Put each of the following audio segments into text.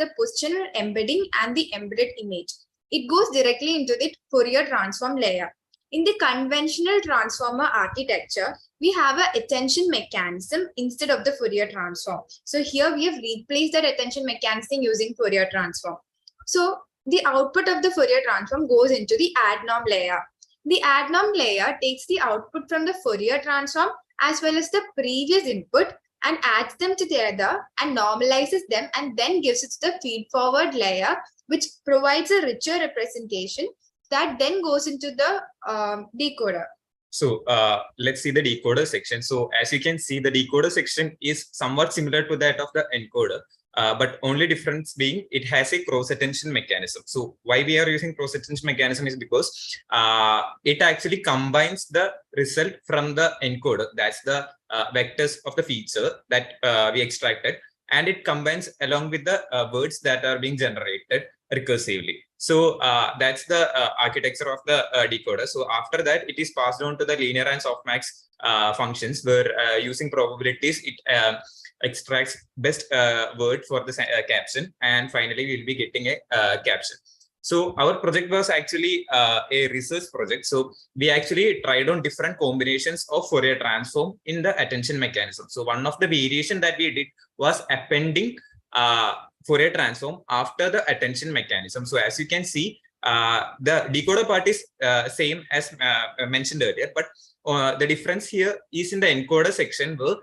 the positional embedding and the embedded image. It goes directly into the Fourier transform layer. In the conventional transformer architecture, we have an attention mechanism instead of the Fourier transform. So here we have replaced that attention mechanism using Fourier transform. So the output of the Fourier transform goes into the add norm layer. The add norm layer takes the output from the Fourier transform as well as the previous input and adds them together and normalizes them and then gives it to the feed forward layer, which provides a richer representation that then goes into the decoder. So let's see the decoder section. So as you can see, the decoder section is somewhat similar to that of the encoder, but only difference being it has a cross attention mechanism. So why we are using cross attention mechanism is because it actually combines the result from the encoder, that's the vectors of the feature that we extracted, and it combines along with the words that are being generated recursively. So that's the architecture of the decoder. So after that, it is passed on to the linear and softmax functions, where using probabilities, it extracts best word for the caption, and finally we'll be getting a caption. So our project was actually a research project. So we actually tried on different combinations of Fourier transform in the attention mechanism. So one of the variation that we did was appending Fourier transform after the attention mechanism. So as you can see, the decoder part is same as mentioned earlier, but the difference here is in the encoder section, where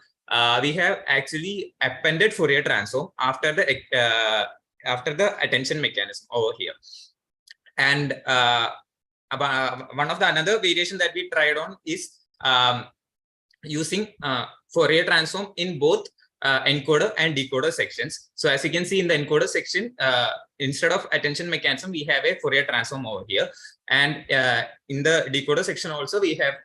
we have actually appended Fourier transform after the attention mechanism over here. And one of the another variation that we tried on is using Fourier transform in both encoder and decoder sections. So as you can see in the encoder section, instead of attention mechanism, we have a Fourier transform over here, and in the decoder section also we have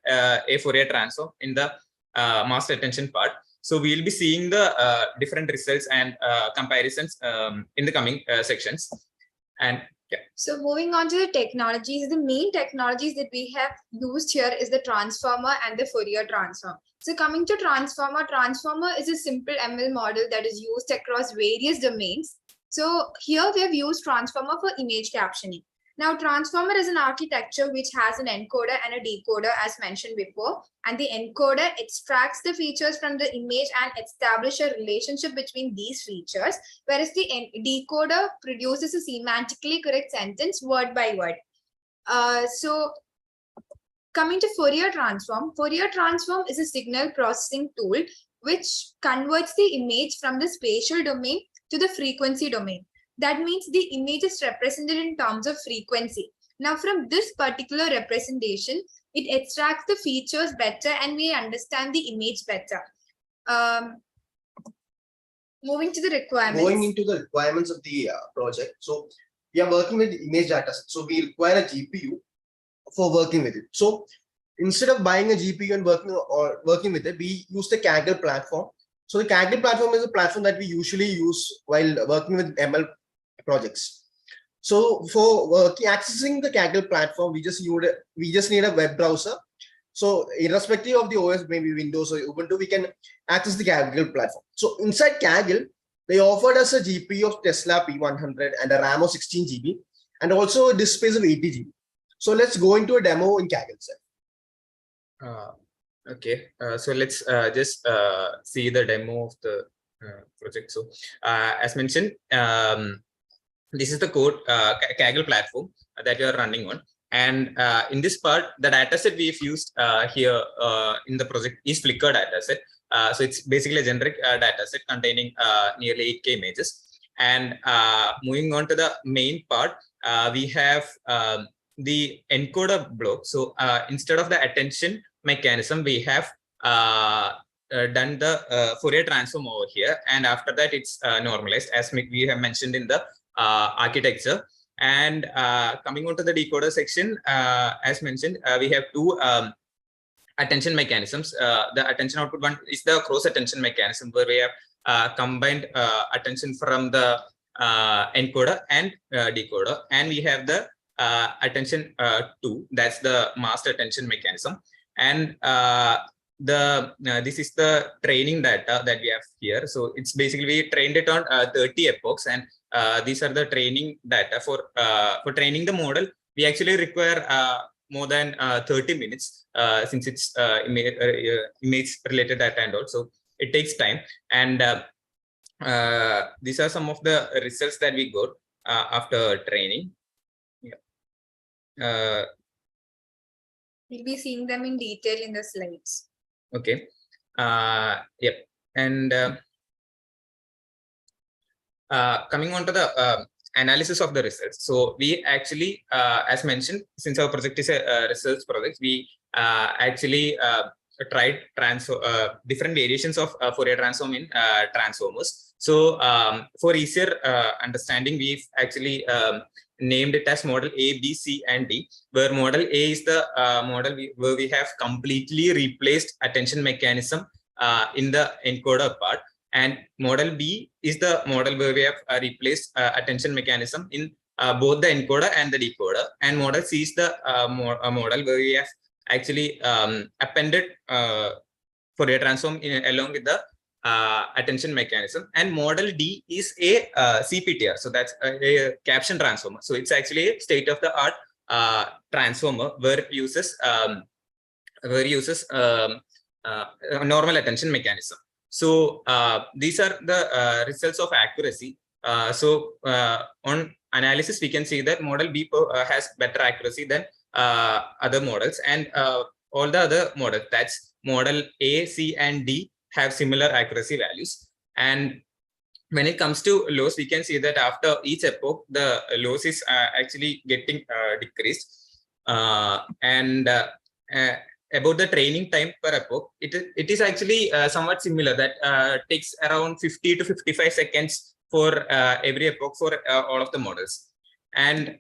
a Fourier transform in the master attention part. So we will be seeing the different results and comparisons in the coming sections. And yeah. So moving on to the technologies, the main technologies that we have used here is the transformer and the Fourier transform. So coming to transformer is a simple ML model that is used across various domains. So here we have used transformer for image captioning. Now, transformer is an architecture which has an encoder and a decoder, as mentioned before, and the encoder extracts the features from the image and establishes a relationship between these features, whereas the decoder produces a semantically correct sentence word by word. So coming to Fourier transform is a signal processing tool which converts the image from the spatial domain to the frequency domain. That means the image is represented in terms of frequency. Now, from this particular representation, it extracts the features better and we understand the image better. Moving to the requirements. Going into the requirements of the project. So we are working with image data. So we require a GPU for working with it. So instead of buying a GPU and working with it, we use the Kaggle platform. So the Kaggle platform is a platform that we usually use while working with ML projects. So for accessing the Kaggle platform, we just need a web browser. So irrespective of the OS, maybe Windows or Ubuntu, we can access the Kaggle platform. So inside Kaggle, they offered us a GPU of Tesla P100 and a RAM of 16 GB and also a disk space of 80 GB. So let's go into a demo in Kaggle itself. Okay, so let's just see the demo of the project. So as mentioned, this is the code Kaggle platform that we are running on. And in this part, the dataset we've used here in the project is Flickr dataset. So it's basically a generic dataset containing nearly 8K images. And moving on to the main part, we have the encoder block. So instead of the attention mechanism, we have done the Fourier transform over here. And after that, it's normalized, as we have mentioned in the architecture. And coming on to the decoder section, as mentioned, we have two attention mechanisms. The attention output one is the cross attention mechanism, where we have combined attention from the encoder and decoder. And we have the attention 2, that's the master attention mechanism. And this is the training data that we have here. So it's basically we trained it on 30 epochs, and these are the training data. For training the model, we actually require more than 30 minutes since it's image related data and also it takes time. And these are some of the results that we got after training. Yeah. We'll be seeing them in detail in the slides. Okay. Yep. And coming on to the analysis of the results. So we actually, as mentioned, since our project is a research project, we actually tried different variations of Fourier transform in transformers. So for easier understanding, we've actually named it as model A, B, C, and D, where model A is the model where we have completely replaced attention mechanism in the encoder part. And model B is the model where we have replaced attention mechanism in both the encoder and the decoder. And model C is the model where we have actually appended Fourier transform along with the attention mechanism. And model D is a CPTR, so that's a caption transformer. So it's actually a state-of-the-art transformer where it uses normal attention mechanism. So these are the results of accuracy. So on analysis, we can see that model B has better accuracy than other models, and all the other models, that's model A, C, and D, have similar accuracy values. And when it comes to loss, we can see that after each epoch, the loss is actually getting decreased. And about the training time per epoch, it is actually somewhat similar. That takes around 50 to 55 seconds for every epoch for all of the models. And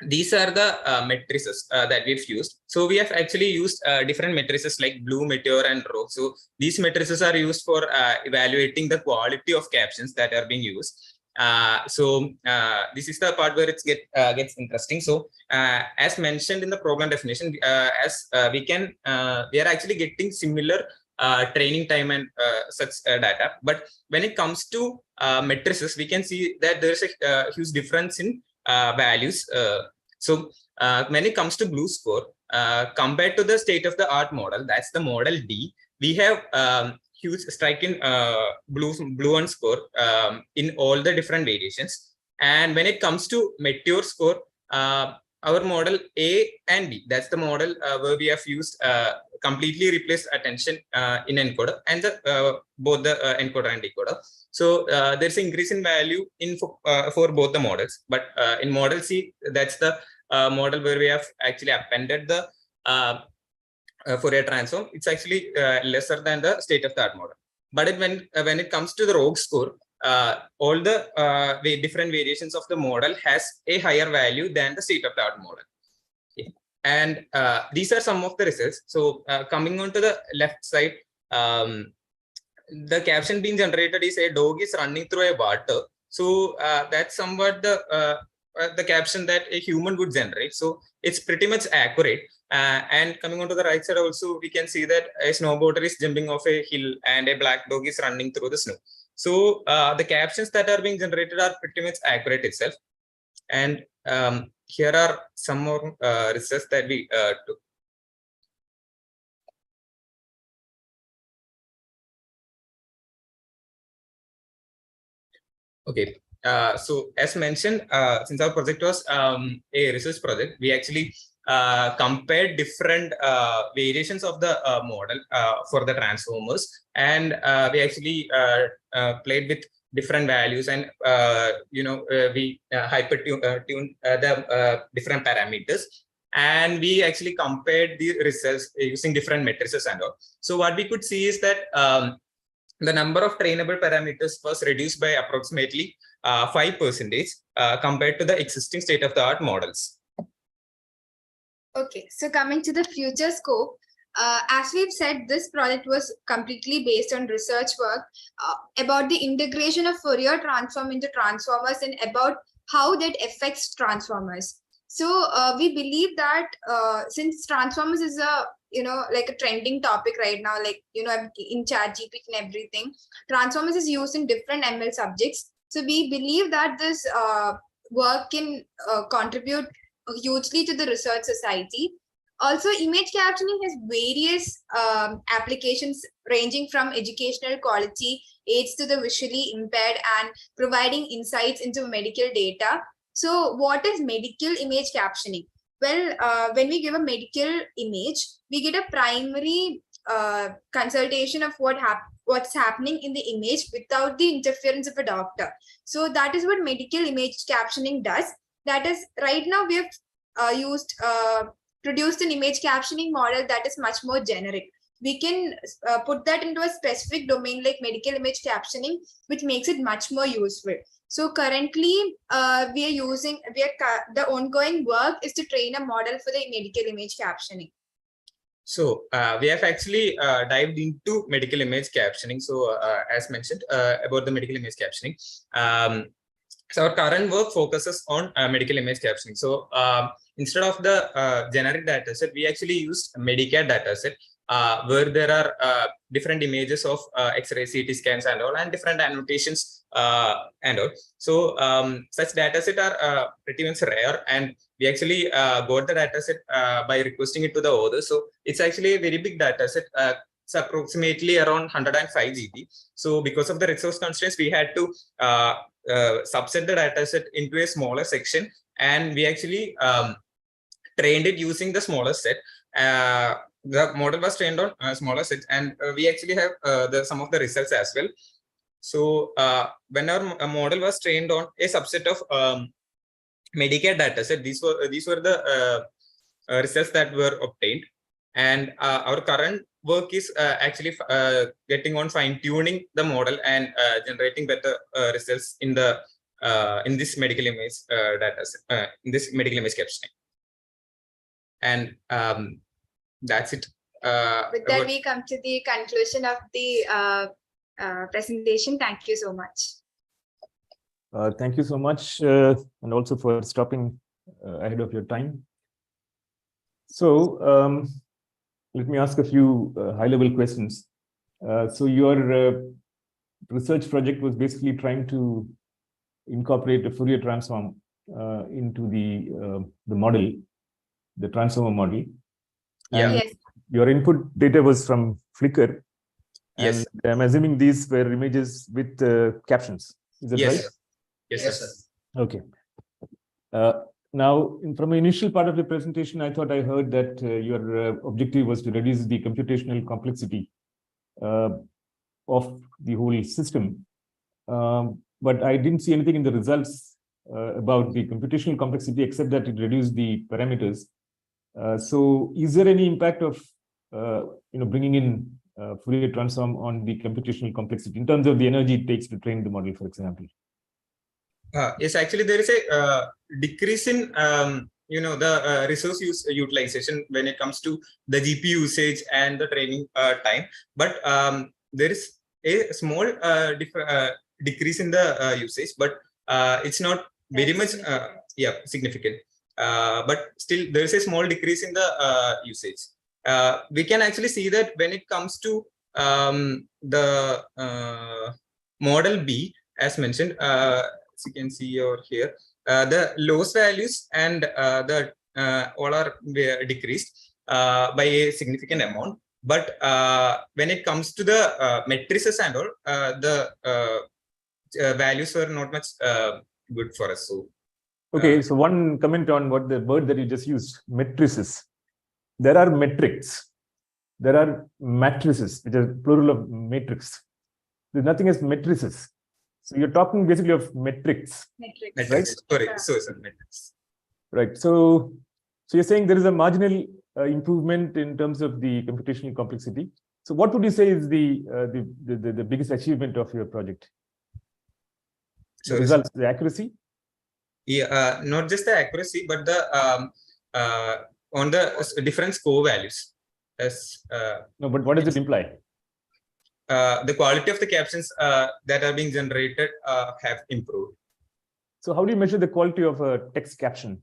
these are the matrices that we've used. So we have actually used different matrices like Blue, Meteor, and Rogue. So these matrices are used for evaluating the quality of captions that are being used. This is the part where it gets interesting. So as mentioned in the program definition, we are actually getting similar training time and such data. But when it comes to matrices, we can see that there's a huge difference in values. When it comes to Blue score, compared to the state-of-the-art model, that's the model D, we have huge strike in blue one score in all the different variations. And when it comes to Meteor score, our model A and D, that's the model where we have used completely replaced attention in encoder and both the encoder and decoder. So there's an increase in value for both the models. But in model C, that's the model where we have actually appended the Fourier transform. It's actually lesser than the state-of-the-art model. But when it comes to the Rogue score, all the different variations of the model has a higher value than the state-of-the-art model. Okay. And these are some of the results. So coming on to the left side, the caption being generated is a dog is running through a water. So that's somewhat the caption that a human would generate. So it's pretty much accurate. And coming on to the right side also, we can see that a snowboarder is jumping off a hill and a black dog is running through the snow. So the captions that are being generated are pretty much accurate itself. And here are some more results that we took. Okay. So as mentioned, since our project was a research project, we actually compared different variations of the model for the transformers, and we actually played with different values, and we hyper-tuned the different parameters, and we actually compared the results using different matrices and all. So what we could see is that the number of trainable parameters was reduced by approximately 5% compared to the existing state-of-the-art models. Okay, so coming to the future scope, as we've said, this project was completely based on research work about the integration of Fourier transform into transformers and about how that affects transformers. So we believe that since transformers is a like a trending topic right now, like in ChatGPT and everything, transformers is used in different ML subjects. So we believe that this work can contribute hugely to the research society. Also, image captioning has various applications ranging from educational quality aids to the visually impaired and providing insights into medical data. So what is medical image captioning? Well, when we give a medical image, we get a primary consultation of what's happening in the image without the interference of a doctor. So that is what medical image captioning does. That is, right now we have produced an image captioning model that is much more generic. We can put that into a specific domain like medical image captioning, which makes it much more useful. So currently, the ongoing work is to train a model for the medical image captioning. So we have actually dived into medical image captioning. So as mentioned about the medical image captioning, so our current work focuses on medical image captioning. So instead of the generic dataset, we actually used Medicare dataset where there are different images of X-ray, CT scans and all, and different annotations and all. So such dataset are pretty much rare, and we actually got the dataset by requesting it to the author. So it's actually a very big dataset. It's approximately around 105 GB. So because of the resource constraints, we had to subset the dataset into a smaller section, and we actually trained it using the smaller set. The model was trained on a smaller set, and we actually have some of the results as well. So when our model was trained on a subset of Medicare dataset, these were the results that were obtained, and our current work is actually getting on fine-tuning the model and generating better results in the in this medical image dataset, in this medical image captioning. And that's it. With that, we come to the conclusion of the presentation. Thank you so much. Thank you so much, and also for stopping ahead of your time. So let me ask a few high-level questions. So your research project was basically trying to incorporate a Fourier transform into the model, the transformer model. Yeah. Yes. Your input data was from Flickr. Yes. And I'm assuming these were images with captions. Is that Yes. right? Yes, sir. Okay. Now, from the initial part of the presentation, I thought I heard that your objective was to reduce the computational complexity of the whole system. But I didn't see anything in the results about the computational complexity except that it reduced the parameters. So is there any impact of bringing in Fourier transform on the computational complexity in terms of the energy it takes to train the model, for example? Yes, actually there is a decrease in the resource utilization when it comes to the GPU usage and the training time. But there is a small decrease in the usage, but it's not very much significant. But still there is a small decrease in the usage. We can actually see that when it comes to the model B, as mentioned, as you can see over here, the loss values and the all are decreased by a significant amount. But when it comes to the matrices and all, the values were not much good for us. So okay, so one comment on what the word that you just used, matrices. There are metrics. There are matrices, which are plural of matrix. There's nothing as matrices. So you're talking basically of metrics. Metrics. Right? Sorry, so metrics. Right. So you're saying there is a marginal improvement in terms of the computational complexity. So what would you say is the biggest achievement of your project? The results, the accuracy? Yeah, not just the accuracy, but the on the different score values. As no, but what does it imply? The quality of the captions that are being generated have improved. So how do you measure the quality of a text caption?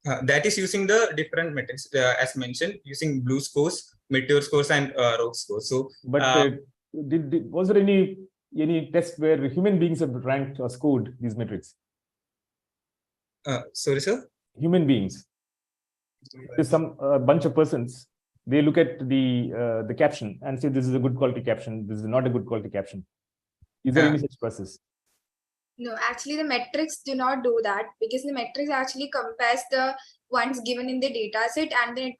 That is using the different metrics, as mentioned, using BLEU scores, Meteor scores, and ROC scores. So, but was there any any test where human beings have ranked or scored these metrics? Sorry, sir. Human beings. There's some bunch of persons. They look at the caption and say this is a good quality caption. This is not a good quality caption. Is there any such process? No, actually the metrics do not do that, because the metrics actually compares the ones given in the data set, and then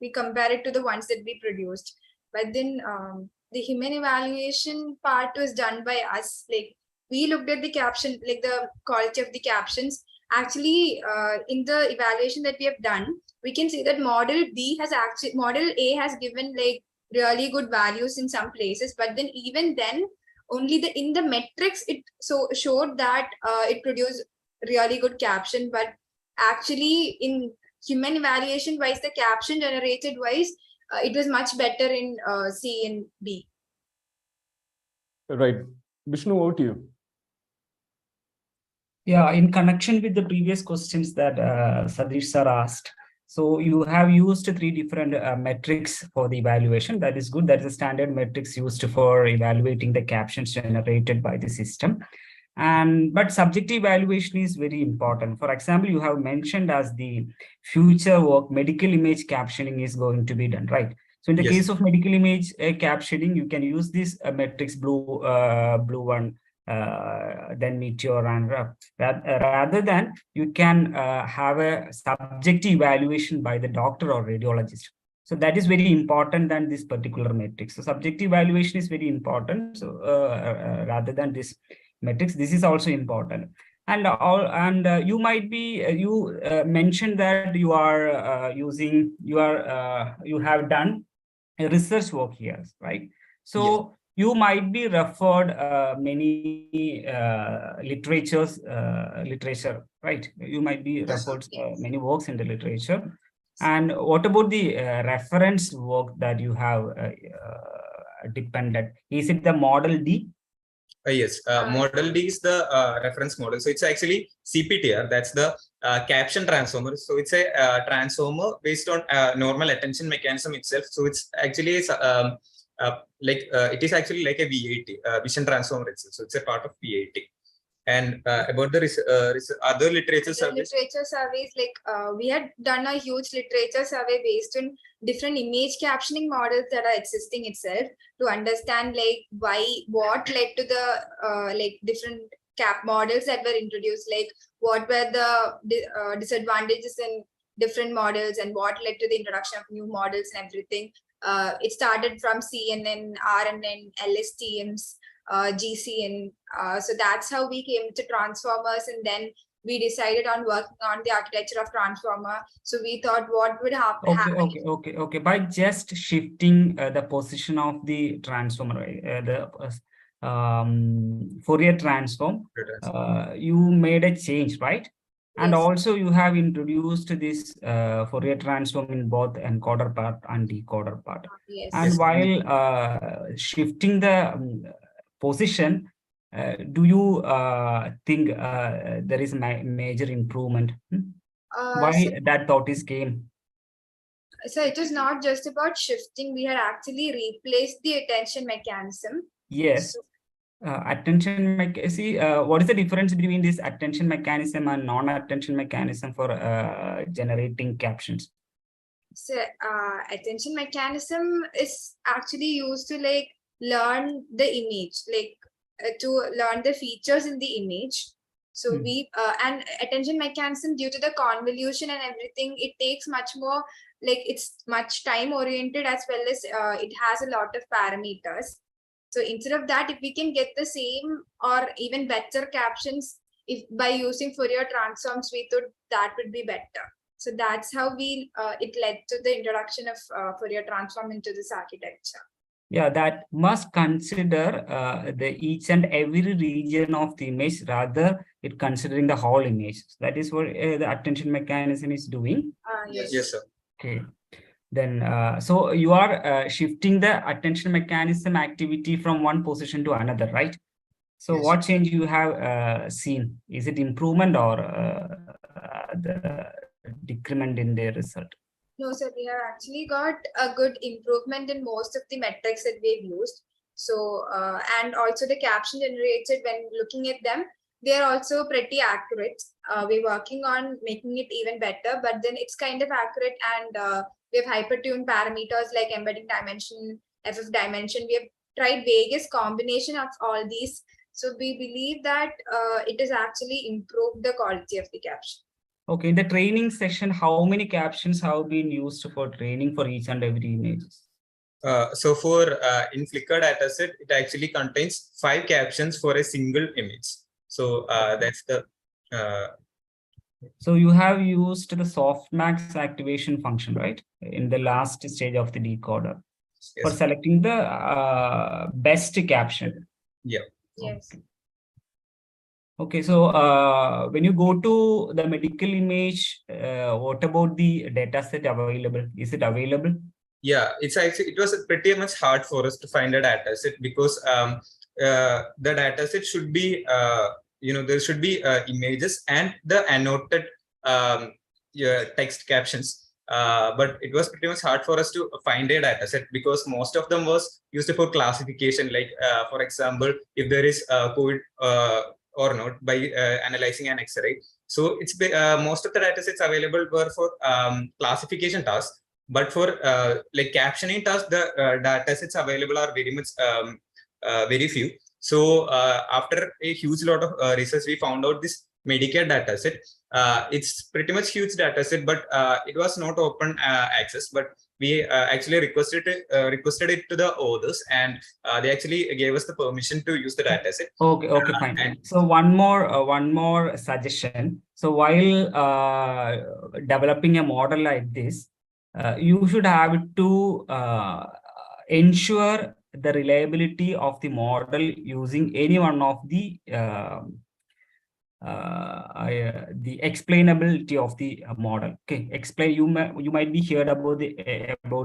we compare it to the ones that we produced. But then the human evaluation part was done by us. Like, we looked at the caption, like the quality of the captions. Actually, in the evaluation that we have done, we can see that model A has given like really good values in some places, but then even then, only in the metrics it showed that it produced really good caption, but actually in human evaluation wise, the caption generated wise, it was much better in C and B. Right. Vishnu, over to you. Yeah, in connection with the previous questions that Sadish sir asked, so you have used 3 different metrics for the evaluation. That is good. That is a standard metrics used for evaluating the captions generated by the system. But subjective evaluation is very important. For example, you have mentioned as the future work, medical image captioning is going to be done, right? So in the case of medical image captioning, you can use this metrics blue one, then meteor, and rather than you can have a subjective evaluation by the doctor or radiologist. So that is very important than this particular metric. So subjective evaluation is very important. So rather than this metrics, this is also important. And you might be you mentioned that you are you have done a research work here, right? So you might be referred many literature, right? You might be referred many works in the literature. And what about the reference work that you have depended? Is it the model D? Yes, model D is the reference model. So it's actually CPTR, that's the caption transformer. So it's a transformer based on normal attention mechanism itself. So it's actually it is actually like a VAT, vision transformer itself. So it's a part of VAT. And about the other literature surveys. Literature surveys, we had done a huge literature survey based on different image captioning models that are existing itself, to understand what led to the different cap models that were introduced, like what were the disadvantages in different models and what led to the introduction of new models and everything. It started from CNN, RNN, LSTMs, GCN. So that's how we came to transformers, and then we decided on working on the architecture of transformer. So we thought what would happen. Okay. By just shifting the position of the transformer, the Fourier transform, you made a change, right? And also you have introduced this Fourier transform in both encoder part and decoder part. And while shifting the position, do you think there is major improvement? Why that thought is came? So it is not just about shifting. We had actually replaced the attention mechanism. Yes. So, attention mechanism. What is the difference between this attention mechanism and non-attention mechanism for generating captions? So attention mechanism is actually used to learn the image, to learn the features in the image. So we and attention mechanism, due to the convolution and everything, it takes much more, it's much time oriented, as well as it has a lot of parameters. So instead of that, if we can get the same or even better captions by using Fourier transforms, we thought that would be better. So that's how it led to the introduction of Fourier transform into this architecture. Yeah, that must consider the each and every region of the image, rather it considering the whole image. That is what the attention mechanism is doing. Yes, sir. Okay. Then, so you are shifting the attention mechanism activity from one position to another, right? So what change you have seen? Is it improvement or the decrement in the result? No, sir, we have actually got a good improvement in most of the metrics that we've used. So, and also the caption generated when looking at them, they are also pretty accurate. We're working on making it even better, but then it's kind of accurate, and we have hypertuned parameters like embedding dimension, FF dimension. We have tried various combination of all these. So we believe that it has actually improved the quality of the caption. Okay, in the training session, how many captions have been used for training for each and every image? So for in Flickr dataset, it actually contains 5 captions for a single image. So that's the. So you have used the softmax activation function, right? In the last stage of the decoder for selecting the best caption. Yeah. Yes. Okay, so when you go to the medical image, what about the dataset available? Is it available? Yeah, it was pretty much hard for us to find a dataset because the dataset should be there should be images and the annotated text captions. But it was pretty much hard for us to find a dataset because most of them was used for classification. Like for example, if there is COVID or not by analyzing an X-ray. So it's most of the datasets available were for classification tasks. But for like captioning tasks, the datasets available are very much very few. So after a huge lot of research, we found out this Medicare dataset. It's pretty much huge dataset, but it was not open access. But we actually requested it to the authors, and they actually gave us the permission to use the dataset. Okay, fine. So one more suggestion. So while developing a model like this, you should have to ensure the reliability of the model using any one of the explainability of the model. Okay, you might be heard about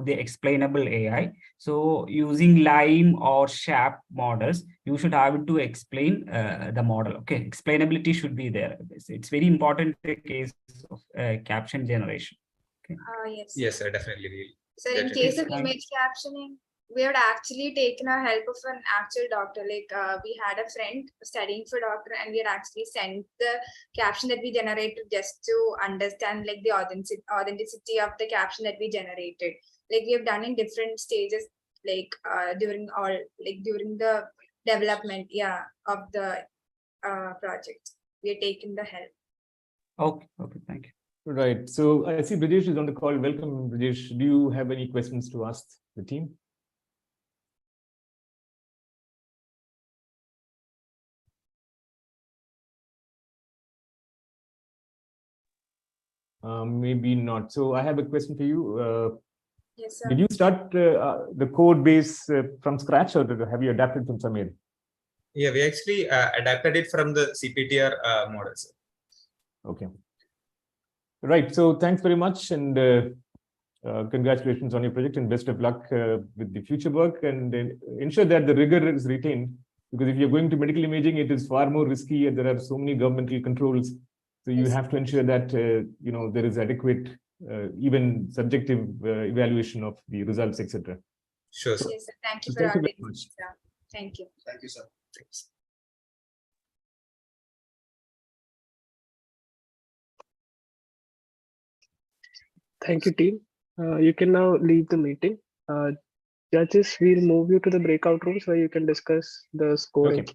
the explainable AI. So using Lime or SHAP models, you should have to explain the model. Okay, explainability should be there. It's very important in the case of caption generation. Okay. Yes. Yes, sir, definitely. So in case of image captioning, we had actually taken a help of an actual doctor. Like we had a friend studying for doctor, and we had actually sent the caption that we generated just to understand like the authenticity of the caption that we generated. Like we have done in different stages, like during the development, of the project. We are taking the help. Okay, thank you. Right. So I see Brajesh is on the call. Welcome, Brajesh. Do you have any questions to ask the team? Maybe not. So I have a question for you. Yes, sir. Did you start the code base from scratch, or have you adapted from somewhere? Yeah, we actually adapted it from the CPTR models. Okay. Right. So thanks very much, and congratulations on your project, and best of luck with the future work, and ensure that the rigor is retained. Because if you're going to medical imaging, it is far more risky, and there are so many governmental controls. So you have to ensure that there is adequate, even subjective evaluation of the results, etc. Sure, sir. Yes, sir. Thank you So for thank you all very much. Thank you. Thank you, sir. Thanks. Thank you, team. You can now leave the meeting. Judges, we'll move you to the breakout rooms where you can discuss the scoring. Okay.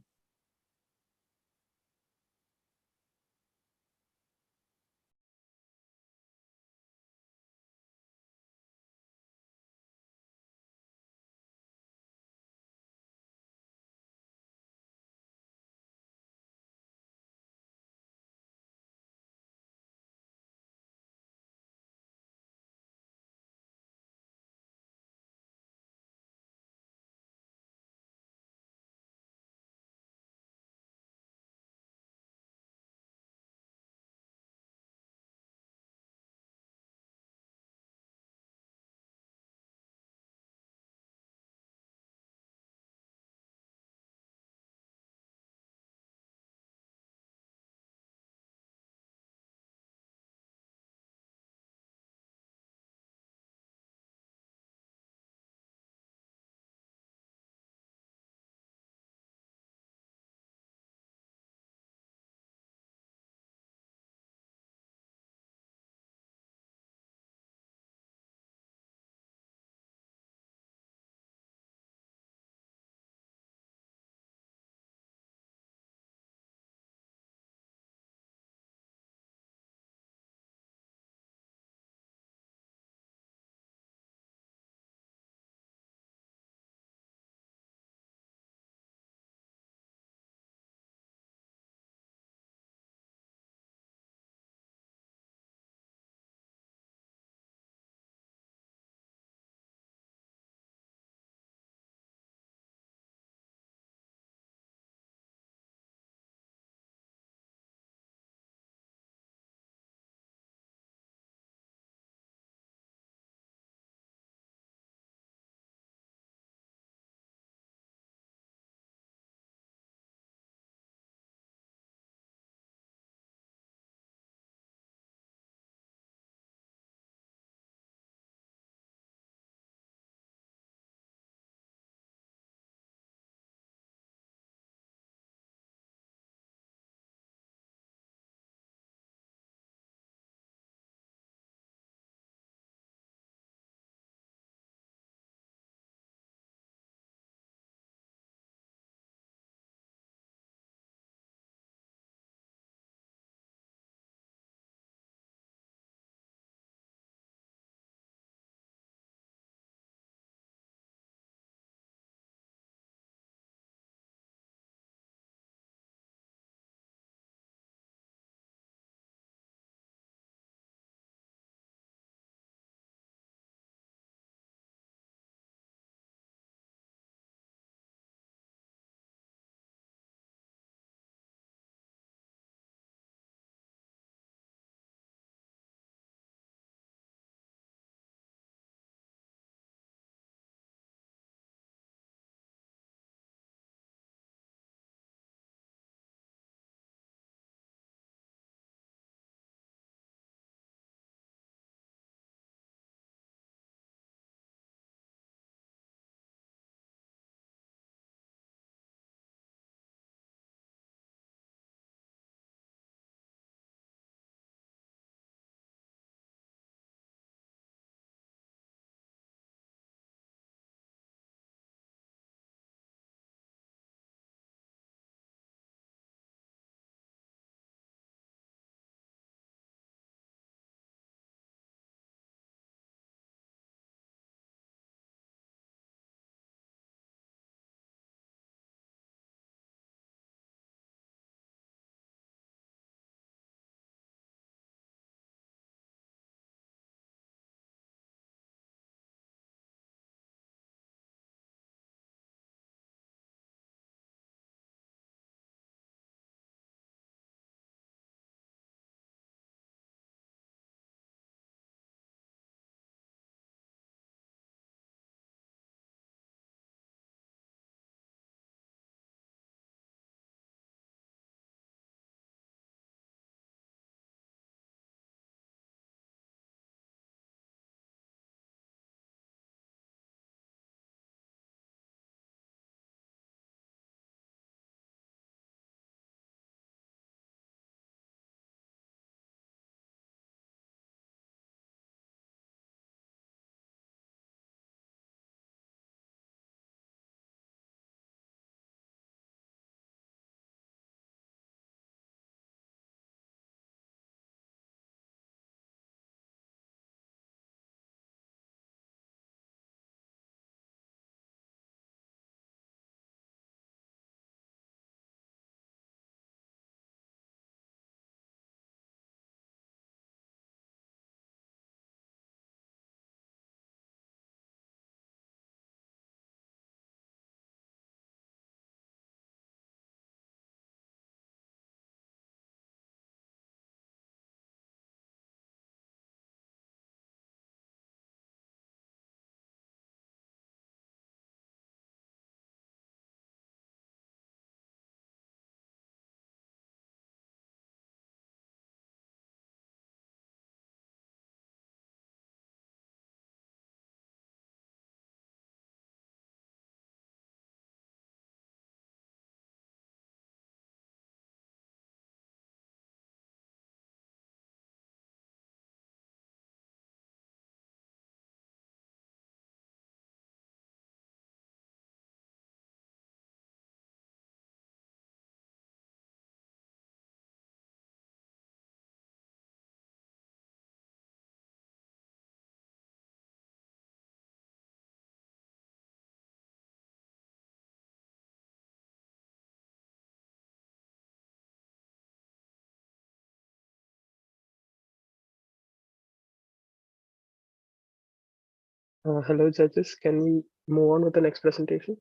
Hello, judges. Can we move on with the next presentation?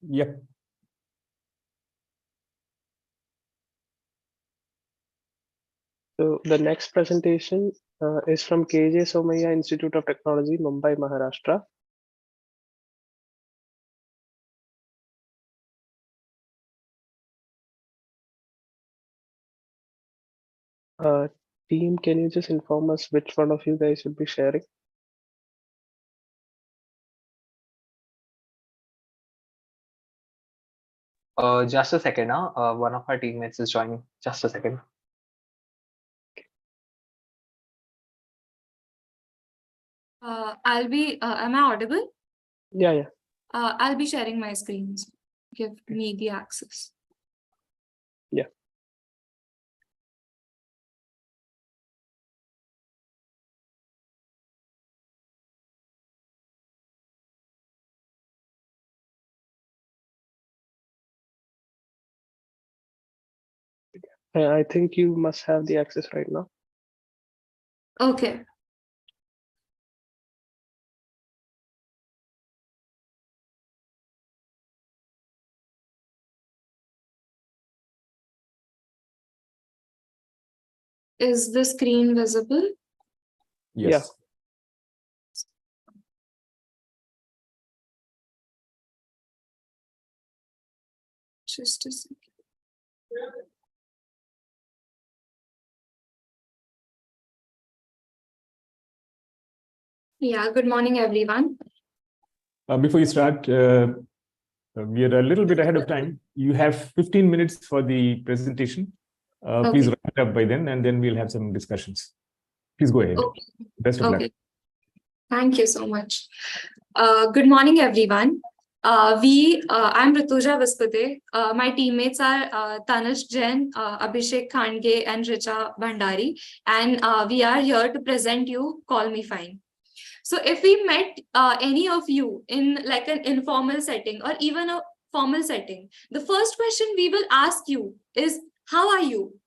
Yep. So the next presentation is from KJ Somaiya Institute of Technology, Mumbai, Maharashtra. Team, can you just inform us which one of you guys will be sharing? Just a second now. One of our teammates is joining. Just a second. I'll be, am I audible? Yeah. I'll be sharing my screens. Give me the access. Yeah. I think you must have the access right now. Okay. Is the screen visible? Yes. Just a second. Yeah, good morning, everyone. Before you start, we are a little bit ahead of time. You have 15 minutes for the presentation. Please wrap it up by then, and then we'll have some discussions. Please go ahead. Okay. Best of luck. Thank you so much. Good morning, everyone. I'm Rituja Vispade. My teammates are Tanush Jain, Abhishek Khandge, and Richa Bhandari. And we are here to present you Call Me Fine. So if we met any of you in like an informal setting or even a formal setting, the first question we will ask you is, how are you?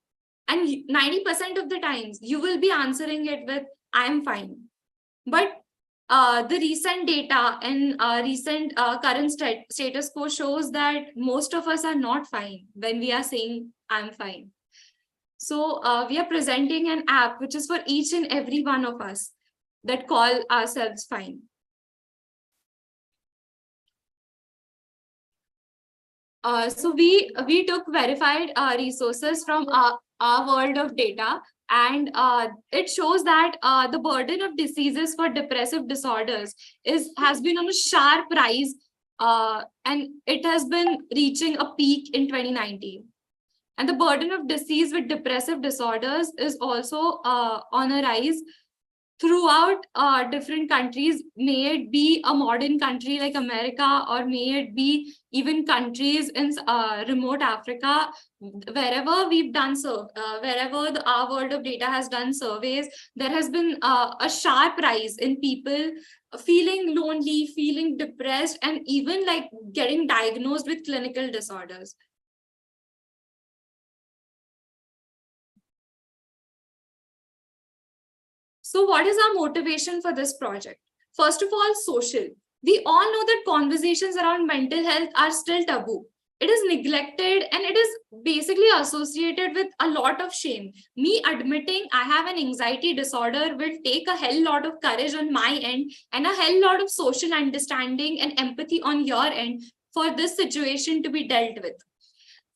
And 90% of the times you will be answering it with, I am fine. But the recent data and recent current status quo shows that most of us are not fine when we are saying I'm fine. So we are presenting an app which is for each and every one of us that call ourselves fine. So we took verified resources from our world of data, and it shows that the burden of diseases for depressive disorders has been on a sharp rise, and it has been reaching a peak in 2019. And the burden of disease with depressive disorders is also on a rise throughout different countries, may it be a modern country like America, or may it be even countries in remote Africa. Wherever we've done wherever our world of data has done surveys, there has been a sharp rise in people feeling lonely, feeling depressed, and even like getting diagnosed with clinical disorders. So what is our motivation for this project? First of all, social. We all know that conversations around mental health are still taboo. It is neglected and it is basically associated with a lot of shame. Me admitting I have an anxiety disorder will take a hell lot of courage on my end and a hell lot of social understanding and empathy on your end for this situation to be dealt with.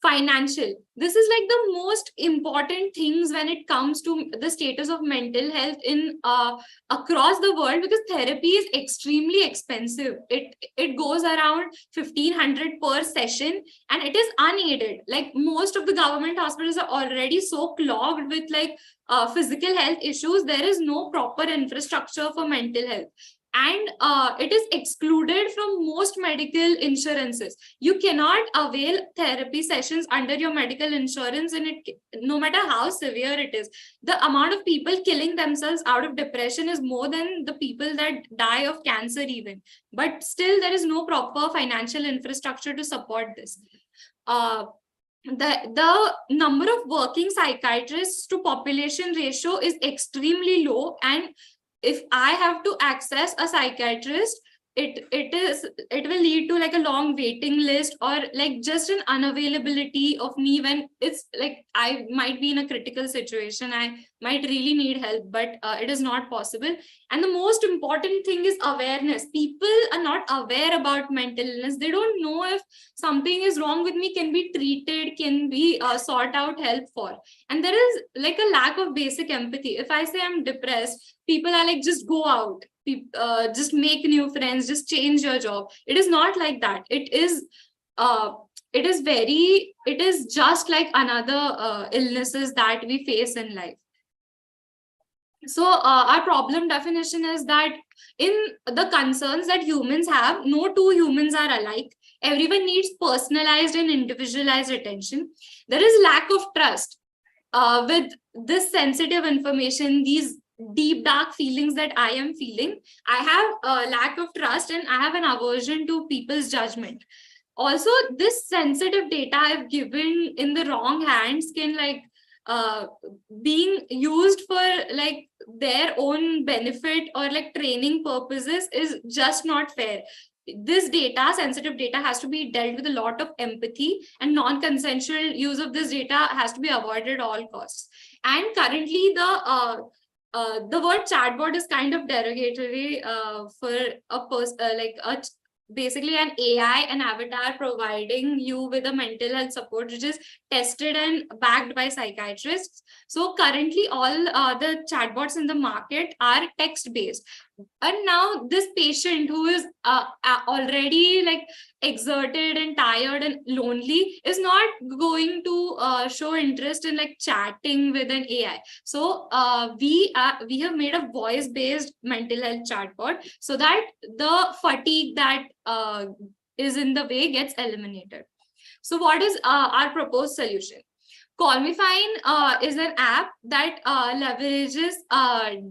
Financial. This is like the most important things when it comes to the status of mental health in across the world, because therapy is extremely expensive. It goes around 1,500 per session, and it is unaided. Like most of the government hospitals are already so clogged with like physical health issues. There is no proper infrastructure for mental health. And it is excluded from most medical insurances. You cannot avail therapy sessions under your medical insurance, and it, no matter how severe it is. The amount of people killing themselves out of depression is more than the people that die of cancer even. But still, there is no proper financial infrastructure to support this. The number of working psychiatrists to population ratio is extremely low, and if I have to access a psychiatrist, it will lead to like a long waiting list, or like just an unavailability of me when it's like I might be in a critical situation, I might really need help, but it is not possible. And the most important thing is awareness. People are not aware about mental illness. They don't know if something is wrong with me, can be treated, can be sought out help for. And there is like a lack of basic empathy. If I say I'm depressed, people are like, just go out, just make new friends, just change your job. It is not like that. It is just like another illnesses that we face in life. So our problem definition is that in the concerns that humans have, no two humans are alike. Everyone needs personalized and individualized attention. There is lack of trust with this sensitive information, these deep dark feelings that I am feeling. I have a lack of trust and I have an aversion to people's judgment. Also, this sensitive data I've given in the wrong hands can like being used for like their own benefit or like training purposes is just not fair. This data, sensitive data, has to be dealt with a lot of empathy, and non-consensual use of this data has to be avoided at all costs. And currently the word chatbot is kind of derogatory for a person like basically an AI, an avatar providing you with a mental health support, which is tested and backed by psychiatrists. So currently all the chatbots in the market are text based. And now this patient who is already like exerted and tired and lonely is not going to show interest in like chatting with an AI. So we have made a voice based mental health chatbot so that the fatigue that is in the way gets eliminated. So what is our proposed solution? Call Me Fine is an app that leverages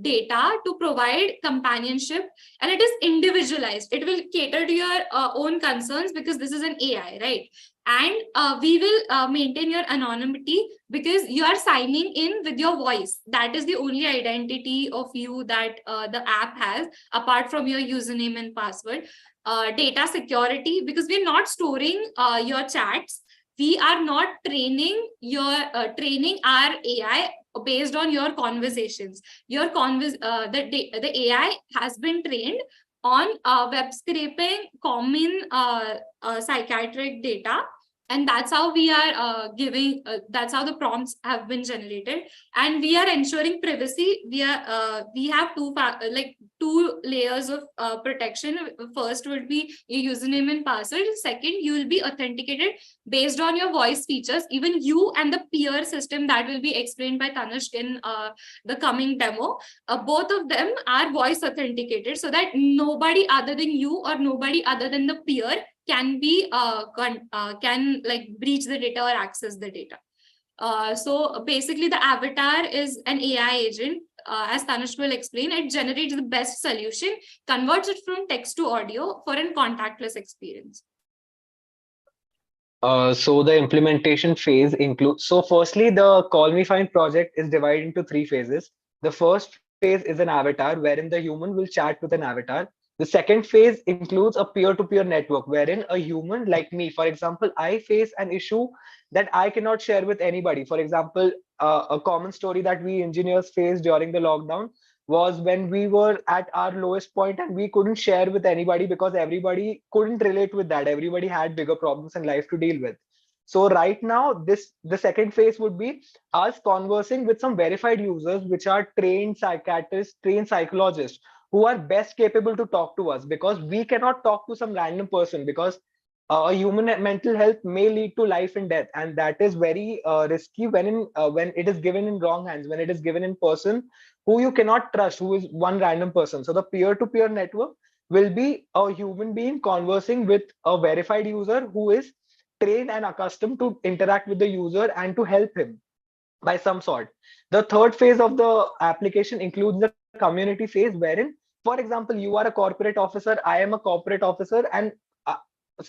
data to provide companionship, and it is individualized. It will cater to your own concerns because this is an AI, right? And we will maintain your anonymity because you are signing in with your voice. That is the only identity of you that the app has, apart from your username and password. Data security, because we're not storing your chats. We are not training training our AI based on your conversations. Your the AI has been trained on web scraping, common psychiatric data, and that's how we are giving. That's how the prompts have been generated, and we are ensuring privacy. We have two layers of protection. First would be your username and password. Second, you will be authenticated based on your voice features. Even you and the peer system that will be explained by Tanishq in the coming demo, both of them are voice authenticated, so that nobody other than you or nobody other than the peer can be can like breach the data or access the data. So basically the avatar is an AI agent. As Tanishq will explain, it generates the best solution, converts it from text to audio for a contactless experience. So the implementation phase includes, so firstly, the Call Me Fine project is divided into 3 phases. The first phase is an avatar wherein the human will chat with an avatar. The second phase includes a peer-to-peer network wherein a human like me, for example, I face an issue that I cannot share with anybody. For example, a common story that we engineers faced during the lockdown was when we were at our lowest point and we couldn't share with anybody because everybody couldn't relate with that. Everybody had bigger problems in life to deal with. So right now, the second phase would be us conversing with some verified users, which are trained psychiatrists, trained psychologists, who are best capable to talk to us, because we cannot talk to some random person, because a human mental health may lead to life and death, and that is very risky when it is given in wrong hands, when it is given in person who you cannot trust, who is one random person. So the peer-to-peer network will be a human being conversing with a verified user who is trained and accustomed to interact with the user and to help him by some sort. The third phase of the application includes the community phase, wherein, for example, you are a corporate officer, I am a corporate officer, and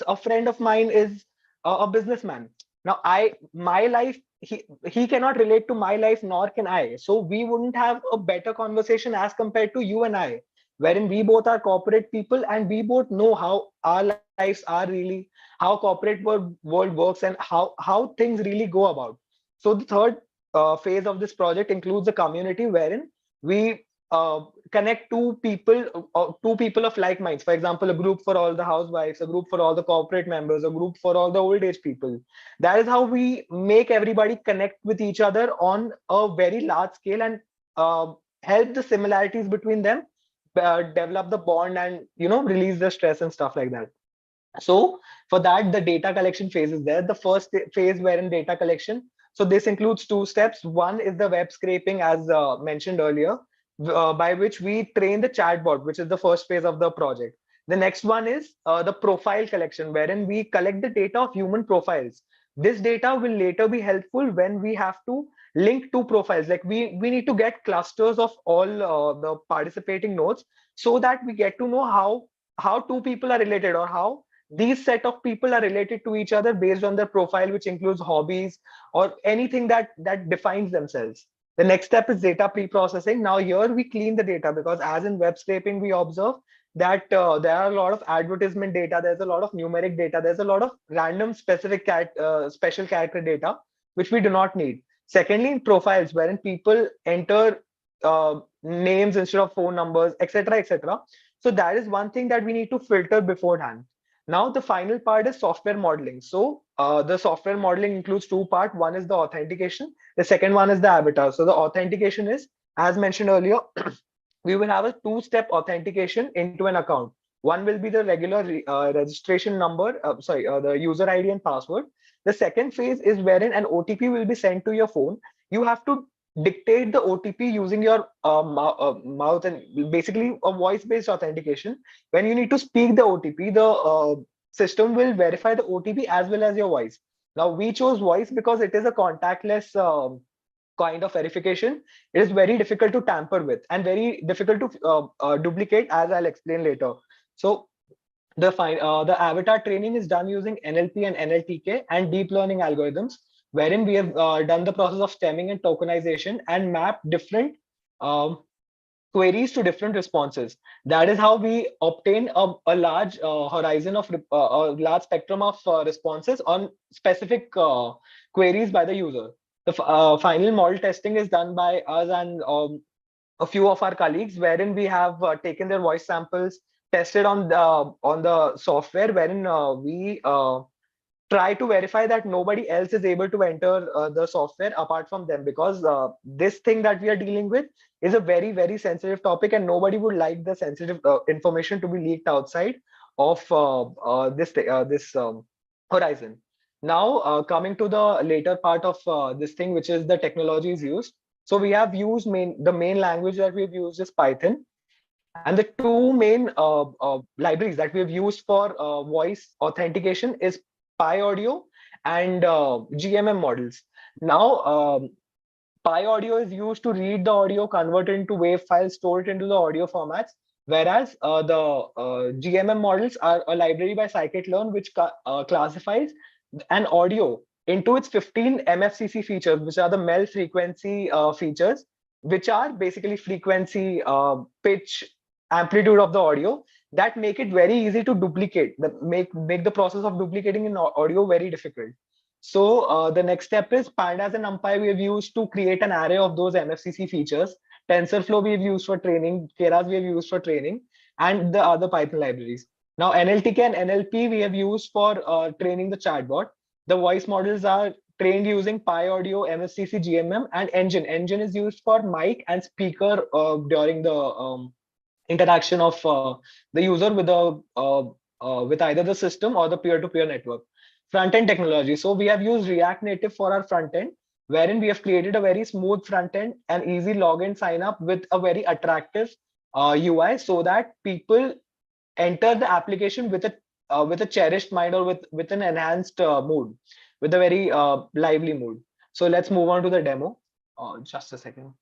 a friend of mine is a businessman. Now my life, he cannot relate to my life, nor can I. So we wouldn't have a better conversation as compared to you and I, wherein we both are corporate people and we both know how our lives are really, how corporate world works, and how things really go about. So the third phase of this project includes a community wherein we connect two people of like minds. For example, a group for all the housewives, a group for all the corporate members, a group for all the old age people. That is how we make everybody connect with each other on a very large scale, and help the similarities between them develop the bond, and release the stress and stuff like that. So for that, the data collection phase is there. The first phase wherein data collection. So this includes two steps. One is the web scraping, as mentioned earlier, by which we train the chatbot, which is the first phase of the project. The next one is the profile collection, wherein we collect the data of human profiles. This data will later be helpful when we have to link two profiles. Like we need to get clusters of all the participating nodes, so that we get to know how two people are related, or how these set of people are related to each other based on their profile, which includes hobbies or anything that defines themselves. The next step is data pre-processing. Now here we clean the data, because as in web scraping, we observe that there are a lot of advertisement data, there's a lot of numeric data, there's a lot of random specific special character data, which we do not need. Secondly, in profiles, wherein people enter names instead of phone numbers, etc., etc. So that is one thing that we need to filter beforehand. Now, the final part is software modeling. So the software modeling includes two parts. One is the authentication. The second one is the avatar. So the authentication is, as mentioned earlier, we will have a two-step authentication into an account. One will be the regular registration number, the user ID and password. The second phase is wherein an OTP will be sent to your phone. You have to dictate the OTP using your mouth, and basically a voice-based authentication. When you need to speak the OTP, the system will verify the OTP as well as your voice. Now, we chose voice because it is a contactless kind of verification. It is very difficult to tamper with and very difficult to duplicate, as I'll explain later. So the avatar training is done using NLP and NLTK and deep learning algorithms, wherein we have done the process of stemming and tokenization and map different queries to different responses. That is how we obtain a large horizon of a large spectrum of responses on specific queries by the user. The final model testing is done by us and a few of our colleagues, wherein we have taken their voice samples, tested on the software, wherein we try to verify that nobody else is able to enter the software apart from them, because this thing that we are dealing with is a very, very sensitive topic, and nobody would like the sensitive information to be leaked outside of this horizon. Now, coming to the later part of this thing, which is the technologies used. So we have used the main language that we've used is Python, and the two main libraries that we have used for voice authentication is PyAudio and GMM models. Now, PyAudio is used to read the audio, convert it into WAV files, store it into the audio formats, whereas the GMM models are a library by scikit-learn, which classifies an audio into its 15 MFCC features, which are the MEL frequency features, which are basically frequency, pitch, amplitude of the audio, that make it very easy to duplicate, that make the process of duplicating in audio very difficult. So the next step is pandas and numpy we have used to create an array of those MFCC features. TensorFlow we have used for training, Keras we have used for training, and the other Python libraries. Now NLTK and NLP we have used for training the chatbot. The voice models are trained using PyAudio, MFCC, GMM, and Engine. Engine is used for mic and speaker during the interaction of the user with either the system or the peer-to-peer network. Front-end technology. So we have used React Native for our front-end, wherein we have created a very smooth front-end and easy login sign-up with a very attractive UI, so that people enter the application with a cherished mind, or with an enhanced mood, with a very lively mood. So let's move on to the demo. Just a second.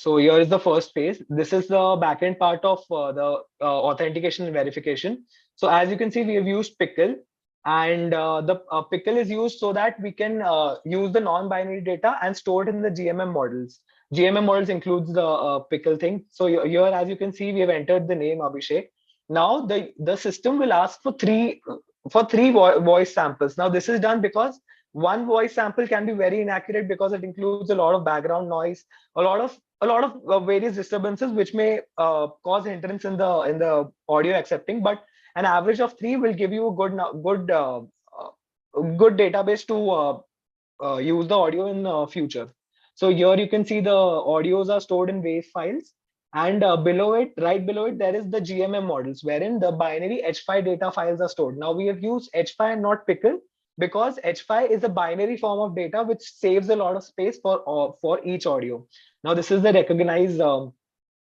So here is the first phase. This is the backend part of the authentication and verification. So as you can see, we have used Pickle, and the Pickle is used so that we can use the non-binary data and store it in the GMM models. GMM models includes the Pickle thing. So here, as you can see, we have entered the name Abhishek. Now the system will ask for three voice samples. Now this is done because one voice sample can be very inaccurate because it includes a lot of background noise, a lot of various disturbances which may cause hindrance in the audio accepting. But an average of 3 will give you a good database to use the audio in future. So here you can see the audios are stored in WAV files, and below it, right below it, there is the GMM models wherein the binary H5 data files are stored. Now we have used H5 and not Pickle because H5 is a binary form of data which saves a lot of space for each audio. Now this is the recognized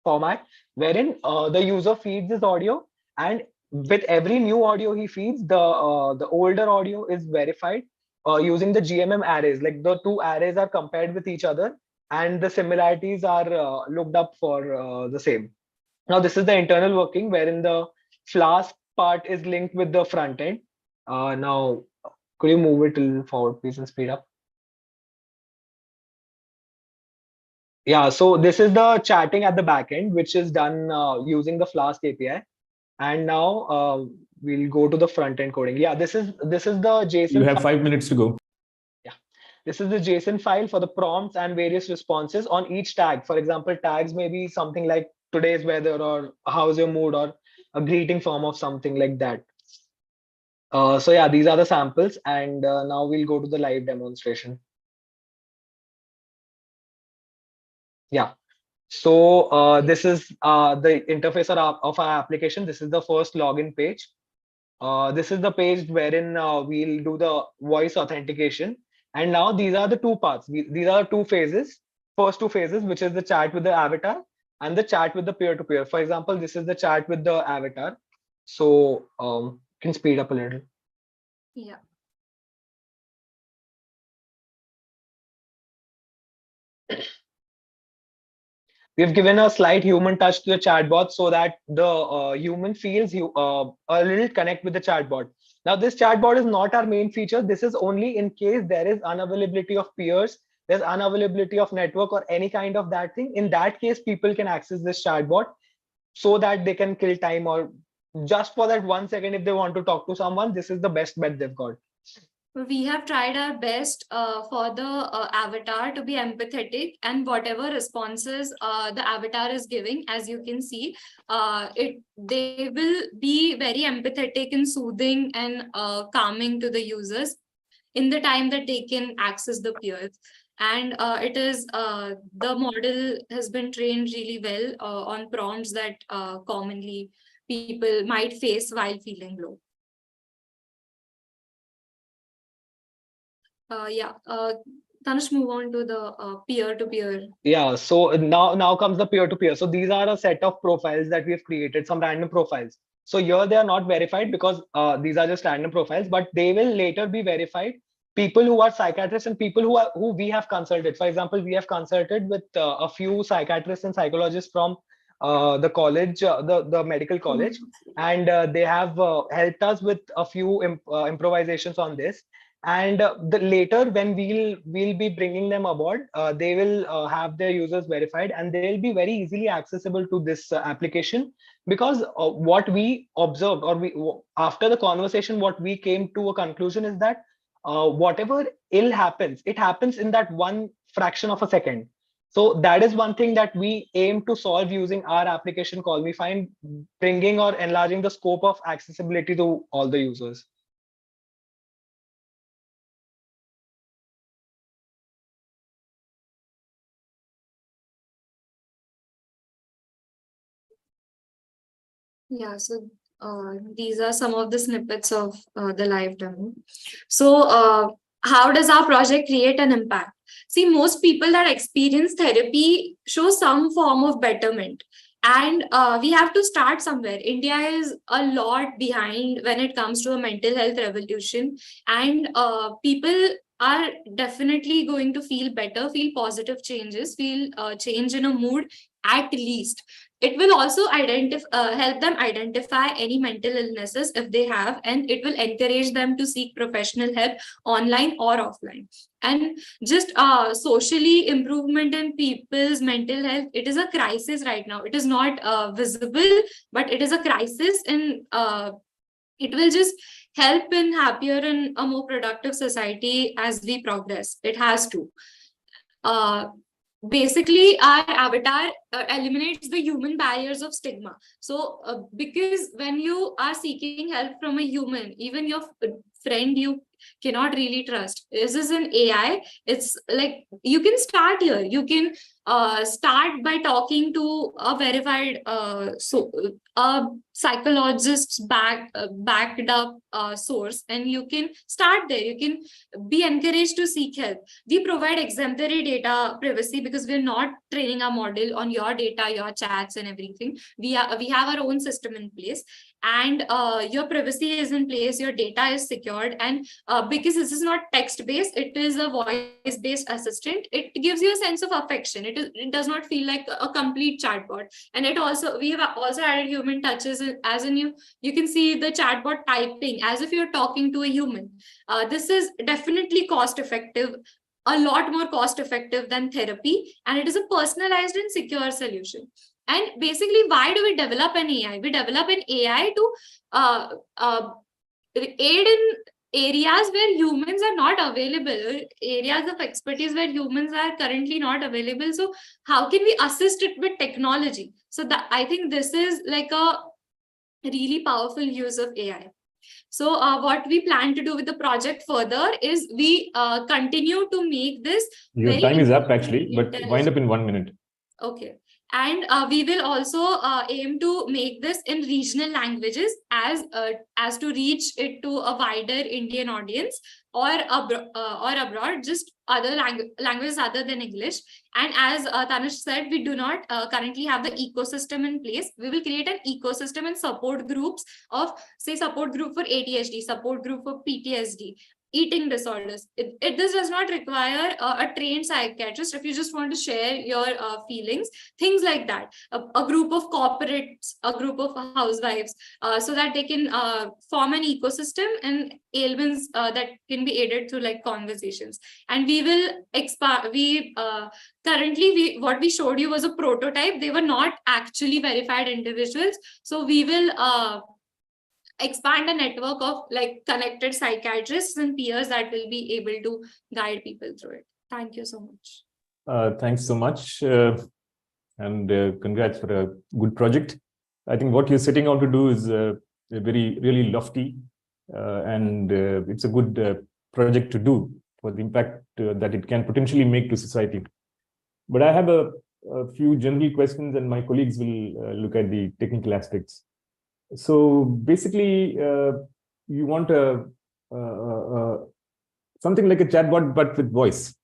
format wherein the user feeds his audio, and with every new audio he feeds, the older audio is verified using the GMM arrays. Like the two arrays are compared with each other, and the similarities are looked up for the same. Now this is the internal working wherein the Flask part is linked with the front end. Now could you move it a little forward, please, and speed up? Yeah, so this is the chatting at the back end, which is done using the Flask API. And now we'll go to the front end coding. Yeah, this is the JSON. You have 5 minutes to go. Yeah, this is the JSON file for the prompts and various responses on each tag. For example, tags may be something like today's weather or how's your mood or a greeting form of something like that. So yeah, these are the samples, and now we'll go to the live demonstration. Yeah. So this is the interface of our application. This is the first login page. This is the page wherein we'll do the voice authentication. And now these are the two parts. These are two phases. First two phases, which is the chat with the avatar and the chat with the peer-to-peer. For example, this is the chat with the avatar. So can speed up a little. Yeah. We've given a slight human touch to the chatbot so that the human feels a little connect with the chatbot. Now, this chatbot is not our main feature. This is only in case there is unavailability of peers, there's unavailability of network or any kind of that thing. In that case, people can access this chatbot so that they can kill time, or just for that 1 second, if they want to talk to someone, this is the best bet they've got. We have tried our best for the avatar to be empathetic, and whatever responses the avatar is giving, as you can see, they will be very empathetic and soothing and calming to the users in the time that they can access the peers. And the model has been trained really well on prompts that commonly people might face while feeling low. Tanush, move on to the peer-to-peer. Yeah, so now comes the peer-to-peer. So these are a set of profiles that we have created, some random profiles. So here they are not verified because these are just random profiles, but they will later be verified. People who are psychiatrists and people who we have consulted. For example, we have consulted with a few psychiatrists and psychologists from the college, the medical college, and they have helped us with a few improvisations on this. And later when we'll be bringing them aboard, they will have their users verified, and they'll be very easily accessible to this application, because what we observed, or after the conversation, what we came to a conclusion is that whatever ill happens, it happens in that one fraction of a second. So that is one thing that we aim to solve using our application Call Me Fine, bringing or enlarging the scope of accessibility to all the users. Yeah, so these are some of the snippets of the live demo. So how does our project create an impact? See, most people that experience therapy show some form of betterment. And we have to start somewhere. India is a lot behind when it comes to a mental health revolution. And people are definitely going to feel better, feel positive changes, feel change in a mood at least. It will also help them identify any mental illnesses if they have, and it will encourage them to seek professional help online or offline. And just socially improvement in people's mental health, it is a crisis right now. It is not visible, but it is a crisis, and it will just help in happier and a more productive society as we progress. It has to. Basically, our avatar eliminates the human barriers of stigma. So because when you are seeking help from a human, even your friend you cannot really trust, this is an AI. It's like you can start here. You can start by talking to a verified a psychologist's backed up source, and you can start there. You can be encouraged to seek help. We provide exemplary data privacy because we're not training our model on your data, your chats and everything. We have our own system in place, and your privacy is in place, your data is secured, and because this is not text based, it is a voice based assistant. It gives you a sense of affection. It does not feel like a complete chatbot. And we have also added human touches, as in you can see the chatbot typing as if you're talking to a human. This is definitely cost effective, a lot more cost effective than therapy, and it is a personalized and secure solution. And basically, why do we develop an AI? We develop an AI to aid in areas where humans are not available, areas of expertise where humans are currently not available. So how can we assist it with technology? So I think this is like a really powerful use of AI. So what we plan to do with the project further is we continue to make this. Your time is up actually, but wind up in 1 minute. Okay. And we will also aim to make this in regional languages as to reach it to a wider Indian audience, or abroad, just other languages other than English. And as Tanush said, we do not currently have the ecosystem in place. We will create an ecosystem and support groups of, say, support group for ADHD, support group for PTSD, eating disorders. This does not require a trained psychiatrist. If you just want to share your feelings, things like that, a group of corporates, a group of housewives, so that they can form an ecosystem and ailments that can be aided through like conversations. And we will expand. Currently what we showed you was a prototype. They were not actually verified individuals. So we will expand a network of like connected psychiatrists and peers that will be able to guide people through it. Thank you so much. Thanks so much. And congrats for a good project. I think what you're setting out to do is really lofty, and it's a good project to do for the impact that it can potentially make to society. But I have a few general questions, and my colleagues will look at the technical aspects. So basically, you want something like a chatbot, but with voice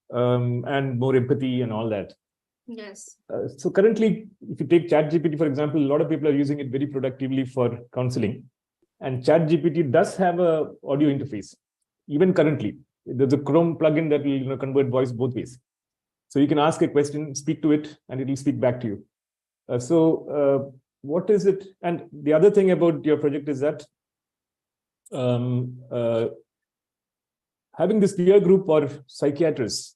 and more empathy and all that. Yes. So currently, if you take ChatGPT, for example, a lot of people are using it very productively for counseling. And ChatGPT does have a audio interface. Even currently, there's a Chrome plugin that will convert voice both ways. So you can ask a question, speak to it, and it will speak back to you. What is it? And the other thing about your project is that having this peer group or psychiatrists,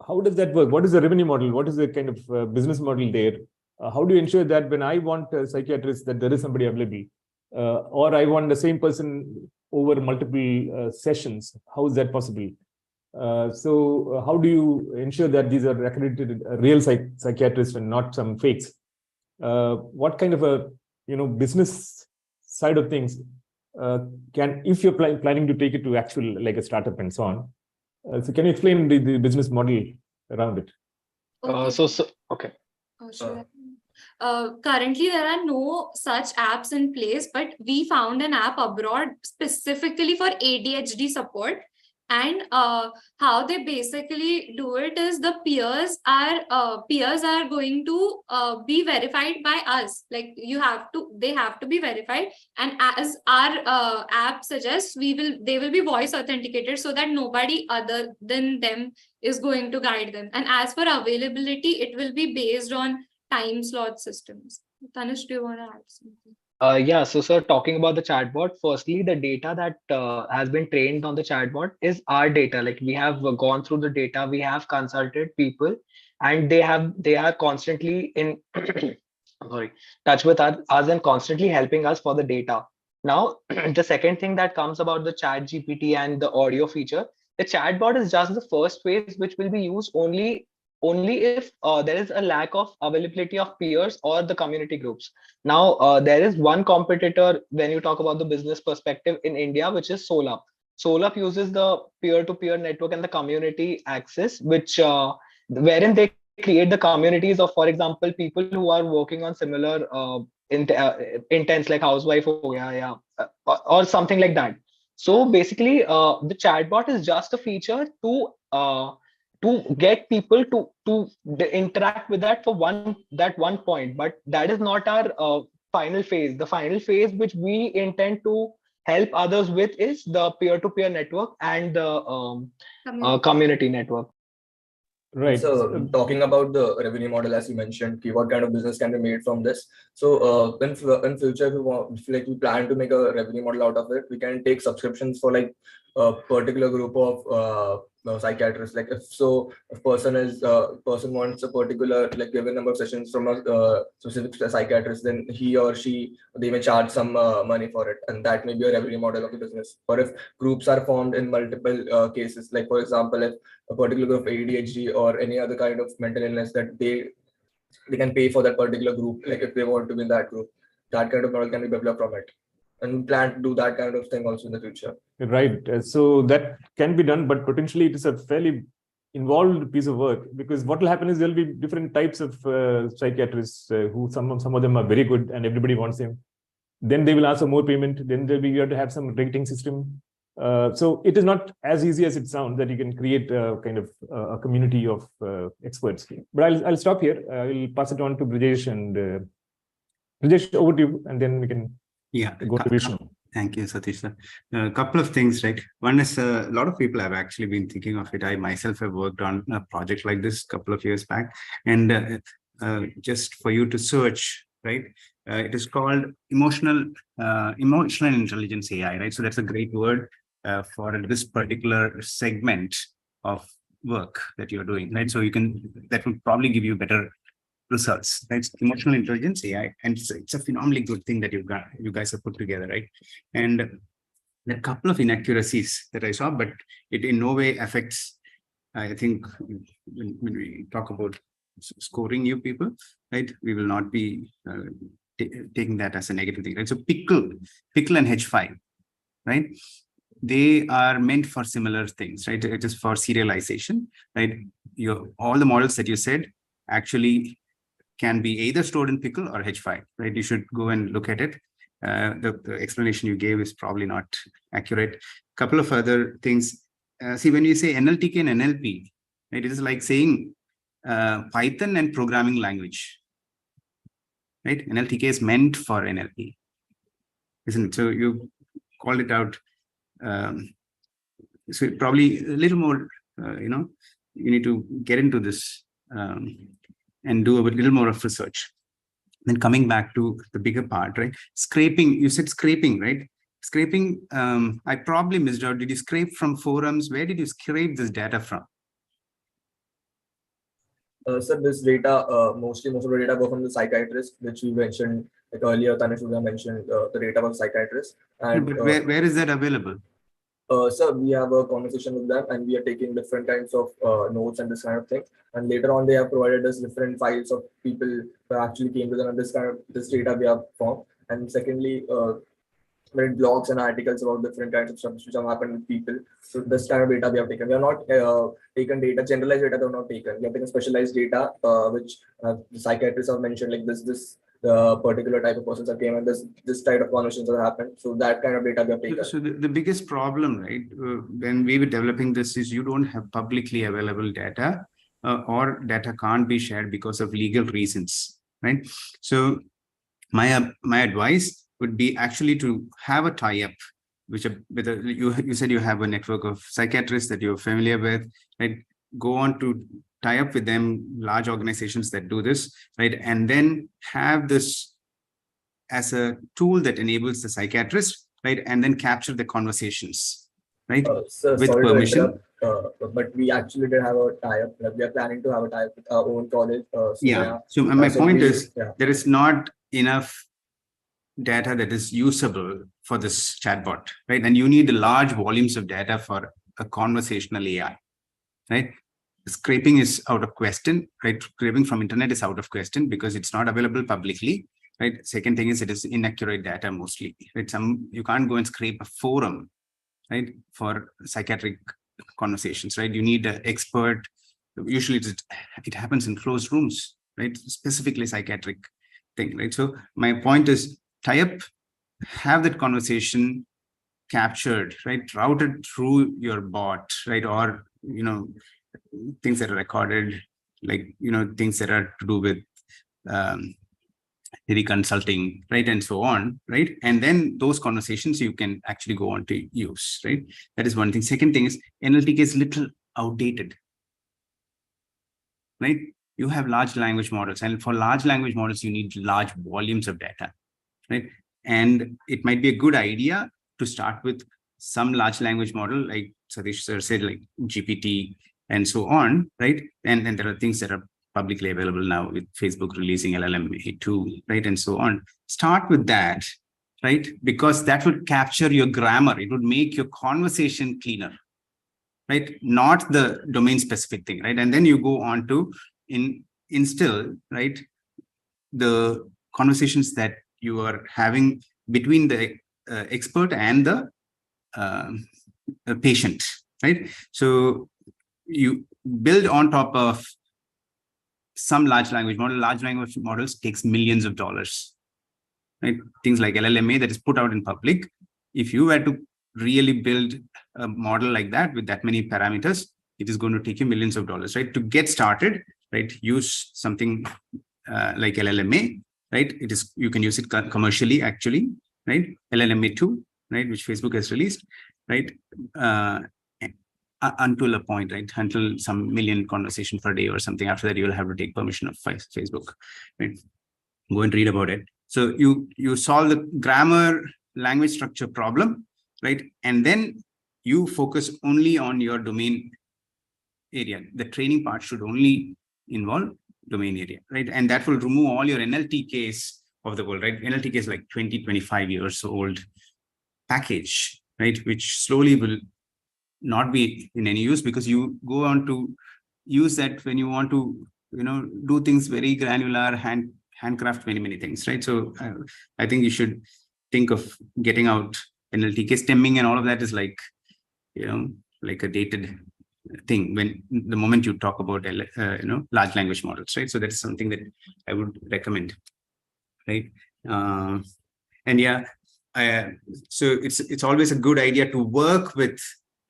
how does that work? What is the revenue model? What is the kind of business model there? How do you ensure that when I want a psychiatrist, that there is somebody available, or I want the same person over multiple sessions? How is that possible? So how do you ensure that these are accredited real psychiatrists and not some fakes? What kind of a business side of things if you're planning to take it to actual like a startup and so on? So can you explain the business model around it? Okay. Currently, there are no such apps in place, but we found an app abroad specifically for ADHD support. And how they basically do it is the peers are going to be verified by us. Like they have to be verified, and as our app suggests, they will be voice authenticated so that nobody other than them is going to guide them. And as for availability, it will be based on time slot systems. Tanush, do you want to add something? Yeah, so sir, talking about the chatbot, firstly, the data that has been trained on the chatbot is our data. Like we have gone through the data, we have consulted people, and they are constantly in sorry, touch with us and constantly helping us for the data. Now, the second thing that comes about the chat GPT and the audio feature, the chatbot is just the first phase, which will be used only if there is a lack of availability of peers or the community groups. Now, there is one competitor when you talk about the business perspective in India, which is Solap. Solap uses the peer-to-peer network and the community access, which wherein they create the communities of, for example, people who are working on similar intents like housewife or something like that. So basically, the chatbot is just a feature to get people to interact with that for one point, but that is not our final phase. The final phase which we intend to help others with is the peer-to-peer network and the community network. Right. So talking about the revenue model, as you mentioned, what kind of business can be made from this? So in future, if we plan to make a revenue model out of it, we can take subscriptions for like a particular group of psychiatrists. Like if a person wants a particular like given number of sessions from a specific psychiatrist, then he or she, they may charge some money for it, and that may be a revenue model of the business. Or if groups are formed in multiple cases, like for example, if a particular group of ADHD or any other kind of mental illness, that they can pay for that particular group, like if they want to be in that group, that kind of model can be developed from it, and we plan to do that kind of thing also in the future. Right. So that can be done, but potentially it is a fairly involved piece of work, because what will happen is there'll be different types of psychiatrists who some of them are very good and everybody wants them. Then they will ask for more payment. Then you have to have some rating system. So it is not as easy as it sounds that you can create a kind of a community of experts. But I'll stop here. I will pass it on to Brijesh, and Brijesh, over to you, and then we can go to Vishnu. Thank you, Satish sir. A couple of things, right? One is a lot of people have actually been thinking of it. I myself have worked on a project like this a couple of years back, and just for you to search, right? It is called emotional intelligence AI, right? So that's a great word for this particular segment of work that you're doing, right? So that will probably give you better results, right? Emotional intelligence AI, and it's a phenomenally good thing that you guys have put together, right? And there are a couple of inaccuracies that I saw, but it in no way affects. I think when we talk about scoring you people, right, we will not be taking that as a negative thing, right? So Pickle and H5, right? They are meant for similar things, right? It is for serialization, right? All the models that you said actually can be either stored in Pickle or H5, right? You should go and look at it. The explanation you gave is probably not accurate. A couple of other things. See, when you say NLTK and NLP, right, it is like saying Python and programming language, right? NLTK is meant for NLP, isn't it? So you called it out. So probably a little more, you need to get into this and do a little more of research. Then coming back to the bigger part, right? Scraping, you said scraping, right? Scraping, I probably missed out. Did you scrape from forums? Where did you scrape this data from? So this data, most of the data go from the psychiatrist, which we mentioned like earlier. Tanush mentioned the data of psychiatrists. And but where is that available? So we have a conversation with them, and we are taking different kinds of notes and this kind of thing. And later on, they have provided us different files of people who actually came to them, and this data we have formed. And secondly, blogs and articles about different kinds of stuff which have happened with people. So this kind of data we have taken. We have not taken data, generalized data. They have not taken. We have taken specialized data, which the psychiatrists have mentioned, like this the particular type of persons that came and this type of conversations that happened. So that kind of data we have taken. So the biggest problem, right, when we were developing this is you don't have publicly available data or data can't be shared because of legal reasons, right? So my advice would be actually to have a tie-up, which you said you have a network of psychiatrists that you're familiar with, right? Go on to tie up with them, large organizations that do this, right? And then have this as a tool that enables the psychiatrist, right? And then capture the conversations, right? So with sorry permission. To interrupt, but we actually did have a tie-up. Like we are planning to have a tie-up with our own college. So my point is, there is not enough data that is usable for this chatbot, right? And you need large volumes of data for a conversational AI, right? Scraping is out of question, right? Scraping from internet is out of question because it's not available publicly, right? Second thing is it is inaccurate data mostly, right? You can't go and scrape a forum, right, for psychiatric conversations, right? You need an expert. Usually it happens in closed rooms, right? Specifically psychiatric thing, right? So my point is tie up, have that conversation captured, right? Routed through your bot, right? Or, things that are recorded, like, things that are to do with consulting, right? And so on, right? And then those conversations you can actually go on to use, right? That is one thing. Second thing is NLTK is little outdated, right? You have large language models, and for large language models, you need large volumes of data, right? And it might be a good idea to start with some large language model, like Satish sir said, like GPT and so on, right? And there are things that are publicly available now with Facebook releasing LLM-A2, right? And so on. Start with that, right? Because that would capture your grammar. It would make your conversation cleaner, right? Not the domain specific thing, right? And then you go on to instill, right, the conversations that you are having between the expert and the patient, right? So you build on top of some large language model. Large language models takes millions of dollars, right? Things like LLMA that is put out in public. If you were to really build a model like that with that many parameters, it is going to take you millions of dollars, right? To get started, right? Use something like LLMA, right? You can use it commercially actually, right? LLMA2, right? Which Facebook has released, right? Until a point, right? Until some million conversation per day or something. After that, you will have to take permission of Facebook, right? Go and read about it. So you solve the grammar language structure problem, right? And then you focus only on your domain area. The training part should only involve domain area, right? And that will remove all your NLTKs of the world, right? NLTK is like 20, 25 years old package, right? Which slowly will not be in any use because you go on to use that when you want to, do things very granular, handcraft many things, right? So I think you should think of getting out NLTK. Stemming and all of that is like, like a dated thing when the moment you talk about large language models, right? So that's something that I would recommend, right? And yeah, so it's always a good idea to work with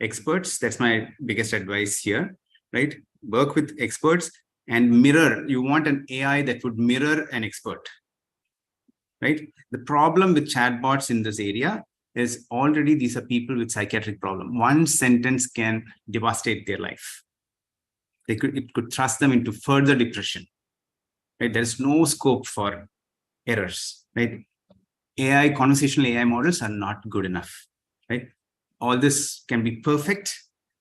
experts. That's my biggest advice here, right? Work with experts and mirror. You want an AI that would mirror an expert, right? The problem with chatbots in this area is already these are people with psychiatric problem. One sentence can devastate their life. It could thrust them into further depression, right? There's no scope for errors, right? Conversational AI models are not good enough, right? All this can be perfect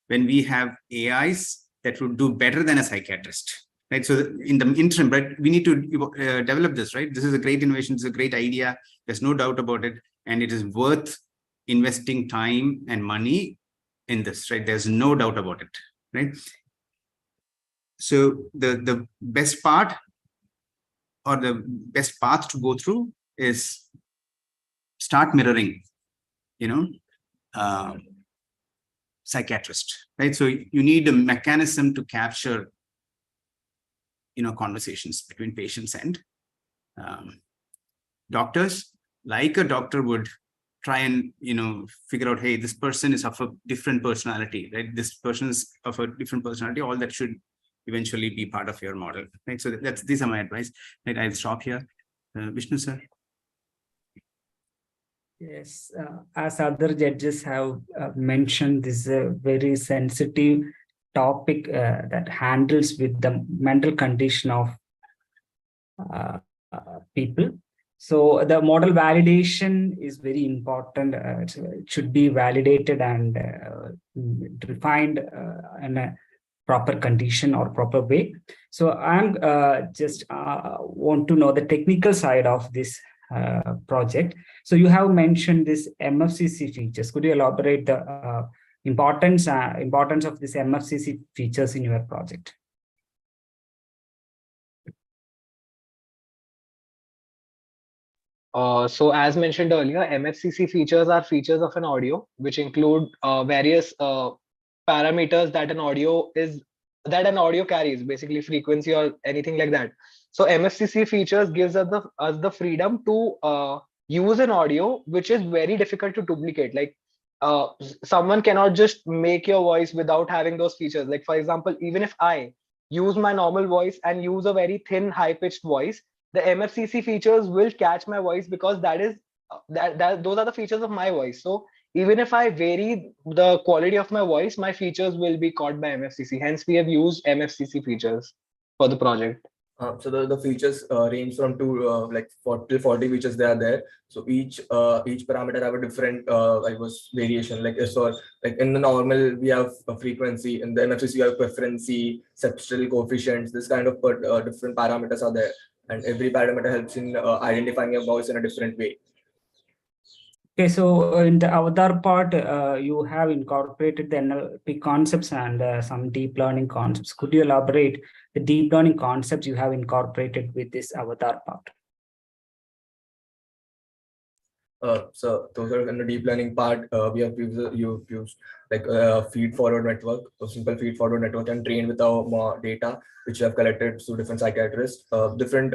when we have AIs that would do better than a psychiatrist, right? So in the interim, right, we need to develop this, right? This is a great innovation. It's a great idea. There's no doubt about it. And it is worth investing time and money in this, right? There's no doubt about it, right? So the best part or the best path to go through is start mirroring, psychiatrist, right? So you need a mechanism to capture, conversations between patients and doctors, like a doctor would try and, figure out, hey, this person is of a different personality, right? This person is of a different personality. All that should eventually be part of your model, right? So these are my advice. Right, I'll stop here. Vishnu sir. Yes, as other judges have mentioned, this is a very sensitive topic that handles with the mental condition of people. So the model validation is very important. It should be validated and refined in a proper condition or proper way. So I'm just want to know the technical side of this project. So you have mentioned this MFCC features. Could you elaborate the importance of this MFCC features in your project? So as mentioned earlier, MFCC features are features of an audio, which include various parameters that an audio carries, basically frequency or anything like that. So MFCC features gives us the freedom to use an audio, which is very difficult to duplicate. Like someone cannot just make your voice without having those features. Like for example, even if I use my normal voice and use a very thin, high-pitched voice, the MFCC features will catch my voice because those are the features of my voice. So even if I vary the quality of my voice, my features will be caught by MFCC. Hence, we have used MFCC features for the project. So the features range from like 40 features they are there. So each parameter have a different variation. Like so, like in the normal we have a frequency, in the MFCC you have preferency, septal coefficients. This kind of different parameters are there, and every parameter helps in identifying your voice in a different way. Okay, so in the avatar part, you have incorporated the NLP concepts and some deep learning concepts. Could you elaborate the deep learning concepts you have incorporated with this avatar part? So those are in the deep learning part. You've used like feed forward network, a simple feed forward network, and trained with our data which you have collected through different psychiatrists. Different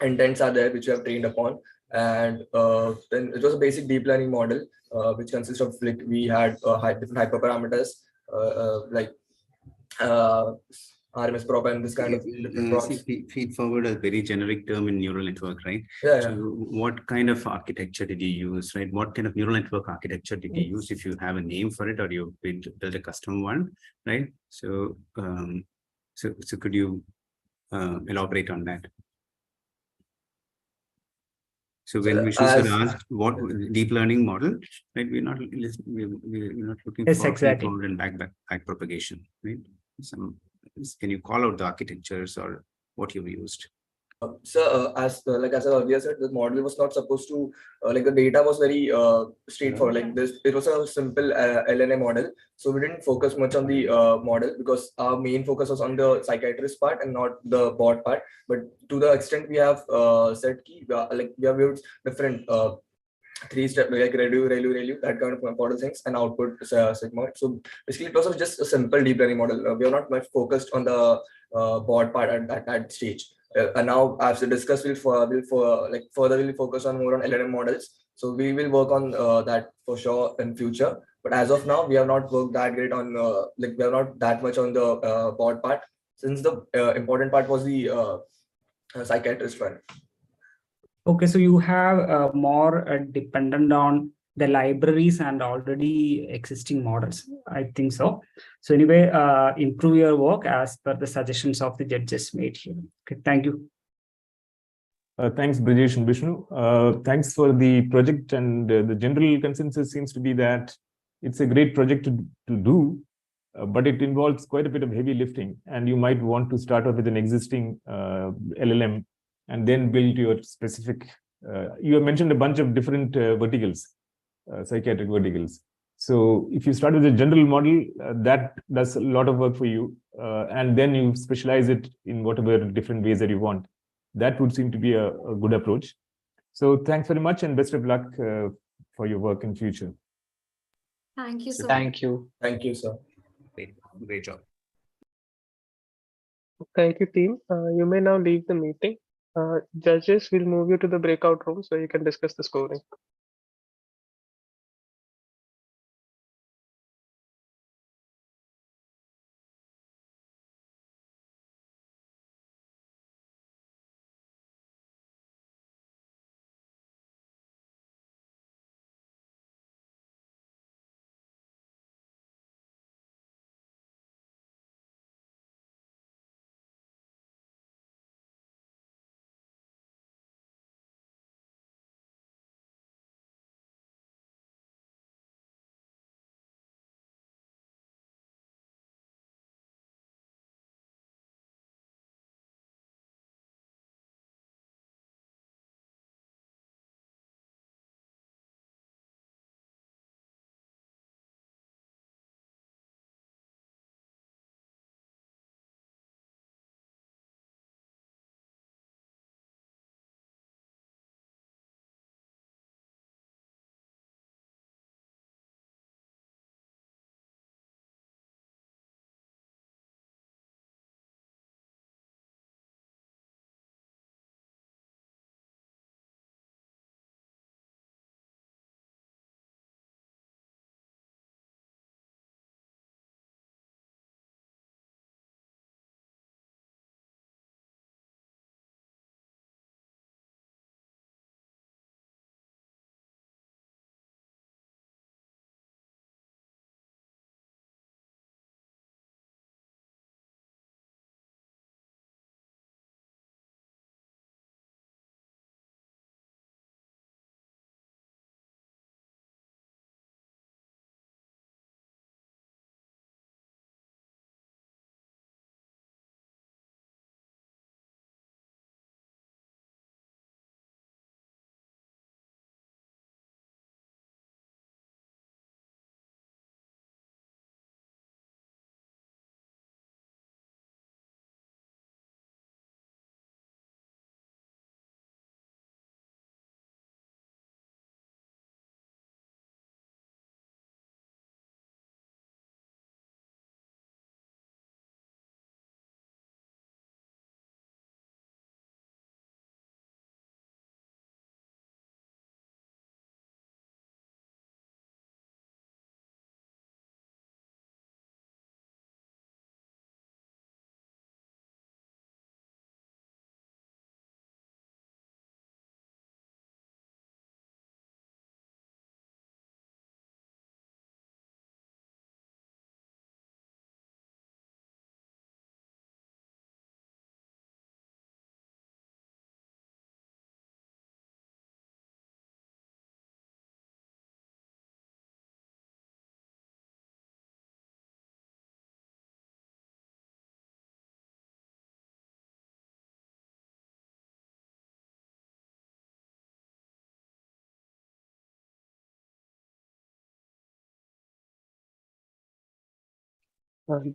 intents are there which you have trained upon. And then it was a basic deep learning model which consists of like we had different hyperparameters like RMS prop and this kind of different props. Feed forward is a very generic term in neural network, right? Yeah, so what kind of architecture did you use, right? What kind of neural network architecture did you use? If you have a name for it or you build a custom one, right? So so could you elaborate on that? So when we should ask what deep learning model, right? We're not looking for exactly. forward and back propagation, right? Can you call out the architectures or what you've used? So as I earlier said, the model was not supposed to like the data was very straightforward like this. It was a simple LNA model, so we didn't focus much on the model because our main focus was on the psychiatrist part and not the bot part. But to the extent we have said like we have used different 3-step like ReLU, that kind of model things, and output sigma. So basically it was just a simple deep learning model. We are not much focused on the bot part at that stage. And now, as we discussed, we'll focus on more on LLM models. So we will work on that for sure in future. But as of now, we have not worked that great on we are not that much on the bot part, since the important part was the psychiatrist one. Okay, so you have more dependent on the libraries and already existing models. I think so. So anyway, improve your work as per the suggestions of the judges made here. Okay, thank you. Thanks, Brajesh and Vishnu. Thanks for the project, and the general consensus seems to be that it's a great project to do, but it involves quite a bit of heavy lifting, and you might want to start off with an existing LLM and then build your specific. You have mentioned a bunch of different verticals, psychiatric verticals. So if you start with a general model, that does a lot of work for you, and then you specialize it in whatever different ways that you want. That would seem to be a good approach. So thanks very much and best of luck for your work in future. Thank you, sir. Thank you. Thank you, sir. Great job. Thank you, team. You may now leave the meeting. Judges, we'll move you to the breakout room so you can discuss the scoring.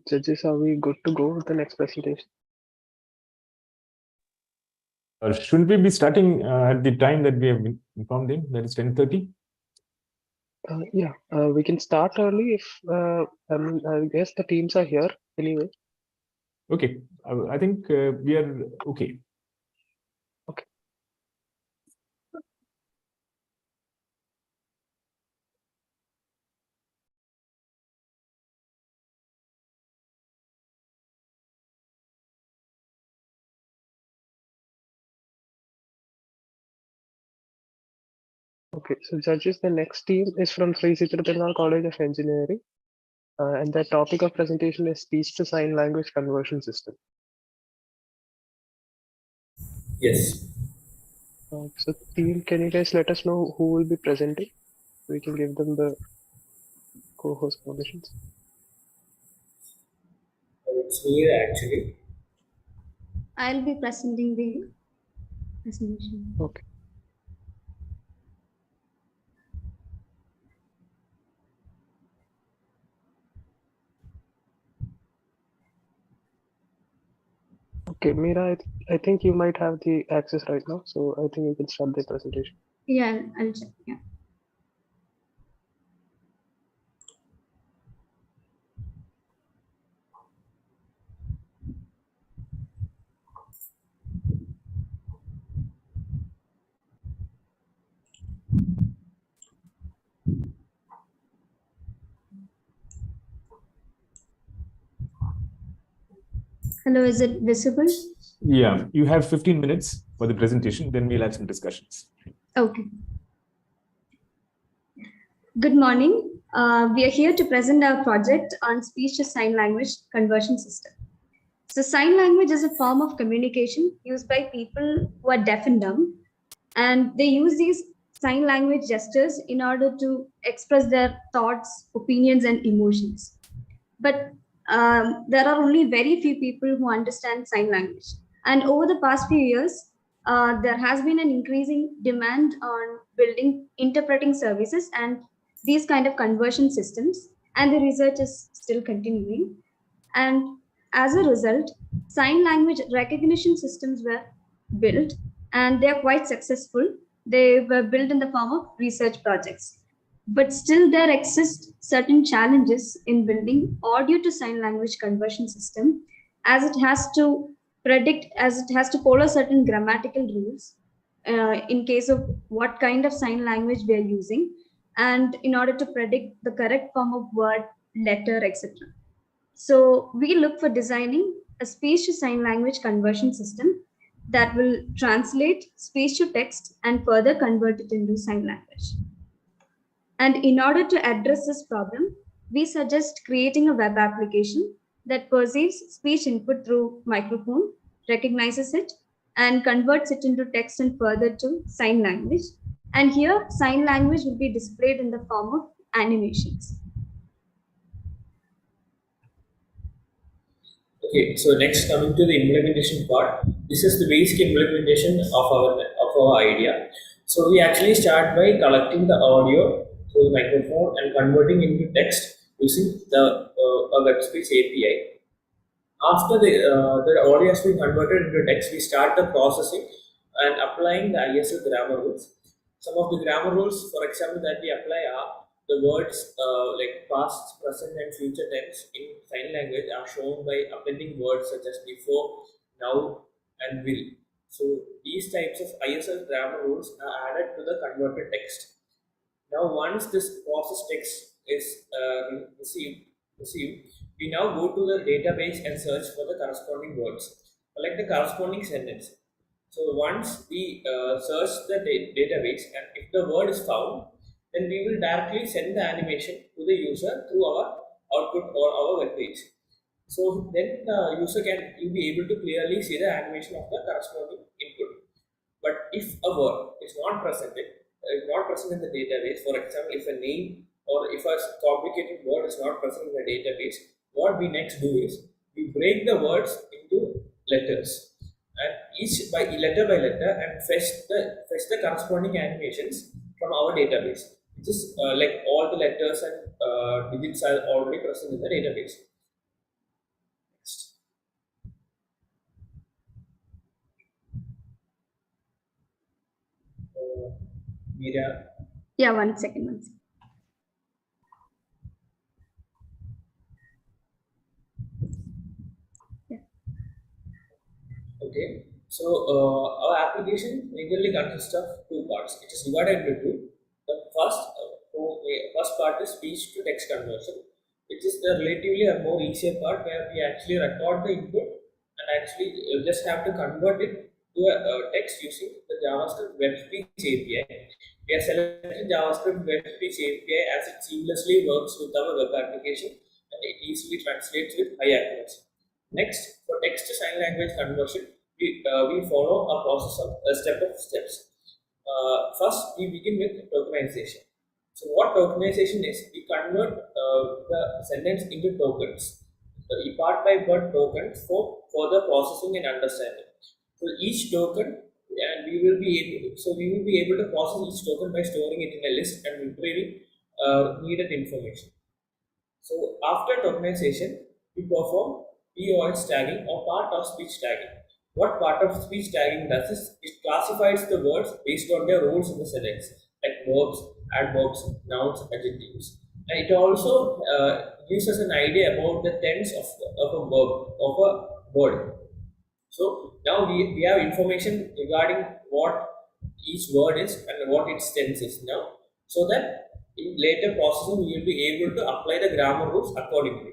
Judges, are we good to go with the next presentation? Shouldn't we be starting at the time that we have informed him, that is 10:30? Yeah, we can start early if, I guess the teams are here anyway. Okay, I think we are okay. Okay. Okay, so judges, the next team is from Sri Chitrathirunal College of Engineering, and the topic of presentation is speech to sign language conversion system. Yes. So team, can you guys let us know who will be presenting? We can give them the co-host permissions. It's me actually. I'll be presenting the presentation. Okay. Okay, Meera, I think you might have the access right now, so I think you can start the presentation. Yeah, I'll check. Yeah. Hello, is it visible? Yeah, you have 15 minutes for the presentation, then we'll have some discussions. Okay. Good morning. We are here to present our project on speech to sign language conversion system. So sign language is a form of communication used by people who are deaf and dumb, and they use these sign language gestures in order to express their thoughts, opinions, and emotions. But there are only very few people who understand sign language. And over the past few years, there has been an increasing demand on building interpreting services and these kind of conversion systems. And the research is still continuing. And as a result, sign language recognition systems were built, and they are quite successful. They were built in the form of research projects. But still there exist certain challenges in building audio to sign language conversion system, as it has to follow certain grammatical rules in case of what kind of sign language we are using, and in order to predict the correct form of word, letter, etc. So we look for designing a speech to sign language conversion system that will translate speech to text and further convert it into sign language. And in order to address this problem, we suggest creating a web application that perceives speech input through microphone, recognizes it, and converts it into text and further to sign language. And here, sign language will be displayed in the form of animations. Okay, so next coming to the implementation part, this is the basic implementation of our idea. So we actually start by collecting the audio through the microphone and converting into text using the web speech API. After the audio has been converted into text, we start the processing and applying the ISL grammar rules. Some of the grammar rules, for example, that we apply are the words like past, present, and future tense in sign language are shown by appending words such as before, now, and will. So these types of ISL grammar rules are added to the converted text. Now, once this process text is received, we now go to the database and search for the corresponding words, like the corresponding sentence. So once we search the database, and if the word is found, then we will directly send the animation to the user through our output or our web page. So then the user will be able to clearly see the animation of the corresponding input. But if a word is not present in the database, for example, if a name or if a complicated word is not present in the database, what we next do is we break the words into letters, and each by letter and fetch the corresponding animations from our database. Which is like all the letters and digits are already present in the database. Next. Meera. Yeah, one second. Okay, so our application majorly consists of two parts. It is divided into two. The first part is speech to text conversion, which is the relatively a more easier part where we actually record the input and actually just have to convert it to a text using the JavaScript web speech API. We are selecting JavaScript web speech API as it seamlessly works with our web application and it easily translates with high accuracy. Next, for text to sign language conversion, we follow a process of a step of steps. First, we begin with tokenization. So, what tokenization is? We convert the sentence into tokens, part by part tokens for further processing and understanding. So, each token, and we will be able to process each token by storing it in a list and retrieving needed information. So, after tokenization, we perform POS tagging or part of speech tagging. What part of speech tagging does is it classifies the words based on their roles in the sentence, like verbs, adverbs, nouns, adjectives. And it also gives us an idea about the tense of a verb, of a word. So now we have information regarding what each word is and what its tense is now, so that in later processing we will be able to apply the grammar rules accordingly.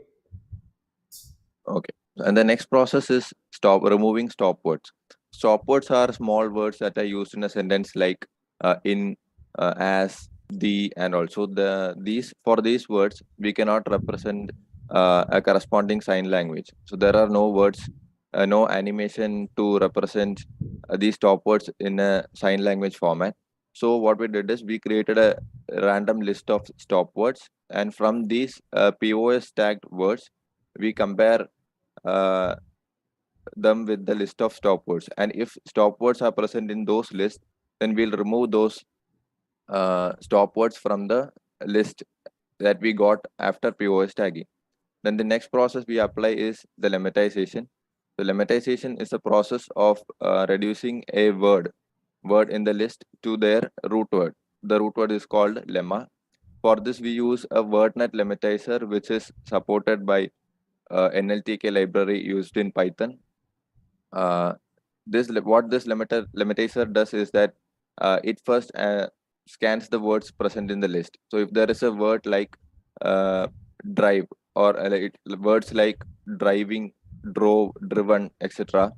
Okay. And the next process is removing stop words. Stop words are small words that are used in a sentence like in, as, the, and also these. For these words, we cannot represent a corresponding sign language. So there are no words, no animation to represent these stop words in a sign language format. So what we did is we created a random list of stop words, and from these POS tagged words, we compare uh, them with the list of stop words. And if stop words are present in those lists, then we'll remove those stop words from the list that we got after POS tagging. Then the next process we apply is the lemmatization. So lemmatization is a process of reducing a word in the list to their root word. The root word is called lemma. For this, we use a wordnet lemmatizer, which is supported by NLTK library used in Python. What this limitizer does is that it first scans the words present in the list. So if there is a word like drive, or words like driving, drove, driven, etc.,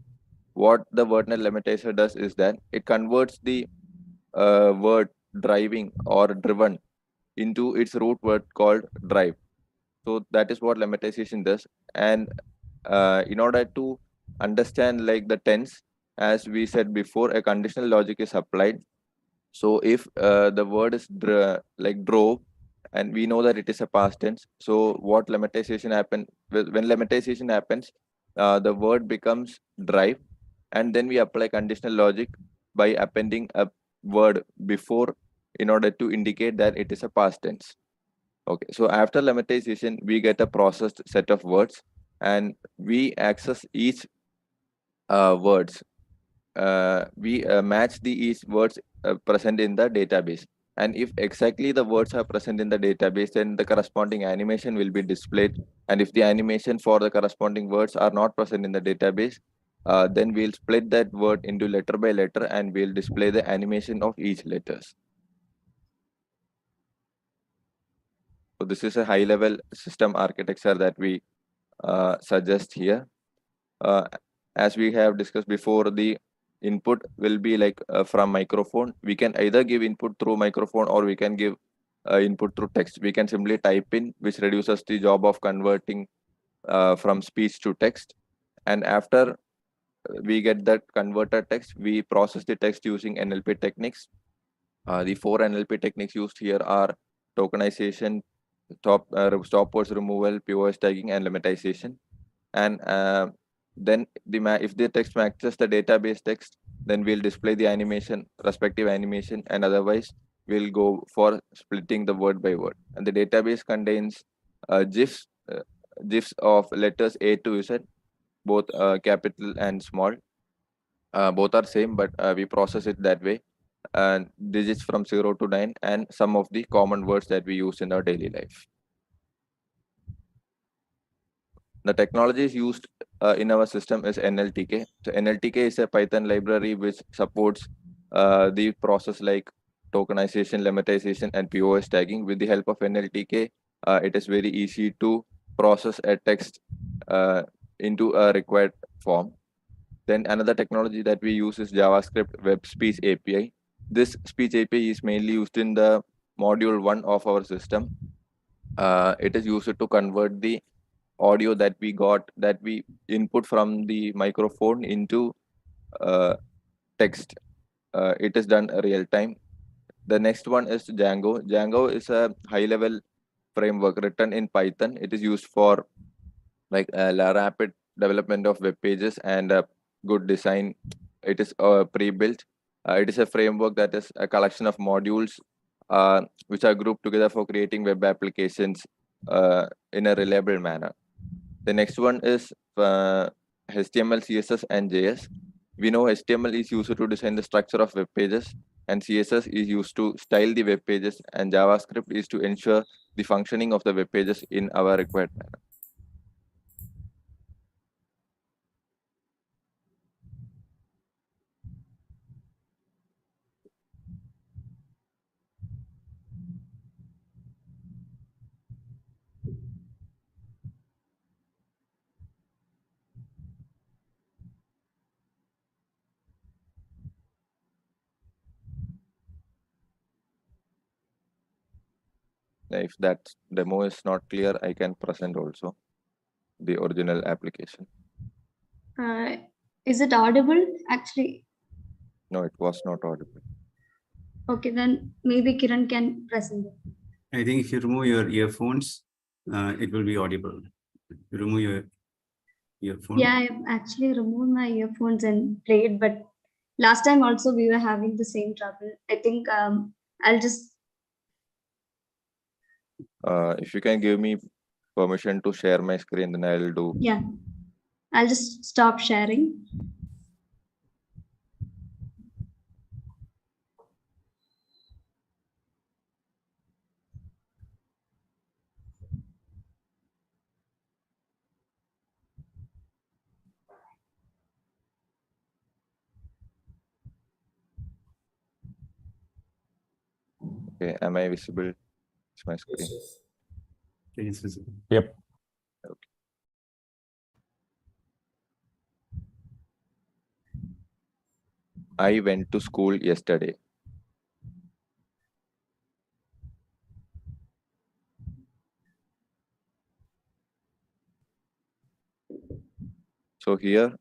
what the wordnet limitizer does is that it converts the word driving or driven into its root word called drive. So that is what lemmatization does. And in order to understand like the tense, as we said before, a conditional logic is applied. So if the word is like drove, and we know that it is a past tense, so what lemmatization happens, when lemmatization happens, the word becomes drive, and then we apply conditional logic by appending a word before in order to indicate that it is a past tense. Okay, so after lemmatization, we get a processed set of words, and we access each words. We match the each words present in the database. And if exactly the words are present in the database, then the corresponding animation will be displayed. And if the animation for the corresponding words are not present in the database, then we'll split that word into letter by letter, and we'll display the animation of each letters. So this is a high-level system architecture that we suggest here. As we have discussed before, the input will be like from microphone. We can either give input through microphone, or we can give input through text. We can simply type in, which reduces the job of converting from speech to text. And after we get that converted text, we process the text using NLP techniques. The 4 NLP techniques used here are tokenization, stop words removal, POS tagging, and lemmatization. And then if the text matches the database text, then we'll display the animation, respective animation, and otherwise we'll go for splitting the word by word. And the database contains GIFs of letters A to Z, both capital and small. Both are same, but we process it that way. And digits from 0 to 9, and some of the common words that we use in our daily life. The technology is used in our system is NLTK. So NLTK is a Python library which supports the process like tokenization, lemmatization, and POS tagging. With the help of NLTK, it is very easy to process a text into a required form. Then another technology that we use is JavaScript Web Speech API. This speech API is mainly used in the module 1 of our system. It is used to convert the audio that we input from the microphone into text. It is done real time. The next one is Django. Django is a high-level framework written in Python. It is used for like rapid development of web pages and good design. It is pre-built. It is a framework that is a collection of modules which are grouped together for creating web applications in a reliable manner. The next one is HTML, CSS, and JS. We know HTML is used to design the structure of web pages, and CSS is used to style the web pages, and JavaScript is to ensure the functioning of the web pages in our required manner. If that demo is not clear, I can present also the original application. Is it audible? Actually, No, it was not audible. okay, then maybe Kiran can present it. I think if you remove your earphones, it will be audible. You remove your earphones. Yeah, I actually removed my earphones and played, but last time also we were having the same trouble. I think I'll just. If you can give me permission to share my screen, then I'll do. Yeah, I'll just stop sharing. Okay, am I visible? It's my screen. Yes. It is visible. Yep. Okay. I went to school yesterday. So here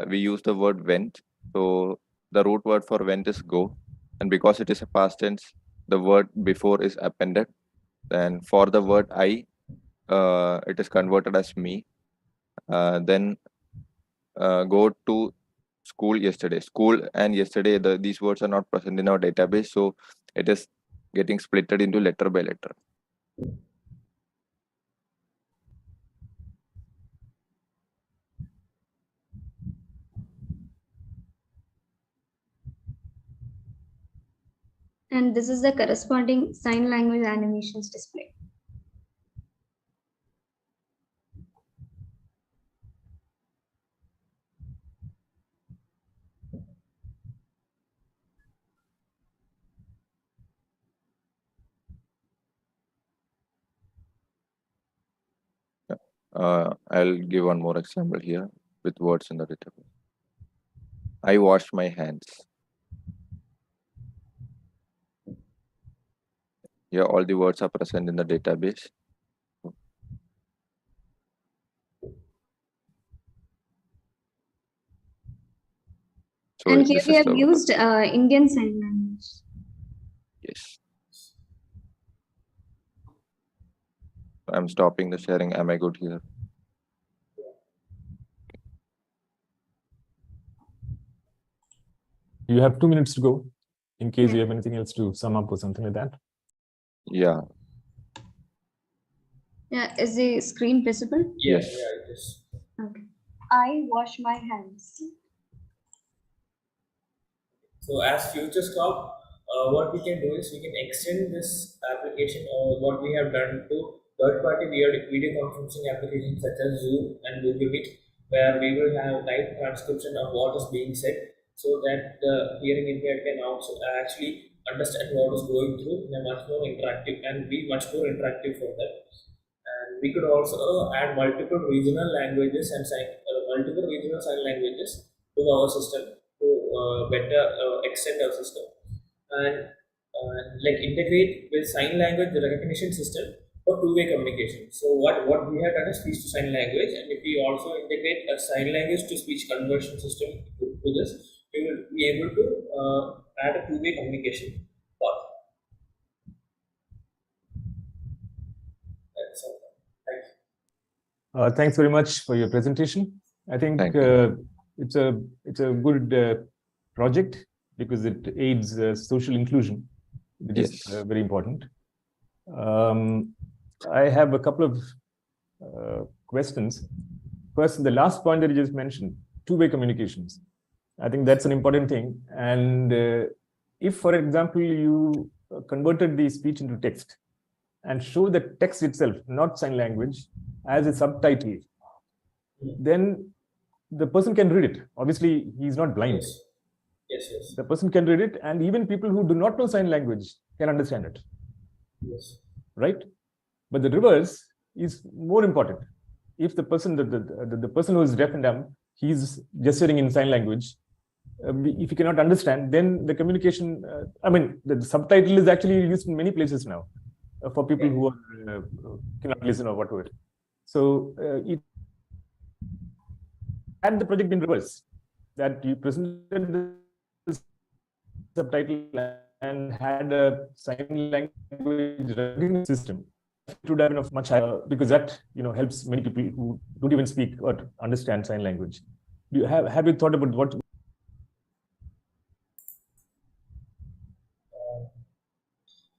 we use the word went. So the root word for went is go. And because it is a past tense, the word before is appended. Then for the word I, it is converted as me. Then go to school yesterday. School and yesterday, these words are not present in our database. So it is getting splitted into letter by letter. And this is the corresponding sign language animations display. I'll give one more example here with words in the database. I washed my hands. Here, all the words are present in the database. So And here this we is have the used Indian sign language. yes. I'm stopping the sharing. Am I good here? You have 2 minutes to go in case you have anything else to sum up or something like that. Yeah. Yeah, is the screen visible? Yes. Yeah, it is. Okay. I wash my hands. So as future scope, what we can do is we can extend this application or what we have done to third-party video conferencing applications such as Zoom and Google Meet, where we will have live transcription of what is being said, so that the hearing impaired can also actually understand what is going through in a much more interactive and be much more interactive for them. And we could also add multiple regional languages and multiple regional sign languages to our system to better extend our system and like integrate with sign language recognition system for two-way communication. So what we have done is speech to sign language, and if we also integrate a sign language to speech conversion system to this, we will be able to add a two-way communication path. That's all. Thank you. Thanks very much for your presentation. I think it's a good project because it aids social inclusion, which is very important. I have a couple of questions. First, the last point that you just mentioned, two-way communications. I think that's an important thing. And if, for example, you converted the speech into text and show the text itself, not sign language, as a subtitle, then the person can read it. Obviously, he's not blind. Yes, yes. The person can read it, and even people who do not know sign language can understand it. Yes. Right? But the reverse is more important. If the person, the person who is deaf and dumb, he's gesturing in sign language, if you cannot understand, then the communication, I mean, the subtitle is actually used in many places now. for people who are, cannot listen or whatever. So it had the project in reverse, that you presented the subtitle and had a sign language recognition system. It would have been of much higher, because that helps many people who don't even speak or understand sign language. Do you have you thought about what?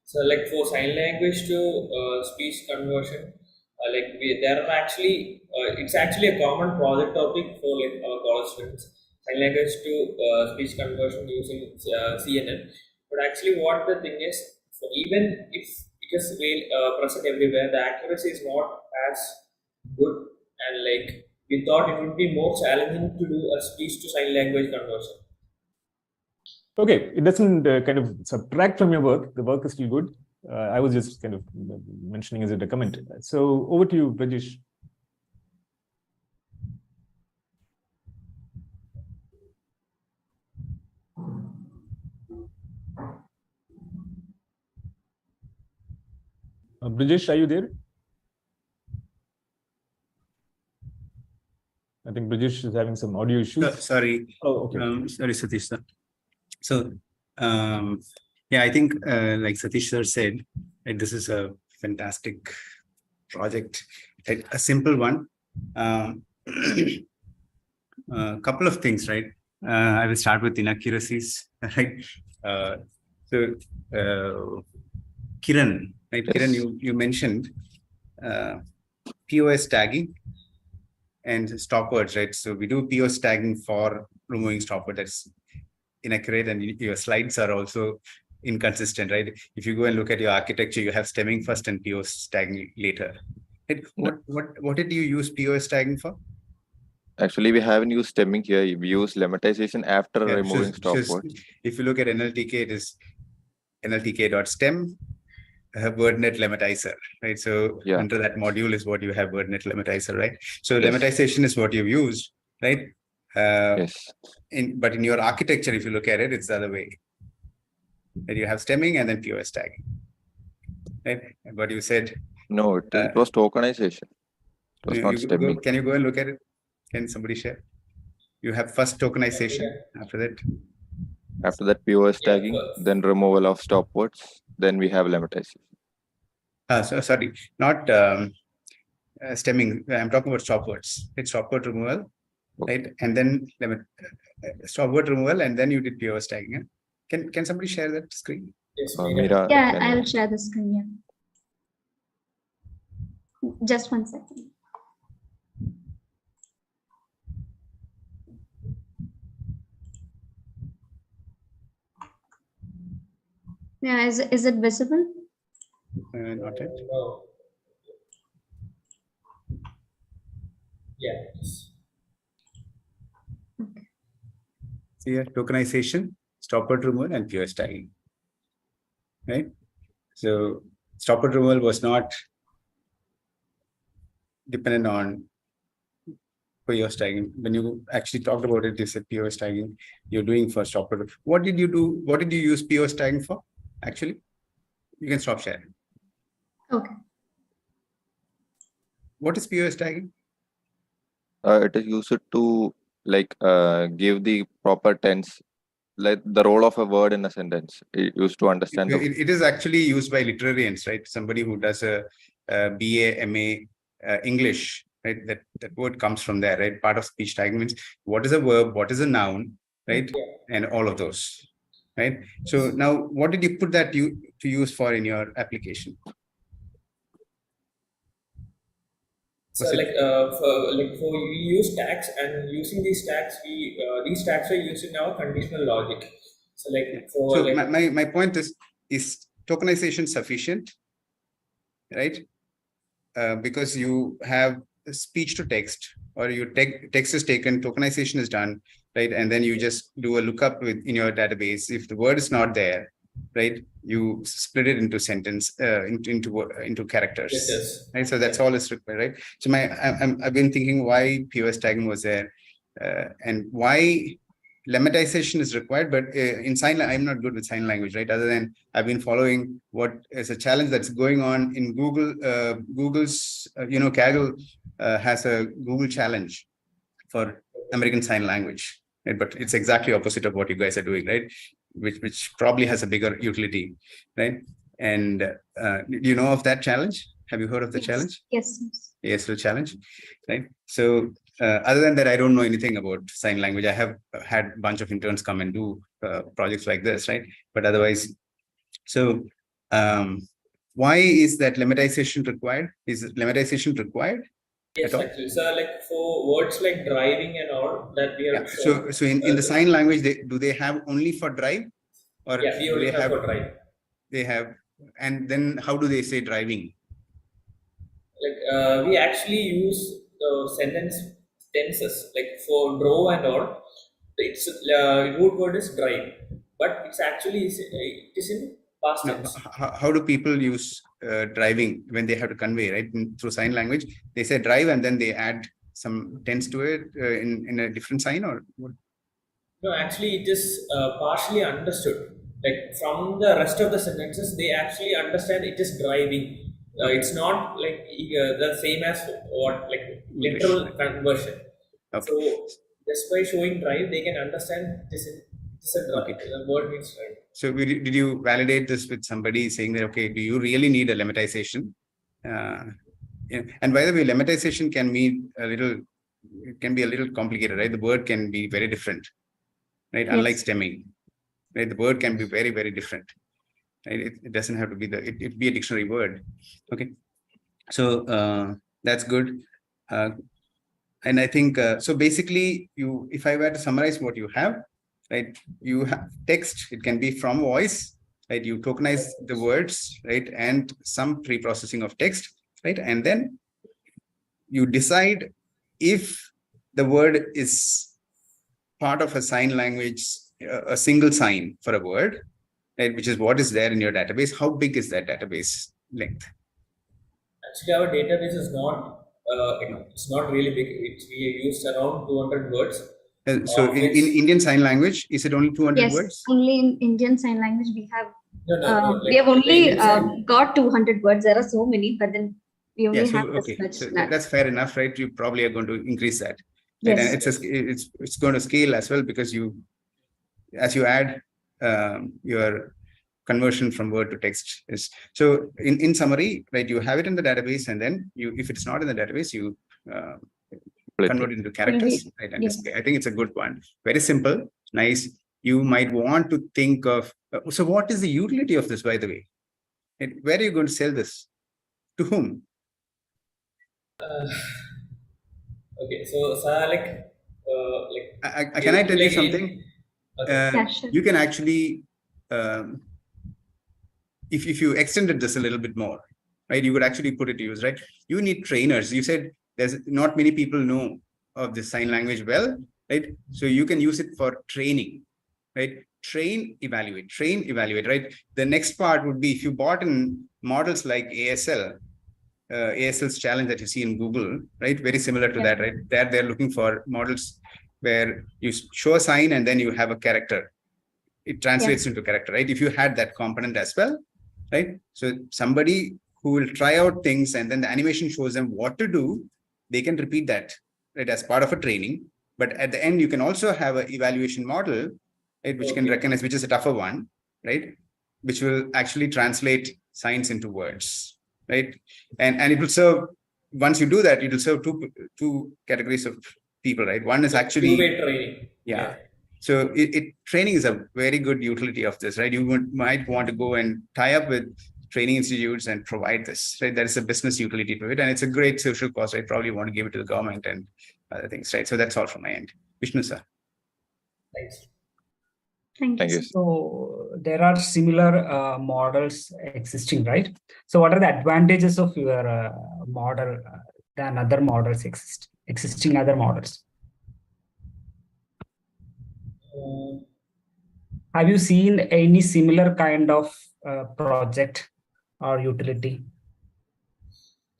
So like for sign language to speech conversion, there are actually it's actually a common project topic for like our college students. Sign language to speech conversion using CNN. But actually, what the thing is, so even if it is present everywhere, the accuracy is not as good, and like we thought it would be more challenging to do a speech to sign language conversion. Okay, it doesn't kind of subtract from your work. The work is still good. I was just kind of mentioning as a comment. So over to you, Rajesh. Brijesh, are you there? I think Brijesh is having some audio issues. Sorry. Oh, okay. Sorry, Satish sir. So, yeah, I think like Satish sir said, right, this is a fantastic project, right? A simple one. A couple of things, right? I will start with inaccuracies, right? So, Kiran, right? Yes. Kiran, you mentioned POS tagging and stop words, right? So we do POS tagging for removing stop word. That's inaccurate, and your slides are also inconsistent, right? If you go and look at your architecture, you have stemming first and POS tagging later. Right? What did you use POS tagging for? Actually, we haven't used stemming here. We use lemmatization after removing stop words. If you look at NLTK, it is NLTK.stem. WordNet lematizer, right? So under that module is what you have, WordNet lematizer, right? So lemmatization is what you've used, right? Yes. But in your architecture, if you look at it, it's the other way. That you have stemming and then POS tagging, right? But you said no, it was tokenization. It was not stemming. Can you go and look at it? Can somebody share? You have first tokenization, after that. After that, POS tagging, then removal of stop words, then we have lemmatization. So sorry, not stemming. I'm talking about stop words. It's stop word removal, right? And then stop word removal, and then you did POS tagging. Can somebody share that screen? Yes, Mira, yeah, I'll share the screen. Yeah. Just 1 second. Yeah, is it visible? Not yet. No. Yes. Okay. So yeah, tokenization, stop word removal, and POS tagging. Right? So stop word removal was not dependent on POS tagging. When you actually talked about it, you said POS tagging you're doing for stop word. What did you do? What did you use POS tagging for? Actually, you can stop sharing. Okay. What is POS tagging? It is used to give the proper tense, like the role of a word in a sentence. It used to understand. It is actually used by literarians, right? Somebody who does a BA, MA English, right? That word comes from there, right? Part of speech tagging means what is a verb, what is a noun, right? And all of those, right? So now, what did you put that to use for in your application? So for we use tags, and using these tags, these tags are used in our conditional logic. So my point is tokenization sufficient, right? Because you have speech to text, or your text is taken, tokenization is done, right? And then you just do a lookup in your database. If the word is not there, right, you split it into sentence into characters. Yes. Right? So that's all is required, right? So I've been thinking why POS tagging was there, and why lemmatization is required, but in sign, I'm not good with sign language, right? Other than I've been following what is a challenge that's going on in Google. Google's, Kaggle has a Google challenge for American Sign Language, right? But it's exactly opposite of what you guys are doing, right? Which probably has a bigger utility, right? And do you know of that challenge? Have you heard of the challenge? Yes. ASL challenge, right? So other than that, I don't know anything about sign language. I have had a bunch of interns come and do projects like this, right? But otherwise, so why is that lemmatization required? Is lemmatization required? Yes, actually. So like for words like driving and all that we are shown. So in the sign language, do they have only for drive? Or yeah, we only have for drive. They have, and then how do they say driving? Like we actually use the sentence tenses, like for drove and all. Its root word is drive, but it's actually it is in past tense. How do people use driving when they have to convey, right? Through sign language, they say drive and then they add some tense to it in a different sign, or what? No, actually it is partially understood. Like from the rest of the sentences, they actually understand it is driving. It's not like the same as what like literal conversion. Okay. So just by showing drive, they can understand this is a drive. Okay. The word means drive. So did you validate this with somebody saying that, okay, do you really need a lemmatization? And by the way, lemmatization can mean it can be a little complicated, right? The word can be very different, right? Yes. Unlike stemming, right? The word can be very, very different. Right? It doesn't have to be it be a dictionary word. Okay. So that's good. And I think, so basically if I were to summarize what you have, right? You have text, it can be from voice, right? You tokenize the words, right? And some pre-processing of text, right? And then you decide if the word is part of a sign language, a single sign for a word, right? Which is what is there in your database. How big is that database length? Actually, our database is not, it's not really big. We used around 200 words. So in Indian Sign Language, is it only 200 words? Only in Indian Sign Language we have. No, we have only got 200 words. There are so many, but then we only have this much. So that's fair enough, right? You probably are going to increase that. Right? Yes. And it's going to scale as well, because as you add your conversion from word to text is. So in summary, right, you have it in the database, and then if it's not in the database, you convert it into characters, right? And yes. I think it's a good one. Very simple, nice. You might want to think of, so what is the utility of this, by the way? And where are you going to sell this? To whom? Okay, so can I tell you something? Sure. You can actually, if you extended this a little bit more, right, you would actually put it to use, right? You need trainers. You said there's not many people know of this sign language well, right? So you can use it for training, right? Train, evaluate, right? The next part would be if you bought in models like ASL's challenge that you see in Google, right? Very similar to that, right? They're looking for models where you show a sign and then you have a character. It translates into character, right? If you had that component as well, right? So somebody who will try out things and then the animation shows them what to do, they can repeat that, right, as part of a training. But at the end, you can also have an evaluation model, right, which can recognize, which is a tougher one, right, which will actually translate signs into words, right? And it will serve, once you do that, it will serve two categories of people, right? One is actually two-way training. Yeah. So training is a very good utility of this, right? You might want to go and tie up with training institutes and provide this, right? There is a business utility to it, and it's a great social cause, right? Probably want to give it to the government and other things, right? So that's all from my end. Vishnu sir. Thanks. Thank you. So there are similar models existing, right? So what are the advantages of your model than other models existing other models? Have you seen any similar kind of project or utility?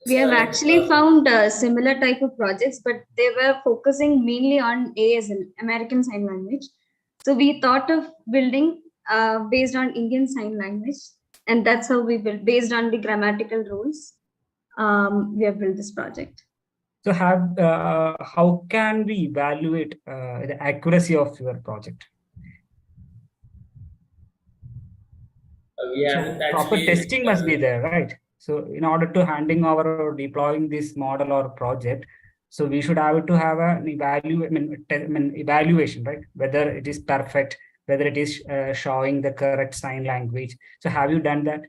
We have actually found similar type of projects, but they were focusing mainly on ASL, American Sign Language. So we thought of building based on Indian Sign Language, and that's how we built, based on the grammatical rules. We have built this project. So how can we evaluate the accuracy of your project? We haven't Proper actually testing must be there, right? So in order to handing over or deploying this model or project, so we should have to have an evaluation, right? Whether it is perfect, whether it is showing the correct sign language. So have you done that?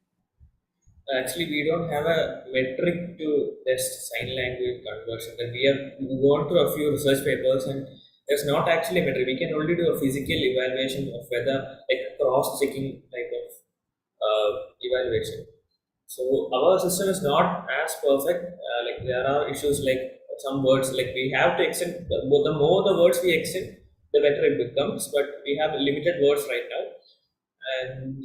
Actually, we don't have a metric to test sign language conversion. And we have gone through a few research papers, and there's not actually a metric. We can only do a physical evaluation of whether, like, cross-checking type of evaluation. So our system is not as perfect. Like, there are issues like some words, like we have to extend. The more the words we extend, the better it becomes. But we have limited words right now, and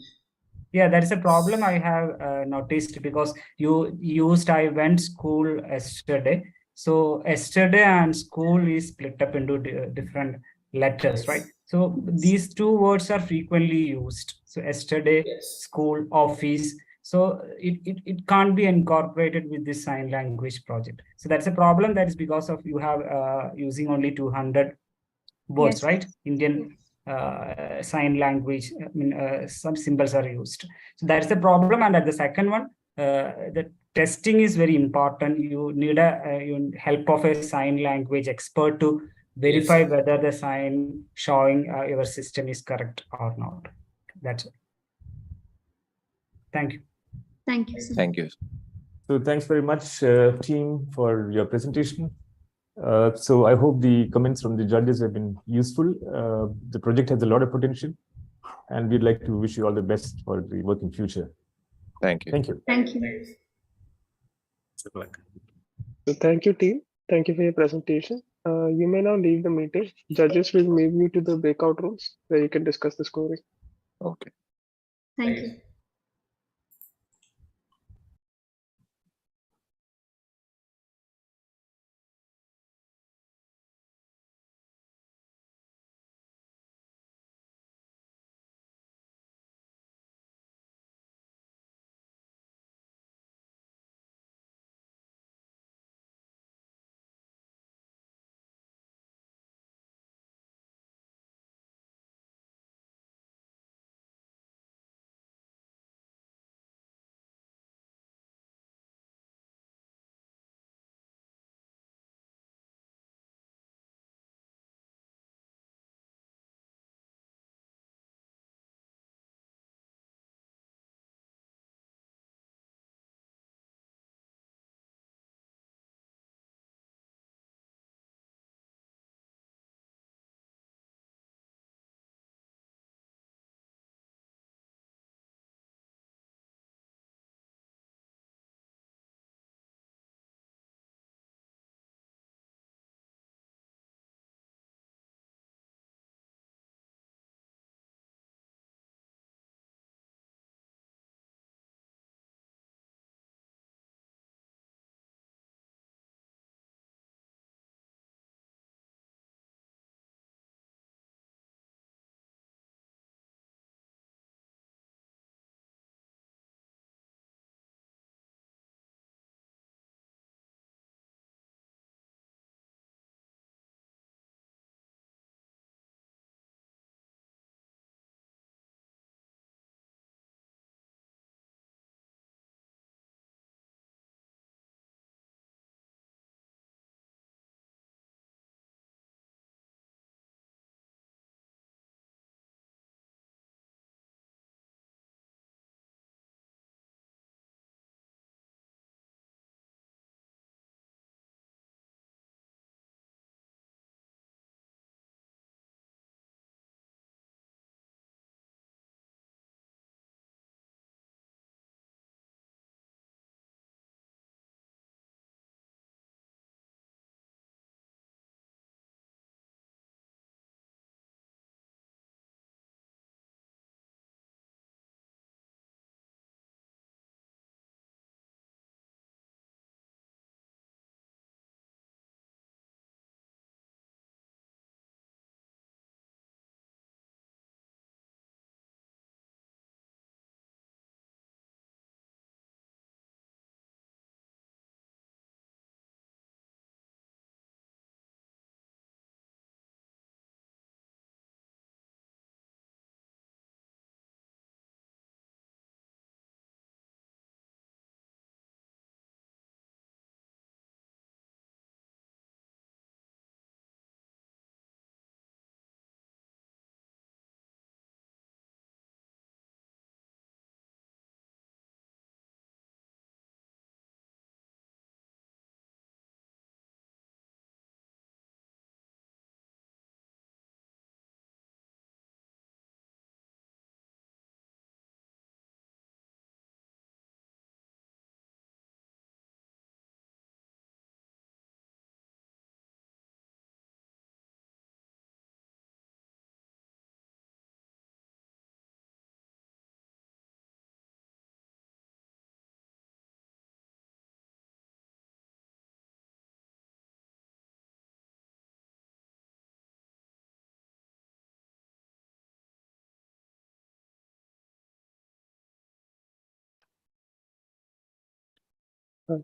yeah, that is a problem I have noticed, because I went school yesterday. So yesterday and school is split up into different letters, right? So these two words are frequently used. So yesterday, school, office. So it can't be incorporated with this sign language project. So that's a problem. That is because of you have using only 200 words, Yes. right? Indian sign language, some symbols are used. So that's the problem. And at the second one, the testing is very important. You need a help of a sign language expert to verify whether the sign showing your system is correct or not. That's it. Thank you. Thank you, sir. Thank you. So thanks very much, team, for your presentation. So I hope the comments from the judges have been useful. The project has a lot of potential, and we'd like to wish you all the best for the work in future. Thank you. Thank you. Thank you. So thank you, team. Thank you for your presentation. You may now leave the meeting. Judges will move you to the breakout rooms where you can discuss the scoring. Okay. Thank you.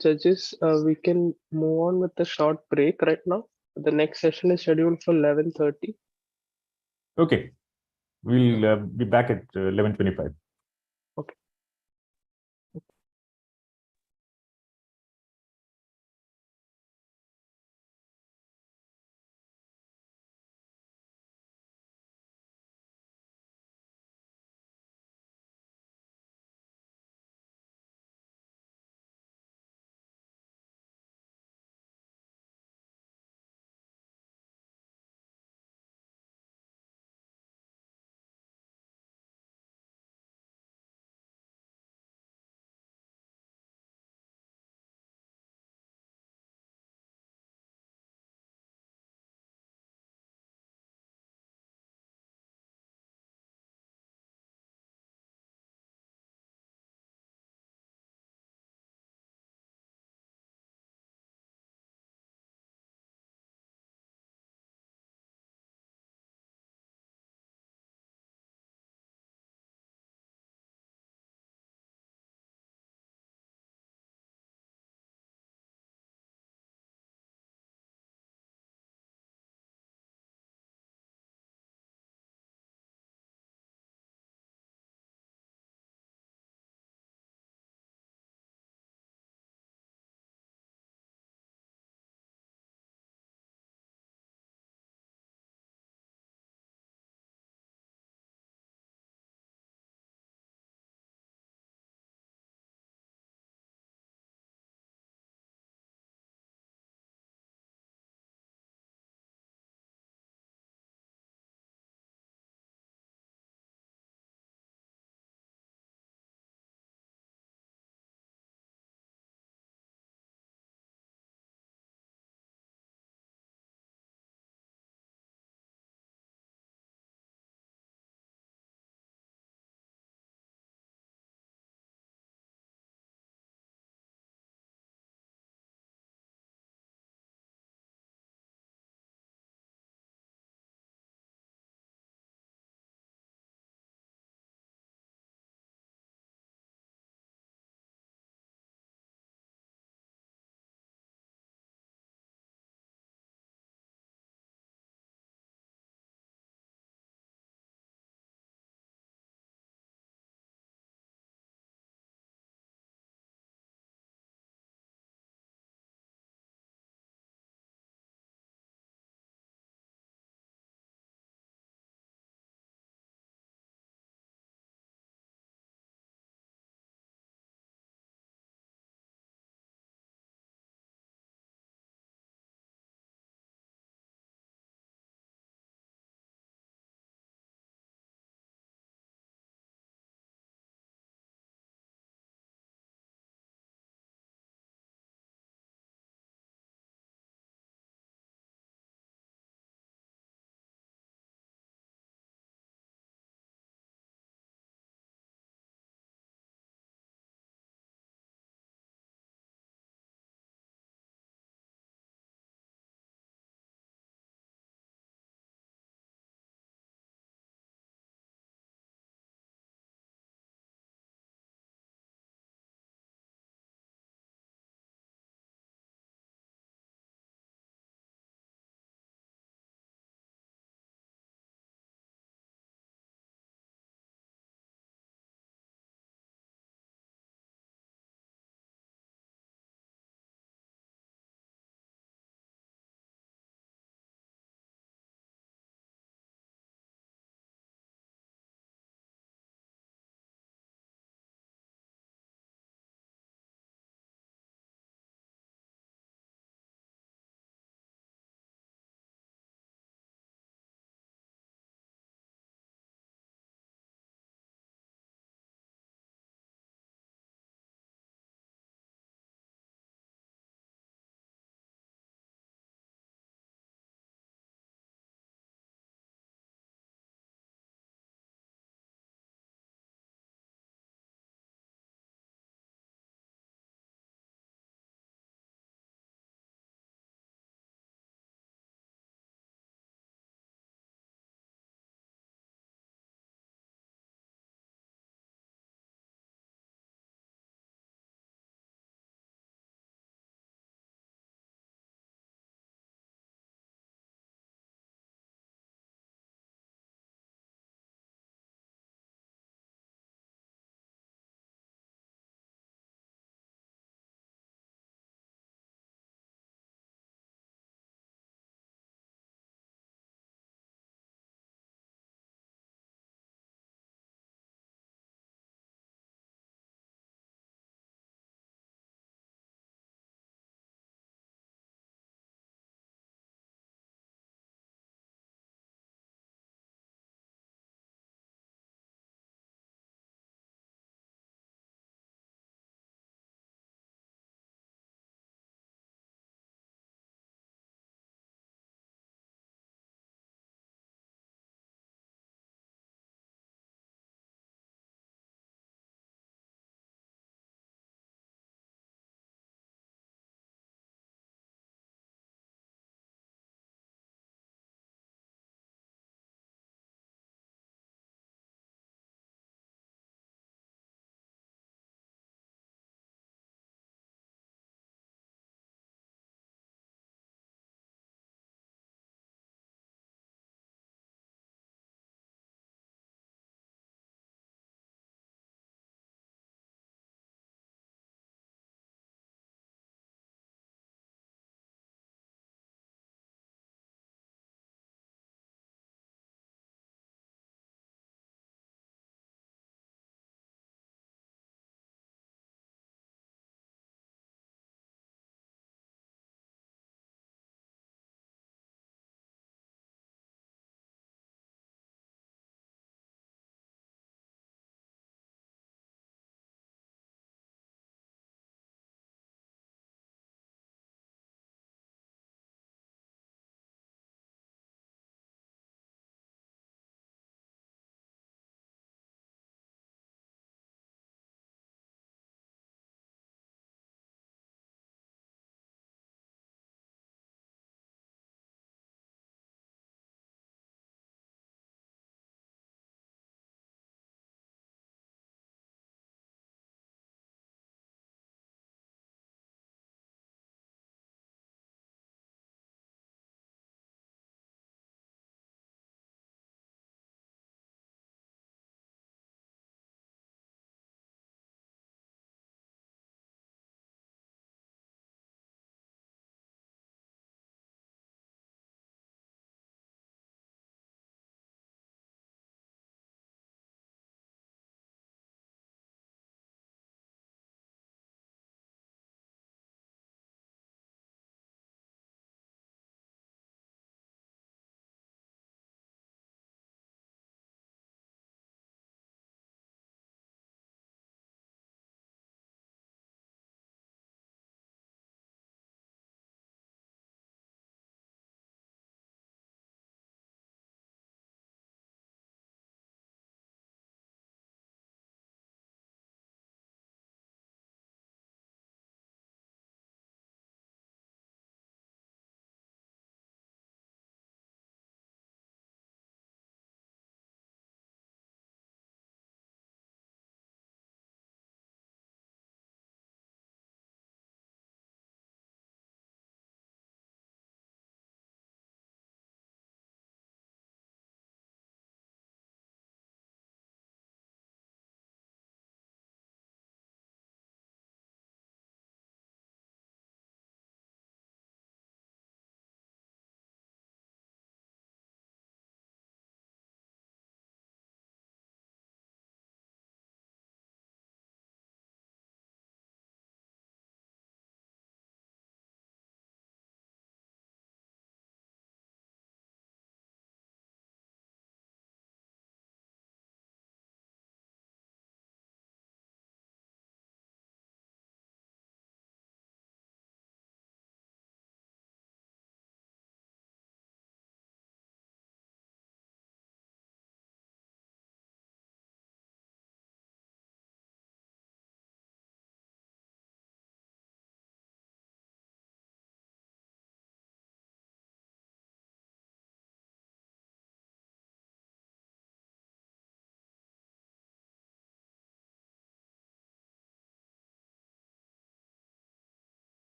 Judges, we can move on with a short break right now. The next session is scheduled for 11:30. Okay, we'll be back at 11:25. Okay.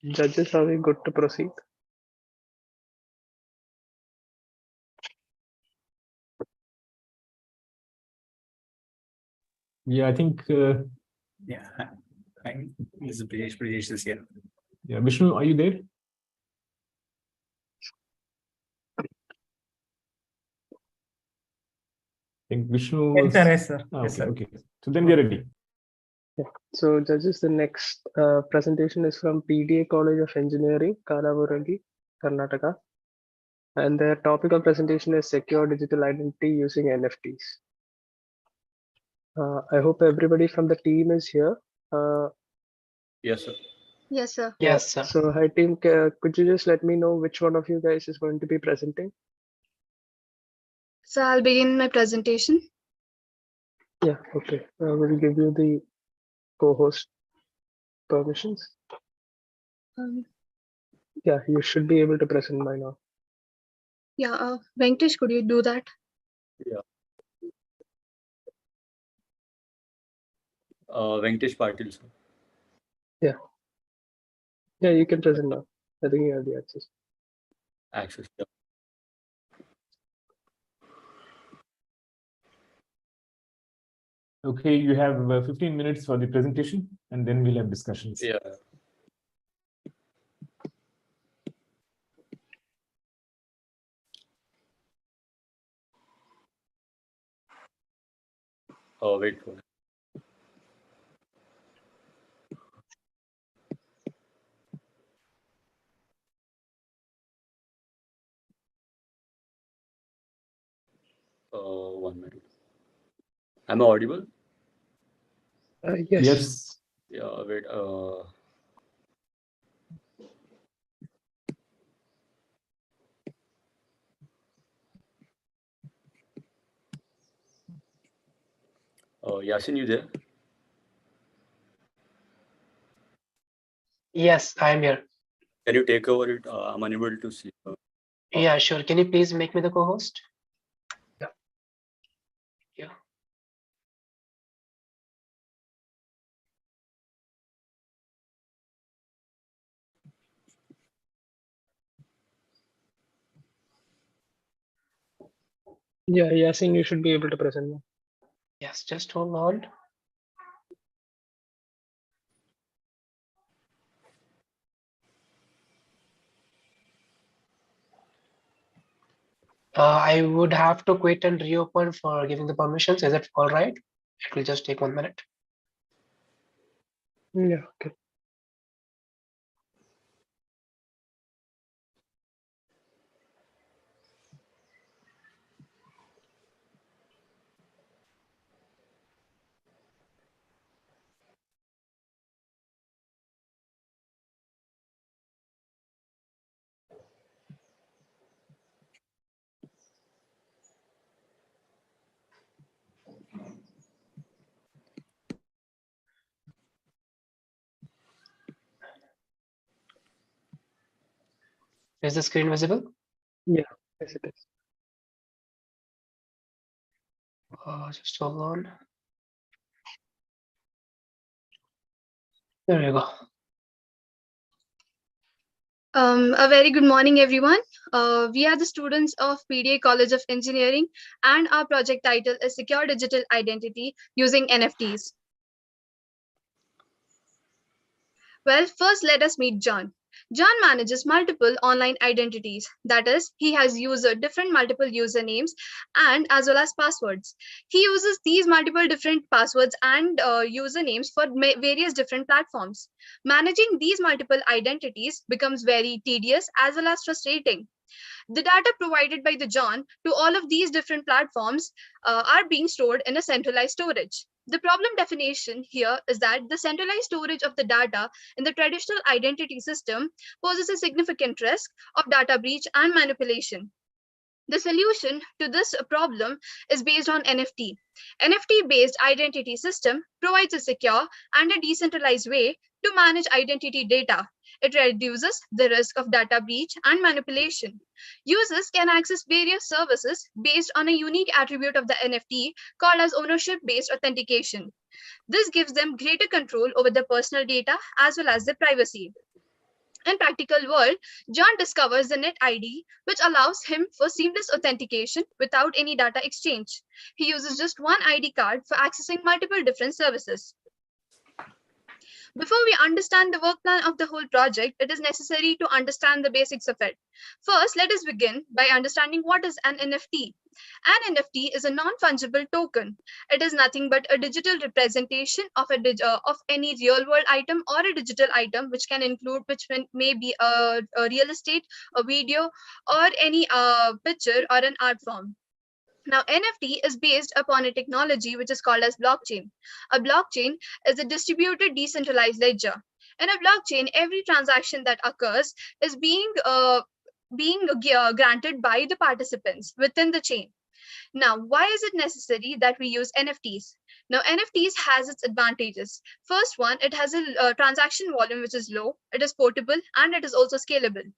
Judges, are we good to proceed? Yeah, I think. Yeah, this is Brajesh is here. Yeah, Vishnu, are you there? I think Vishnu was. Yes, sir. Ah, Yes, okay, sir. okay. So then we are ready. Yeah. So, judges, the next presentation is from PDA College of Engineering, Kalaburagi, Karnataka. And their topic of presentation is secure digital identity using NFTs. I hope everybody from the team is here. Yes, sir. Yes, sir. Yes, sir. So, hi team, could you just let me know which one of you guys is going to be presenting? So I'll begin my presentation. Yeah, okay. I will give you the co-host permissions. Yeah, you should be able to present by now. Yeah, Venkatesh, could you do that? Yeah. Venkatesh Patil, sir. Yeah. Yeah, you can present now. I think you have the access. Access. Yeah. Okay, you have 15 minutes for the presentation, and then we'll have discussions. Yeah. Oh, wait for it. One minute. Am I audible? Yes. Yes. Yeah, wait. Yasin, you there? Yes, I'm here. Can you take over it? I'm unable to see. Yeah, sure. Can you please make me the co-host? Yeah. Yeah. Yeah, Yasin, you should be able to present now. Yes, just hold on. I would have to quit and reopen for giving the permissions. Is it all right? It will just take 1 minute. Yeah, okay. Is the screen visible? Yeah, yes it is. Just hold on. There you go. A very good morning, everyone. We are the students of PDA College of Engineering, and our project title is Secure Digital Identity Using NFTs. Well, first let us meet John. John manages multiple online identities. That is, he has different multiple usernames and as well as passwords. He uses these multiple different passwords and usernames for various different platforms. Managing these multiple identities becomes very tedious as well as frustrating. The data provided by the John to all of these different platforms are being stored in a centralized storage. The problem definition here is that the centralized storage of the data in the traditional identity system poses a significant risk of data breach and manipulation. The solution to this problem is based on NFT. NFT-based identity system provides a secure and a decentralized way to manage identity data. It reduces the risk of data breach and manipulation. Users can access various services based on a unique attribute of the NFT called as ownership-based authentication. This gives them greater control over their personal data as well as their privacy. In practical world, John discovers the net ID, which allows him for seamless authentication without any data exchange. He uses just one ID card for accessing multiple different services. Before we understand the work plan of the whole project, it is necessary to understand the basics of it. First, let us begin by understanding what is an NFT. An NFT is a non-fungible token. It is nothing but a digital representation of of any real-world item or a digital item, which may be a real estate, a video, or any picture or an art form. Now, NFT is based upon a technology which is called as blockchain. A blockchain is a distributed decentralized ledger. In a blockchain, every transaction that occurs is being granted by the participants within the chain. Now, why is it necessary that we use NFTs? Now, NFTs has its advantages. First one, it has a transaction volume which is low, it is portable, and it is also scalable.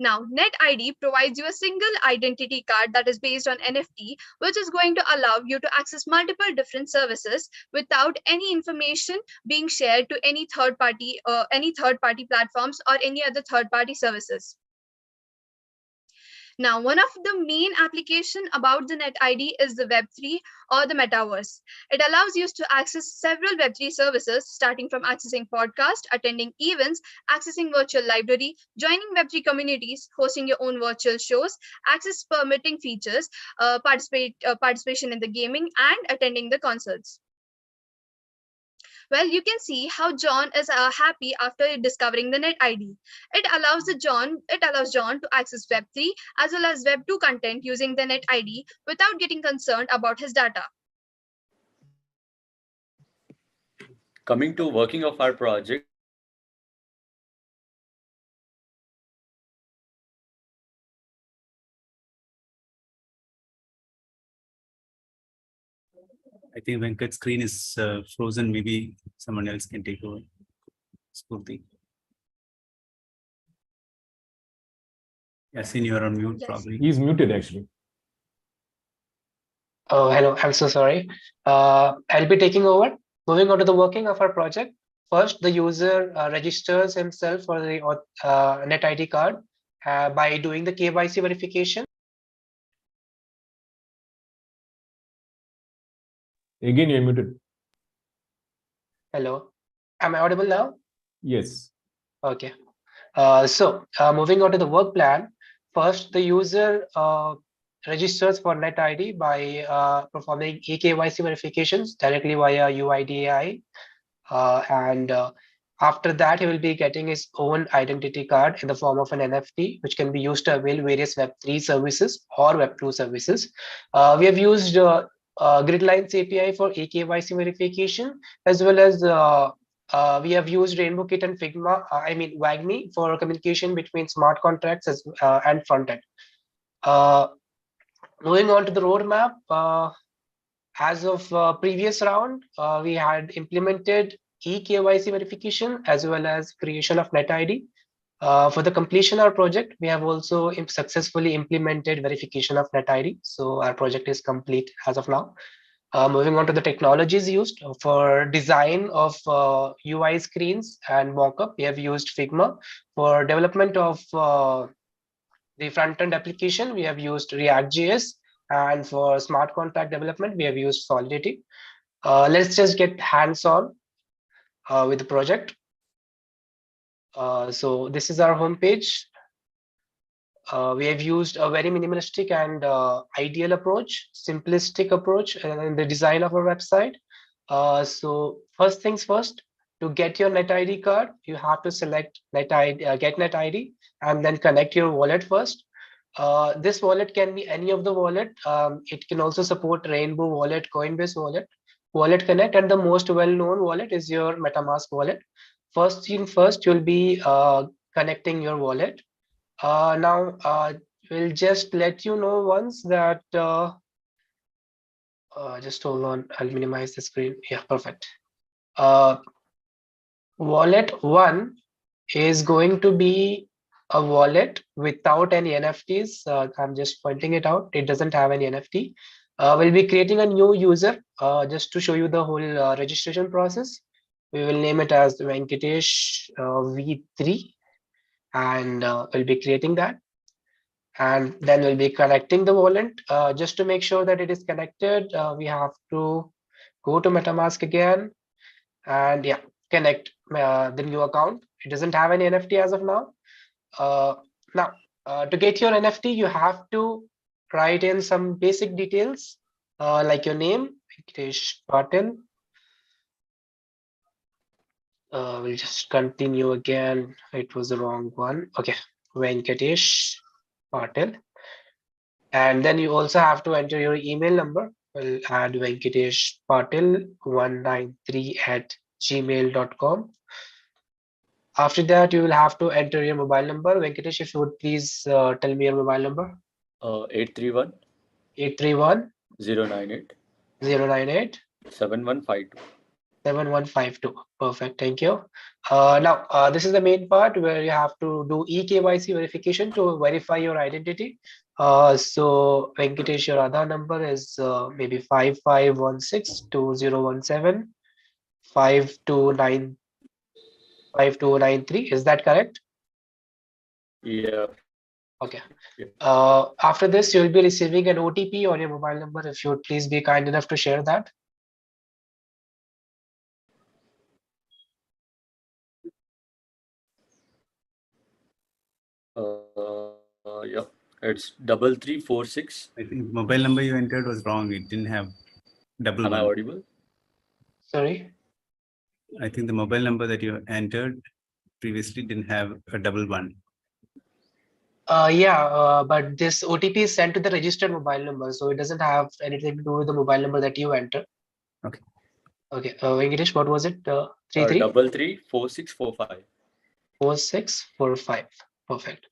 Now, NetID provides you a single identity card that is based on NFT, which is going to allow you to access multiple different services without any information being shared to any third party platforms or any other third party services. Now, one of the main application about the NetID is the Web3 or the metaverse. It allows you to access several Web3 services, starting from accessing podcasts, attending events, accessing virtual library, joining Web3 communities, hosting your own virtual shows, access permitting features, participation in the gaming, and attending the concerts. Well, you can see how John is happy after discovering the NetID. It allows John to access Web3 as well as Web2 content using the NetID without getting concerned about his data. Coming to working of our project, I think Venkat's screen is frozen. Maybe someone else can take over. Spurti. Yasin, you're on mute, probably. He's muted, actually. Oh, hello. I'm so sorry. I'll be taking over. Moving on to the working of our project. First, the user registers himself for the NetID card by doing the KYC verification. Again, you're muted. Hello. Am I audible now? Yes. Okay. So moving on to the work plan. First, the user registers for NetID by performing eKYC verifications directly via UIDAI. And after that, he will be getting his own identity card in the form of an NFT, which can be used to avail various Web3 services or Web2 services. We have used Gridlines API for eKYC verification, as well as we have used RainbowKit and WAGMI for communication between smart contracts and frontend. Moving on to the roadmap, as of previous round, we had implemented eKYC verification as well as creation of NetID. For the completion of our project, we have also successfully implemented verification of NetID. So our project is complete as of now. Moving on to the technologies used for design of UI screens and mockup, we have used Figma. For development of the front-end application, we have used React.js, and for smart contract development, we have used Solidity. Let's just get hands-on with the project. So this is our homepage. We have used a very minimalistic and ideal approach, simplistic approach in the design of our website. So first things first, to get your NetID card, you have to select NetID, get NetID, and then connect your wallet first. This wallet can be any of the wallet. It can also support Rainbow Wallet, Coinbase Wallet, Wallet Connect, and the most well-known wallet is your MetaMask wallet. First thing first, you'll be connecting your wallet. Now, we'll just let you know once that, just hold on, I'll minimize the screen. Yeah, perfect. Wallet 1 is going to be a wallet without any NFTs. I'm just pointing it out. It doesn't have any NFT. We'll be creating a new user just to show you the whole registration process. We will name it as Venkatesh V3, and we'll be creating that. And then we'll be connecting the wallet. Just to make sure that it is connected, we have to go to MetaMask again and yeah, connect the new account. It doesn't have any NFT as of now. To get your NFT, you have to write in some basic details like your name, Venkatesh Patil. We'll just continue again. It was the wrong one. Okay, Venkatesh Patil. And then you also have to enter your email number. We'll add Venkatesh Patil 193@gmail.com. After that, you will have to enter your mobile number. Venkatesh, if you would please tell me your mobile number. 831 831 098 098 7152. 7152. Perfect. Thank you. Now, this is the main part where you have to do eKYC verification to verify your identity. So, Venkatesh, your Aadhaar number is maybe 55162017 5293. Is that correct? Yeah. Okay. After this, you'll be receiving an OTP on your mobile number. If you would please be kind enough to share that. Yeah, it's 3346. I think mobile number you entered was wrong. It didn't have double Am one. I audible? Sorry? I think the mobile number that you entered previously didn't have a double one. But this OTP is sent to the registered mobile number, so it doesn't have anything to do with the mobile number that you enter. Okay. Okay. Venkatesh, what was it? 33? 334645. 4645. Perfect.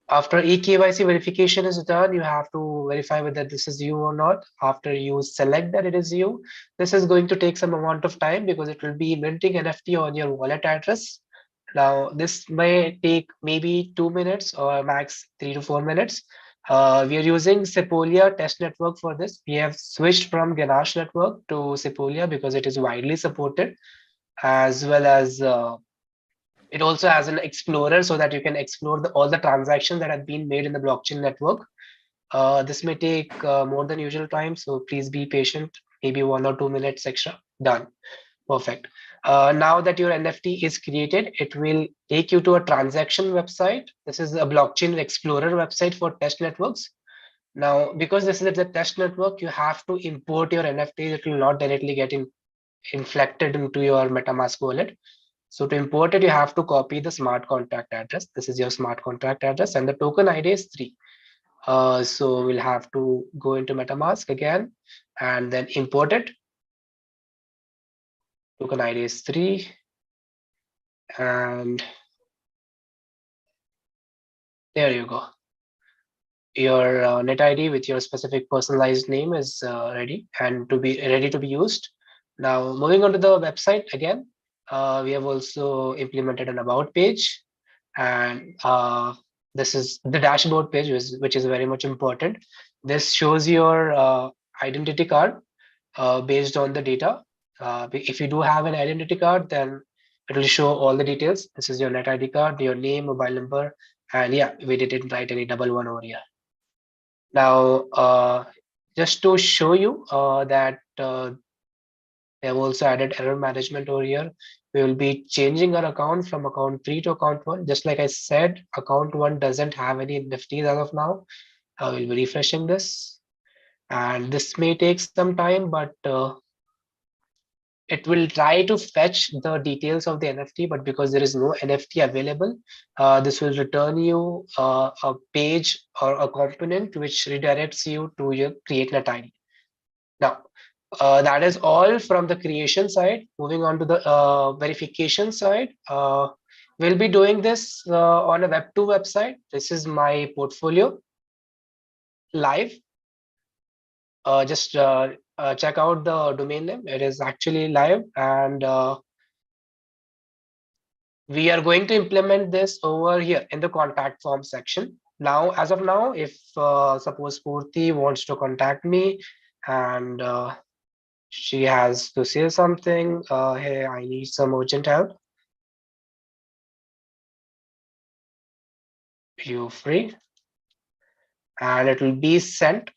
After eKYC verification is done, you have to verify whether this is you or not. After you select that it is you, this is going to take some amount of time because it will be minting NFT on your wallet address. Now, this may take maybe 2 minutes or max 3 to 4 minutes. We are using Sepolia test network for this. We have switched from Ganache network to Sepolia because it is widely supported, as well as it also has an explorer so that you can explore all the transactions that have been made in the blockchain network. This may take more than usual time, so please be patient, maybe 1 or 2 minutes extra. Done. Perfect. Now that your NFT is created, it will take you to a transaction website. This is a blockchain explorer website for test networks. Now, because this is a test network, you have to import your NFT. It will not directly get inflected into your MetaMask wallet. So to import it, you have to copy the smart contract address. This is your smart contract address, and the token ID is 3. So we'll have to go into MetaMask again and then import it. Token ID is 3. And there you go. Your net ID with your specific personalized name is ready and ready to be used. Now, moving on to the website again, we have also implemented an about page, and this is the dashboard page, which is very much important. This shows your identity card based on the data. If you do have an identity card, then it will show all the details. This is your net ID card, your name, mobile number, and yeah, we didn't write any double one over here. Now, just to show you that they have also added error management over here. We will be changing our account from account 3 to account 1. Just like I said, account 1 doesn't have any NFTs as of now. We'll be refreshing this. And this may take some time, but it will try to fetch the details of the NFT, but because there is no NFT available, this will return you a page or a component which redirects you to your create net ID. Now, that is all from the creation side. Moving on to the verification side, we'll be doing this on a Web2 website. This is my portfolio live. Just check out the domain name. It is actually live, and we are going to implement this over here in the contact form section. Now, as of now, if suppose Purti wants to contact me and she has to say something. Hey, I need some urgent help. You free? And it will be sent.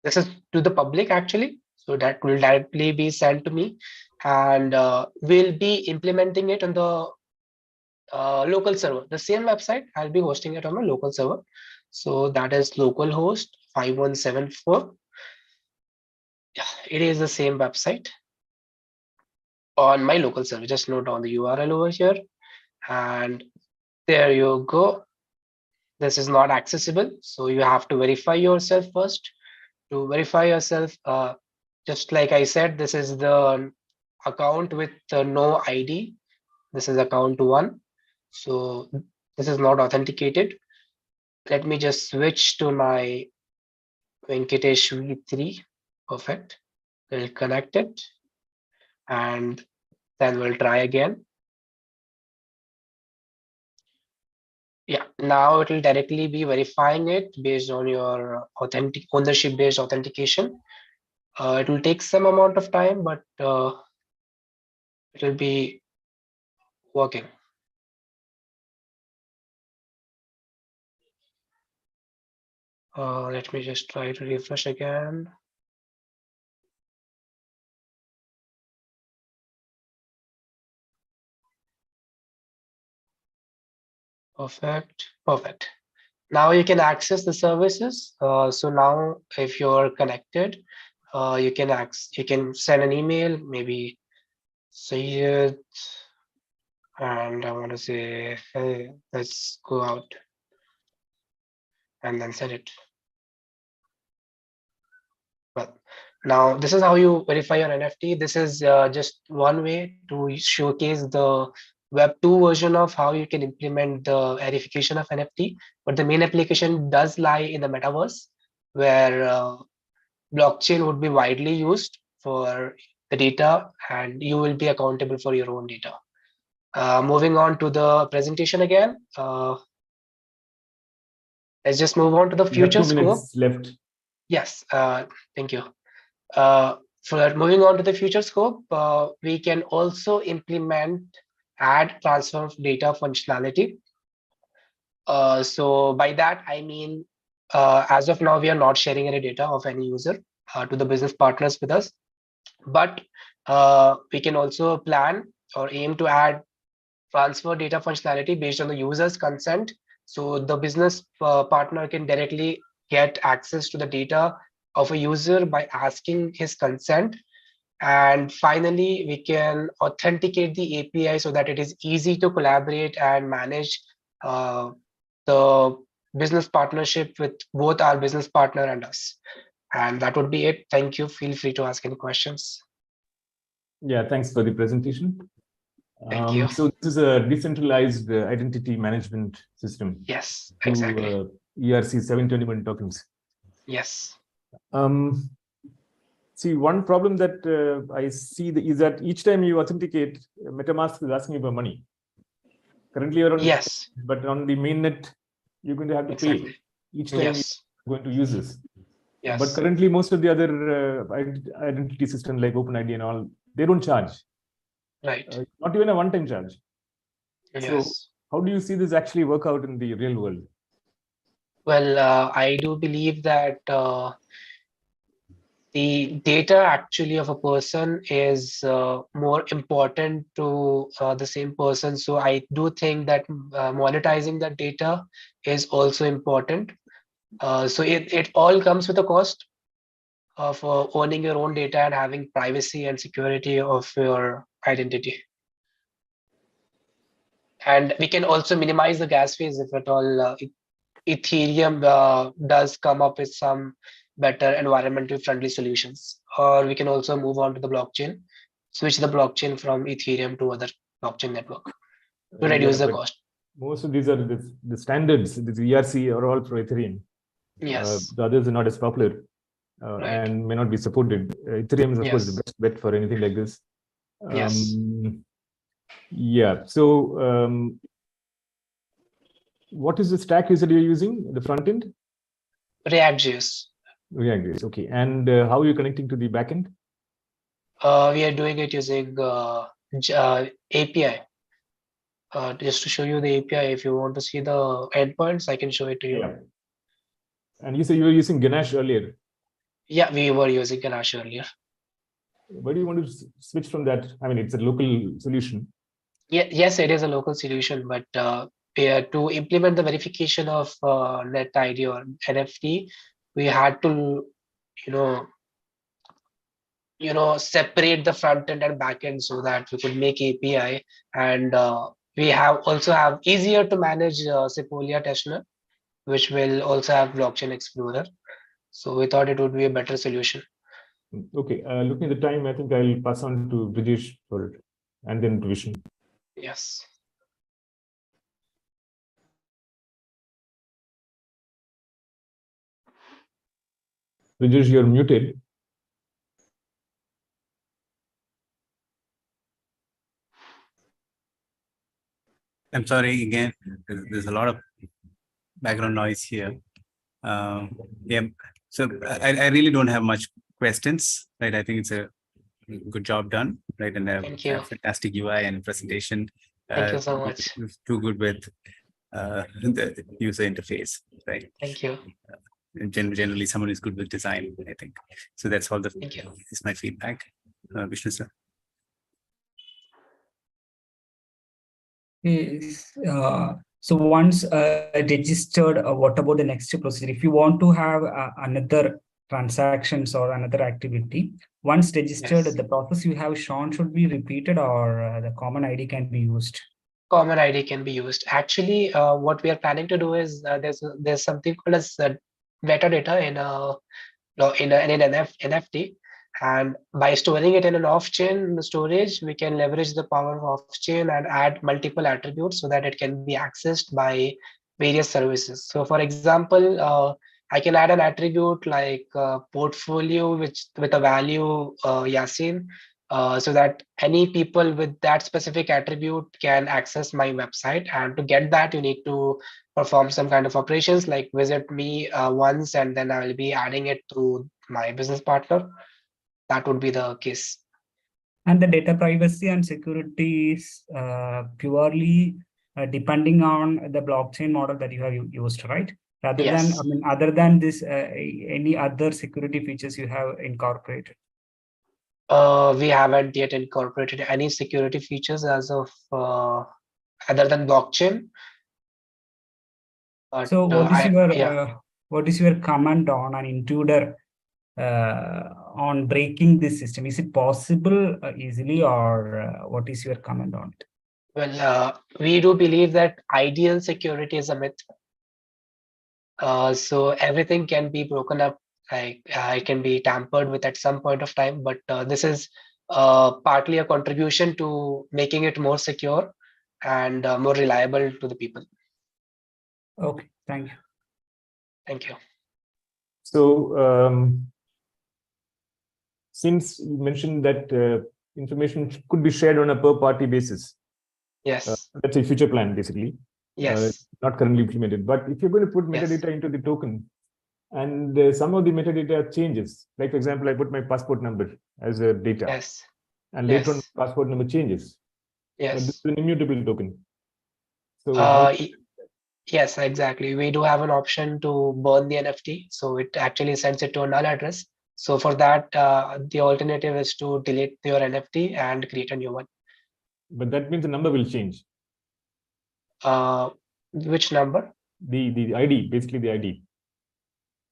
This is to the public actually. So that will directly be sent to me, and we'll be implementing it on the local server. The same website, I'll be hosting it on my local server. So that is localhost 5174. Yeah, it is the same website on my local server. Just note down the URL over here, and there you go. This is not accessible, so you have to verify yourself first. To verify yourself, just like I said, this is the account with no ID. This is account 1. So this is not authenticated. Let me just switch to my Venkatesh V3. Perfect. We'll connect it, and then we'll try again. Yeah, now it will directly be verifying it based on your authentic ownership based authentication. It will take some amount of time, but it will be working. Let me just try to refresh again. Perfect. Perfect. Now you can access the services. So now if you're connected, you can send an email, maybe say it, and I want to say, hey, let's go out, and then send it. Well, now this is how you verify your NFT. This is just one way to showcase the Web 2 version of how you can implement the verification of NFT. But the main application does lie in the metaverse, where blockchain would be widely used for the data, and you will be accountable for your own data. Moving on to the presentation again. Let's just move on to the future scope. 2 minutes left. Yes, thank you. For moving on to the future scope, we can also implement add transfer of data functionality. So by that, I mean, as of now, we are not sharing any data of any user to the business partners with us, but we can also plan or aim to add transfer data functionality based on the user's consent. So the business partner can directly get access to the data of a user by asking his consent. And finally, we can authenticate the API so that it is easy to collaborate and manage the business partnership with both our business partner and us. And that would be it. Thank you. Feel free to ask any questions. Yeah, thanks for the presentation. Thank you. So this is a decentralized identity management system. Yes, to, exactly. ERC 721 tokens. Yes. See, one problem that I see is that each time you authenticate, MetaMask is asking you for money. Currently, you're on, yes, but on the mainnet, you're going to have to pay each time you're going to use this. Yes. But currently, most of the other identity systems like OpenID and all, they don't charge. Right. Not even a one-time charge. Yes. So how do you see this actually work out in the real world? Well, I do believe that the data actually of a person is more important to the same person. So I do think that monetizing that data is also important. So it all comes with a cost of owning your own data and having privacy and security of your identity. And we can also minimize the gas fees if at all Ethereum does come up with some better environmental friendly solutions. Or we can also move on to the blockchain, switch the blockchain from Ethereum to other blockchain network to reduce the cost. Most of these are the standards. The ERC are all for Ethereum. Yes. The others are not as popular and may not be supported. Ethereum is, of course, the best bet for anything like this. Yes. Yeah. So, what is the stack you said you're using? The front end? React.js. React.js. Okay. And how are you connecting to the backend? We are doing it using API. Just to show you the API, if you want to see the endpoints, I can show it to you. Yeah. And you say you were using Ganesh earlier. Yeah, we were using Ganesh earlier. Why do you want to switch from that? I mean, it's a local solution. Yeah, yes, it is a local solution, but to implement the verification of net ID or NFT, we had to, separate the front end and back end so that we could make API, and we also have easier to manage Sepolia Testnet, which will also have Blockchain Explorer. So we thought it would be a better solution. Okay, looking at the time, I think I'll pass on to Brijesh for it, and then Vision. Yes. Brijesh, you're muted. I'm sorry again. There's a lot of background noise here. Yeah, so I really don't have much questions, right? I think it's a good job done, right? And a fantastic UI and presentation. Thank you so much. Too good with the user interface, right? Thank you. Generally, someone is good with design, I think. So that's all. Thank you. Is my feedback, Vishnu sir. Yes. So once registered, what about the next procedure? If you want to have another transactions or another activity, once registered, Yes. the process you have shown should be repeated, or the common ID can be used? Common ID can be used. Actually, what we are planning to do is there's something called as metadata in an NFT, and by storing it in an off-chain storage, we can leverage the power of off-chain and add multiple attributes so that it can be accessed by various services. So, for example, I can add an attribute like portfolio, with a value Yasin, so that any people with that specific attribute can access my website. And to get that, you need to perform some kind of operations like visit me once, and then I will be adding it to my business partner. That would be the case. And the data privacy and security is purely depending on the blockchain model that you have used, right? Rather than, I mean, other than this, any other security features you have incorporated? We haven't yet incorporated any security features as of other than blockchain. So what is your comment on an intruder on breaking this system? Is it possible easily, or what is your comment on it? Well, we do believe that ideal security is a myth. So everything can be broken up, like it can be tampered with at some point of time, but this is partly a contribution to making it more secure and more reliable to the people. Okay, thank you. Thank you. So, since you mentioned that information could be shared on a per party basis. Yes. That's a future plan, basically. Yes. Not currently implemented. But if you're going to put metadata into the token, and some of the metadata changes, like for example, I put my passport number as a data. Yes. And later on, passport number changes. Yes. But this is an immutable token. So yes, exactly. We do have an option to burn the NFT. So it actually sends it to a null address. So for that, the alternative is to delete your NFT and create a new one. But that means the number will change. Which number? The ID, basically the ID.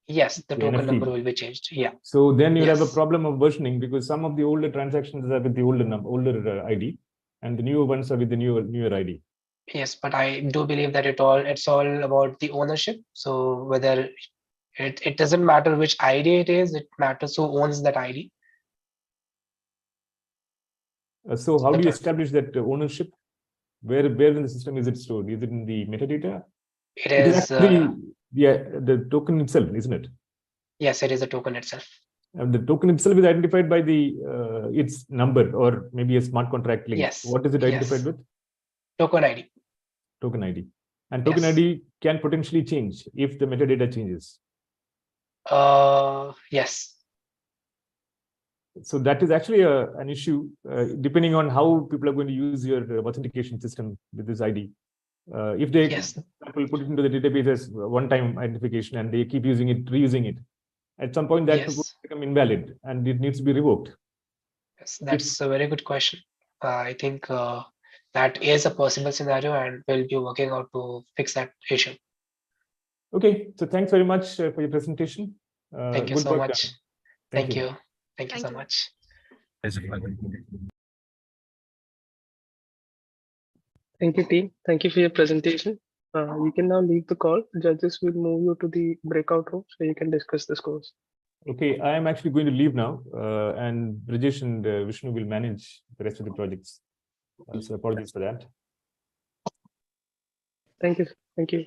Yes, the token NFT. number will be changed. Yeah. So then you'll have a problem of versioning, because some of the older transactions are with the older ID, and the newer ones are with the newer ID. Yes, but I do believe that it's all about the ownership. So whether it doesn't matter which ID it is, it matters who owns that ID. So how do you establish that ownership? Where in the system is it stored? Is it in the metadata? It is actually the token itself, isn't it? Yes, it is a token itself. And the token itself is identified by the its number, or maybe a smart contract link. Yes. What is it identified with? Token ID. Token ID. And token ID can potentially change if the metadata changes. Yes. So that is actually an issue, depending on how people are going to use your authentication system with this ID. If they will put it into the database as one-time identification and they keep using it, reusing it, at some point that will become invalid and it needs to be revoked. Yes, that's a very good question. I think that is a possible scenario, and we'll be working out to fix that issue. Okay, so thanks very much for your presentation. Thank you so much. Thank you. Thank you so much. Thank you, team. Thank you for your presentation. You can now leave the call. Judges will move you to the breakout room so you can discuss the scores. Okay, I am actually going to leave now, and Rajesh and Vishnu will manage the rest of the projects. So apologies for that. Thank you. Thank you.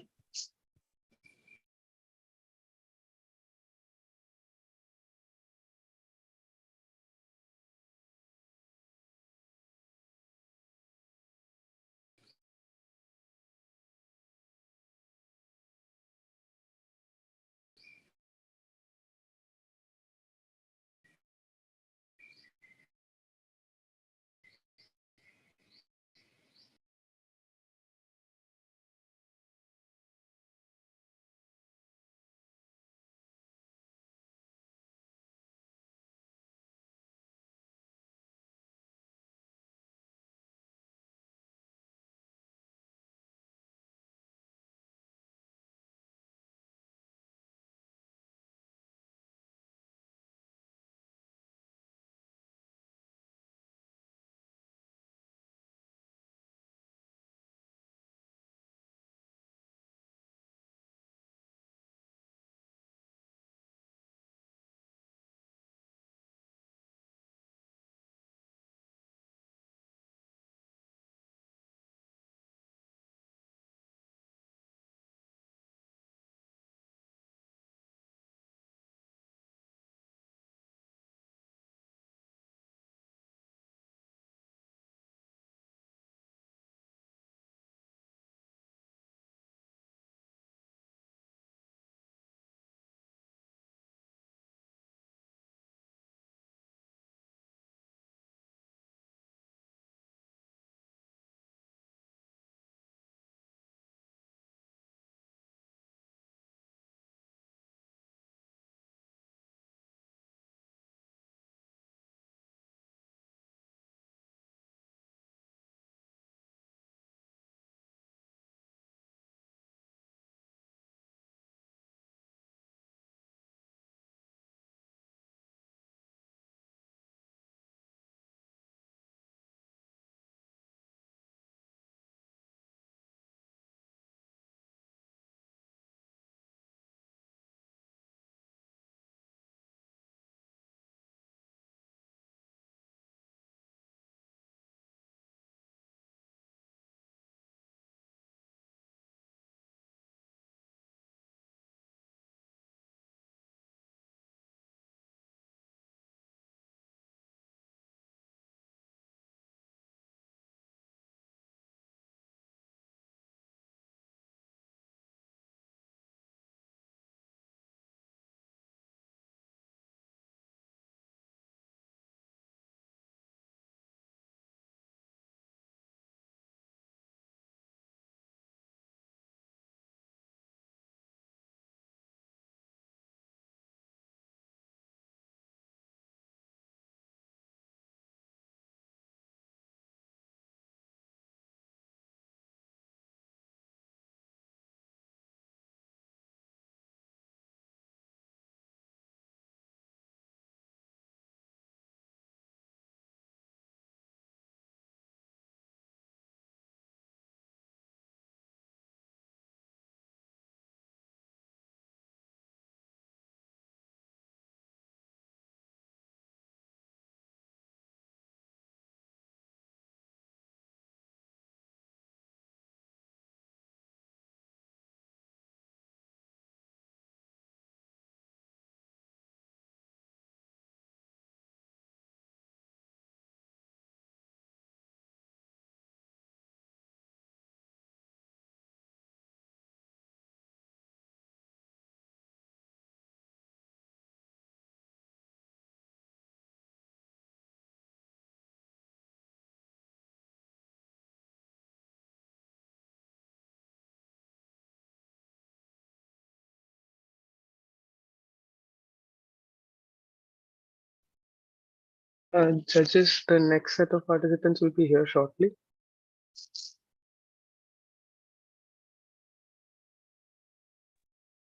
Judges, the next set of participants will be here shortly.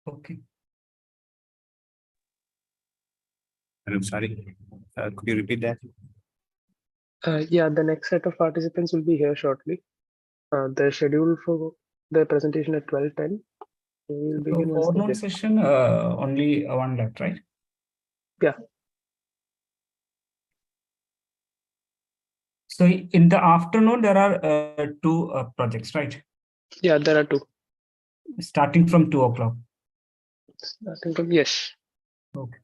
Okay. I'm sorry. Could you repeat that? Yeah, the next set of participants will be here shortly. They're scheduled for the presentation at 12:10. We'll begin So once they're forenoon here. session, only one left, right? Yeah. So in the afternoon, there are two projects, right? Yeah, there are two. Starting from 2 o'clock. Starting from, yes. Okay.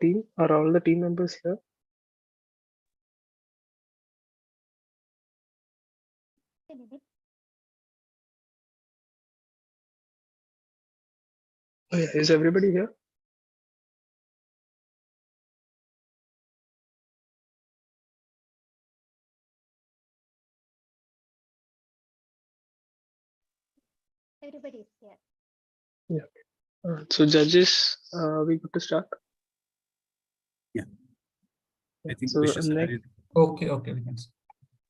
Team, are all the team members here? Oh, yeah. Is everybody here? Everybody is here. Yeah. So judges, we good to start? Yeah. I think So next, Okay, we can.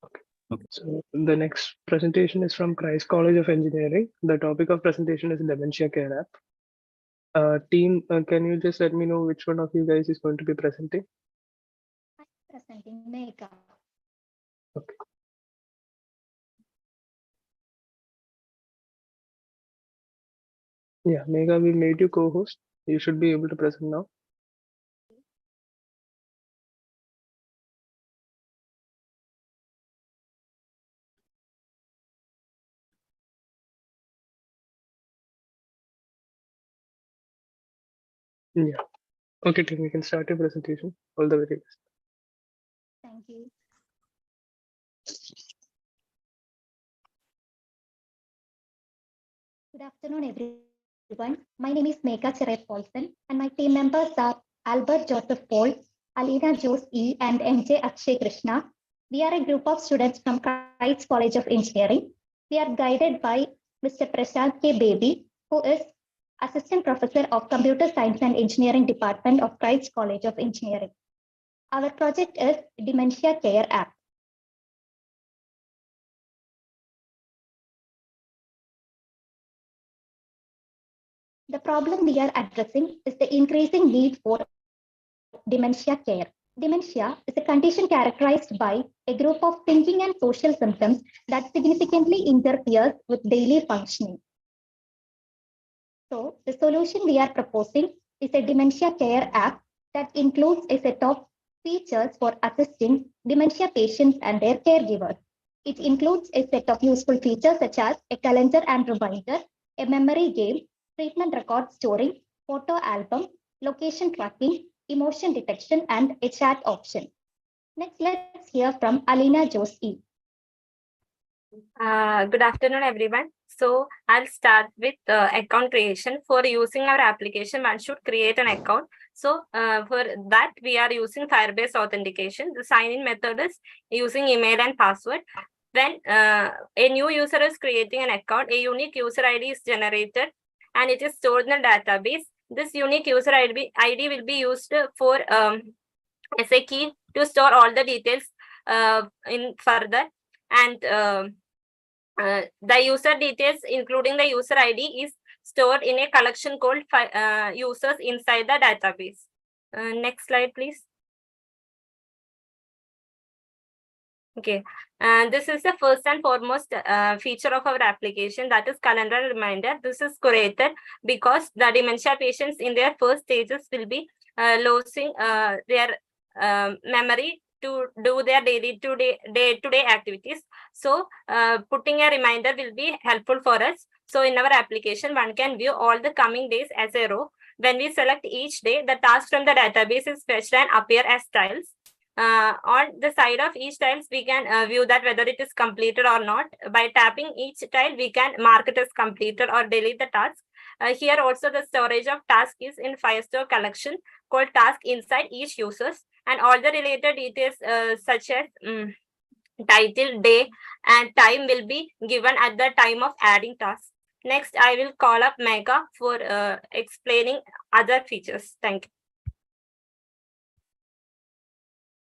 Okay. So the next presentation is from Christ College of Engineering. The topic of presentation is Dementia Care App. Team, can you just let me know which one of you guys is going to be presenting? I'm presenting Megha. Okay. Yeah, Megha, we made you co-host. You should be able to present now. Yeah. Okay, team, you can start your presentation. All the very best. Thank you. Good afternoon, everyone. My name is Megha Chirai-Paulson, and my team members are Albert Joseph Paul, Alina Jose E, and MJ Akshay Krishna. We are a group of students from Christ College of Engineering. We are guided by Mr. Prashant K. Bedi, who is Assistant Professor of Computer Science and Engineering Department of Christ College of Engineering. Our project is Dementia Care App. The problem we are addressing is the increasing need for dementia care. Dementia is a condition characterized by a group of thinking and social symptoms that significantly interferes with daily functioning. So the solution we are proposing is a dementia care app that includes a set of features for assisting dementia patients and their caregivers. It includes a set of useful features such as a calendar and reminder, a memory game, treatment record storing, photo album, location tracking, emotion detection, and a chat option. Next, let's hear from Alina Jose E. Good afternoon, everyone. So I'll start with account creation. For using our application, one should create an account. So for that, we are using Firebase authentication. The sign-in method is using email and password. When a new user is creating an account, a unique user ID is generated and it is stored in the database. This unique user ID will be used for as a key to store all the details in further. And the user details, including the user ID, is stored in a collection called users inside the database. Next slide, please. Okay, and this is the first and foremost feature of our application, that is calendar reminder. This is created because the dementia patients in their first stages will be losing their memory to do their day-to-day activities. So putting a reminder will be helpful for us. So in our application, one can view all the coming days as a row. When we select each day, the task from the database is fetched and appear as tiles. On the side of each tiles, we can view that whether it is completed or not. By tapping each tile, we can mark it as completed or delete the task. Here also the storage of task is in Firestore collection called task inside each users, and all the related details such as title, day, and time will be given at the time of adding tasks. Next, I will call up Megha for explaining other features. Thank you.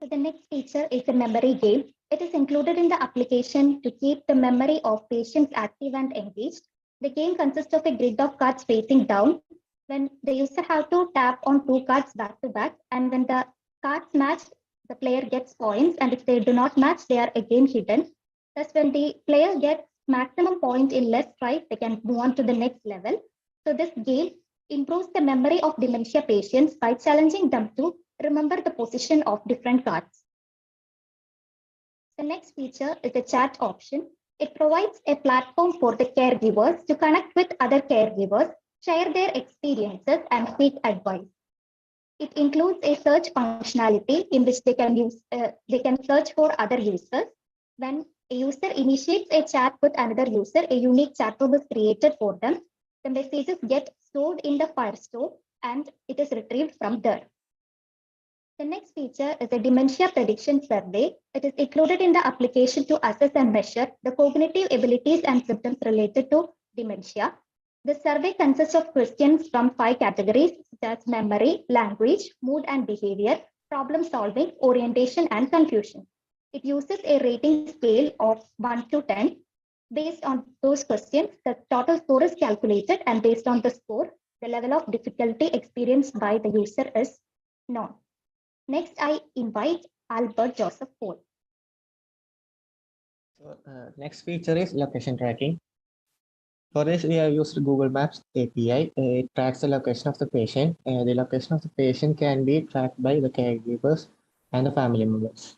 So the next feature is a memory game. It is included in the application to keep the memory of patients active and engaged. The game consists of a grid of cards facing down. When the user has to tap on two cards back to back, and when the cards match, the player gets points, and if they do not match, they are again hidden. Thus, when the player gets maximum point in less tries, they can move on to the next level. So this game improves the memory of dementia patients by challenging them to remember the position of different cards. The next feature is a chat option. It provides a platform for the caregivers to connect with other caregivers, share their experiences, and seek advice. It includes a search functionality in which they can search for other users. When a user initiates a chat with another user, a unique chat room is created for them. The messages get stored in the Firestore and it is retrieved from there. The next feature is a dementia prediction survey. It is included in the application to assess and measure the cognitive abilities and symptoms related to dementia. The survey consists of questions from 5 categories such as memory, language, mood and behavior, problem solving, orientation, and confusion. It uses a rating scale of 1 to 10. Based on those questions, the total score is calculated, and based on the score, the level of difficulty experienced by the user is known. Next, I invite Albert Joseph Paul. So, next feature is location tracking. For this, we have used Google Maps API. It tracks the location of the patient. The location of the patient can be tracked by the caregivers and the family members.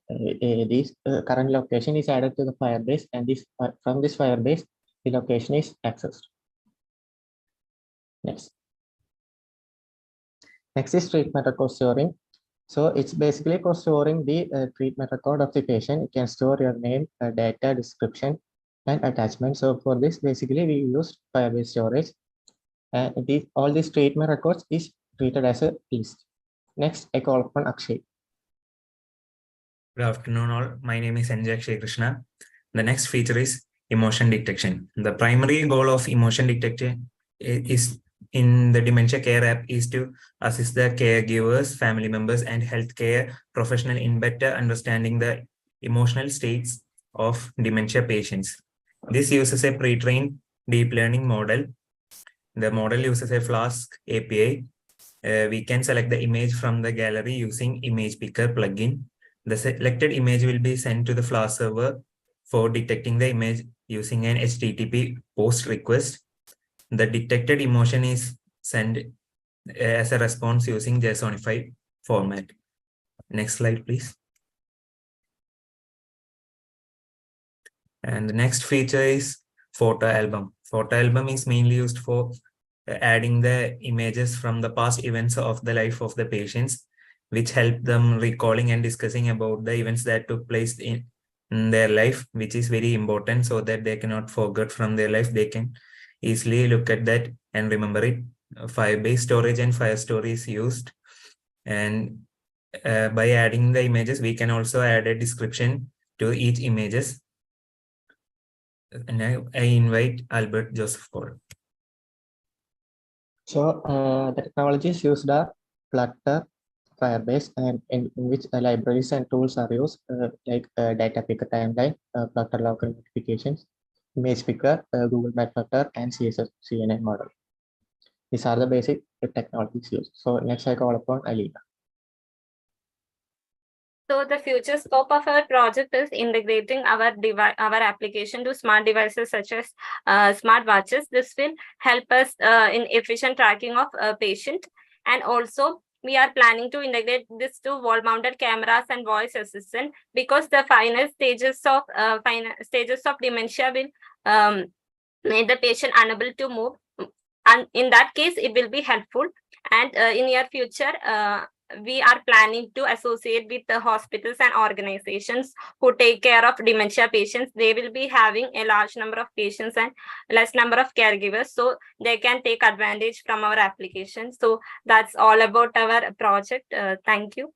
This current location is added to the Firebase, and from this Firebase, the location is accessed. Next is treatment record storing. So it's basically for storing the treatment record of the patient. You can store your name, data, description, and attachment. So for this, basically we use Firebase storage, and all these treatment records is treated as a list. Next, I call upon Akshay. Good afternoon all. My name is Akshay Krishna. The next feature is emotion detection. The primary goal of emotion detection is in the Dementia Care app is to assist the caregivers, family members, and healthcare professionals in better understanding the emotional states of dementia patients. This uses a pre-trained deep learning model. The model uses a Flask API. We can select the image from the gallery using image picker plugin. The selected image will be sent to the Flask server for detecting the image using an HTTP post request. The detected emotion is sent as a response using JSONified format. Next slide, please. And the next feature is photo album. Photo album is mainly used for adding the images from the past events of the life of the patients, which help them recalling and discussing about the events that took place in their life, which is very important so that they cannot forget from their life. They can easily look at that and remember it. Firebase storage and Firestore is used. And by adding the images, we can also add a description to each images. And I invite Albert Joseph Paul. So the technologies used are Flutter, Firebase, and in which libraries and tools are used, like data picker timeline, Flutter local notifications, image picker, Google Matplotter, and CSI-InApp model. These are the basic technologies used. So next I call upon Alina. So the future scope of our project is integrating our application to smart devices such as smart watches. This will help us in efficient tracking of a patient, and also we are planning to integrate this to wall-mounted cameras and voice assistant, because the final stages of dementia will make the patient unable to move. And in that case, it will be helpful. And in near future, we are planning to associate with the hospitals and organizations who take care of dementia patients. They will be having a large number of patients and less number of caregivers, so they can take advantage from our application. So that's all about our project. Thank you.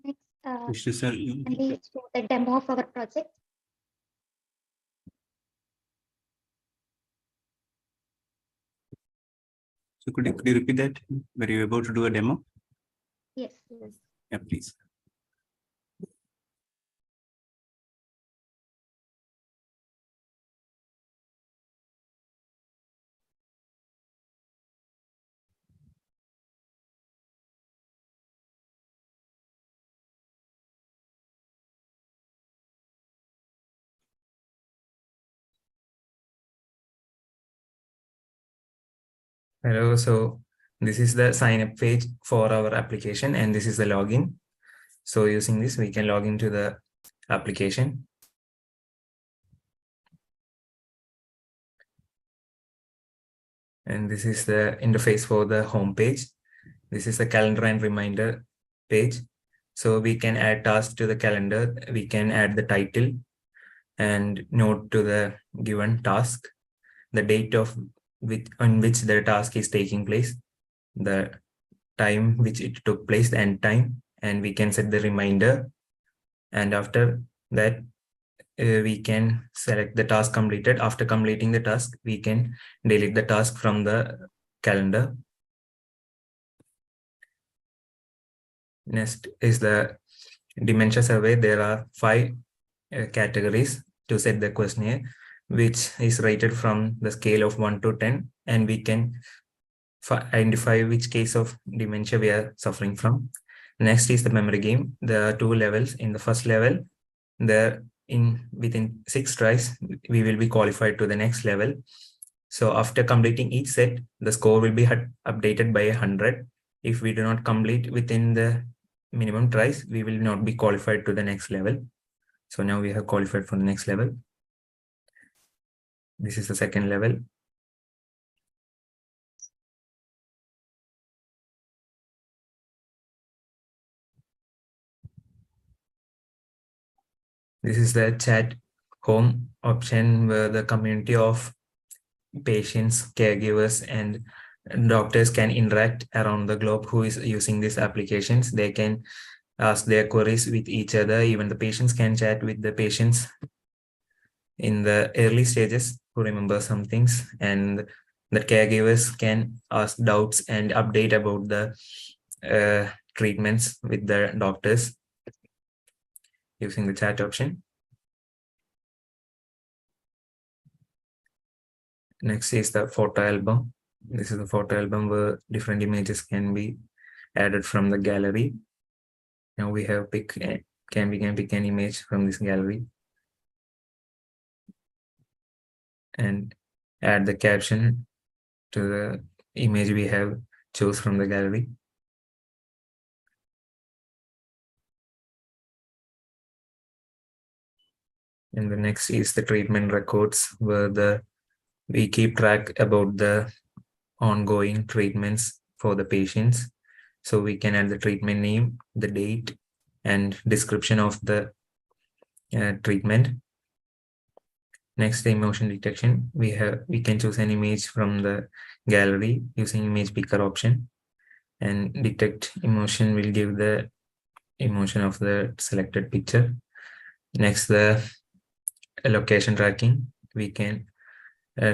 Next, can we show the demo of our project? So could you repeat that? Were you about to do a demo? Yes. Yeah, please. Hello, so this is the sign up page for our application, and this is the login. So using this, we can log into the application. And this is the interface for the home page. This is the calendar and reminder page. So we can add tasks to the calendar. We can add the title and note to the given task, the date on which the task is taking place, the time which it took place, the end time, and we can set the reminder. And after that, we can select the task completed. After completing the task, we can delete the task from the calendar. Next is the dementia survey. There are 5 categories to set the questionnaire, which is rated from the scale of 1 to 10, and we can identify which case of dementia we are suffering from. Next is the memory game. There are 2 levels. In the first level, within 6 tries, we will be qualified to the next level. So after completing each set, the score will be updated by 100. If we do not complete within the minimum tries, we will not be qualified to the next level. So now we have qualified for the next level. This is the second level. This is the chat home option where the community of patients, caregivers, and doctors can interact around the globe who is using these applications. They can ask their queries with each other. Even the patients can chat with the patients in the early stages who remember some things, and the caregivers can ask doubts and update about the treatments with the doctors using the chat option. Next is the photo album. This is the photo album where different images can be added from the gallery. Now we have we can pick an image from this gallery and add the caption to the image we have chose from the gallery. And the next is the treatment records, where we keep track about the ongoing treatments for the patients. So we can add the treatment name, the date, and description of the treatment. Next, the emotion detection. We can choose an image from the gallery using image picker option, and detect emotion will give the emotion of the selected picture. Next, the location tracking. We can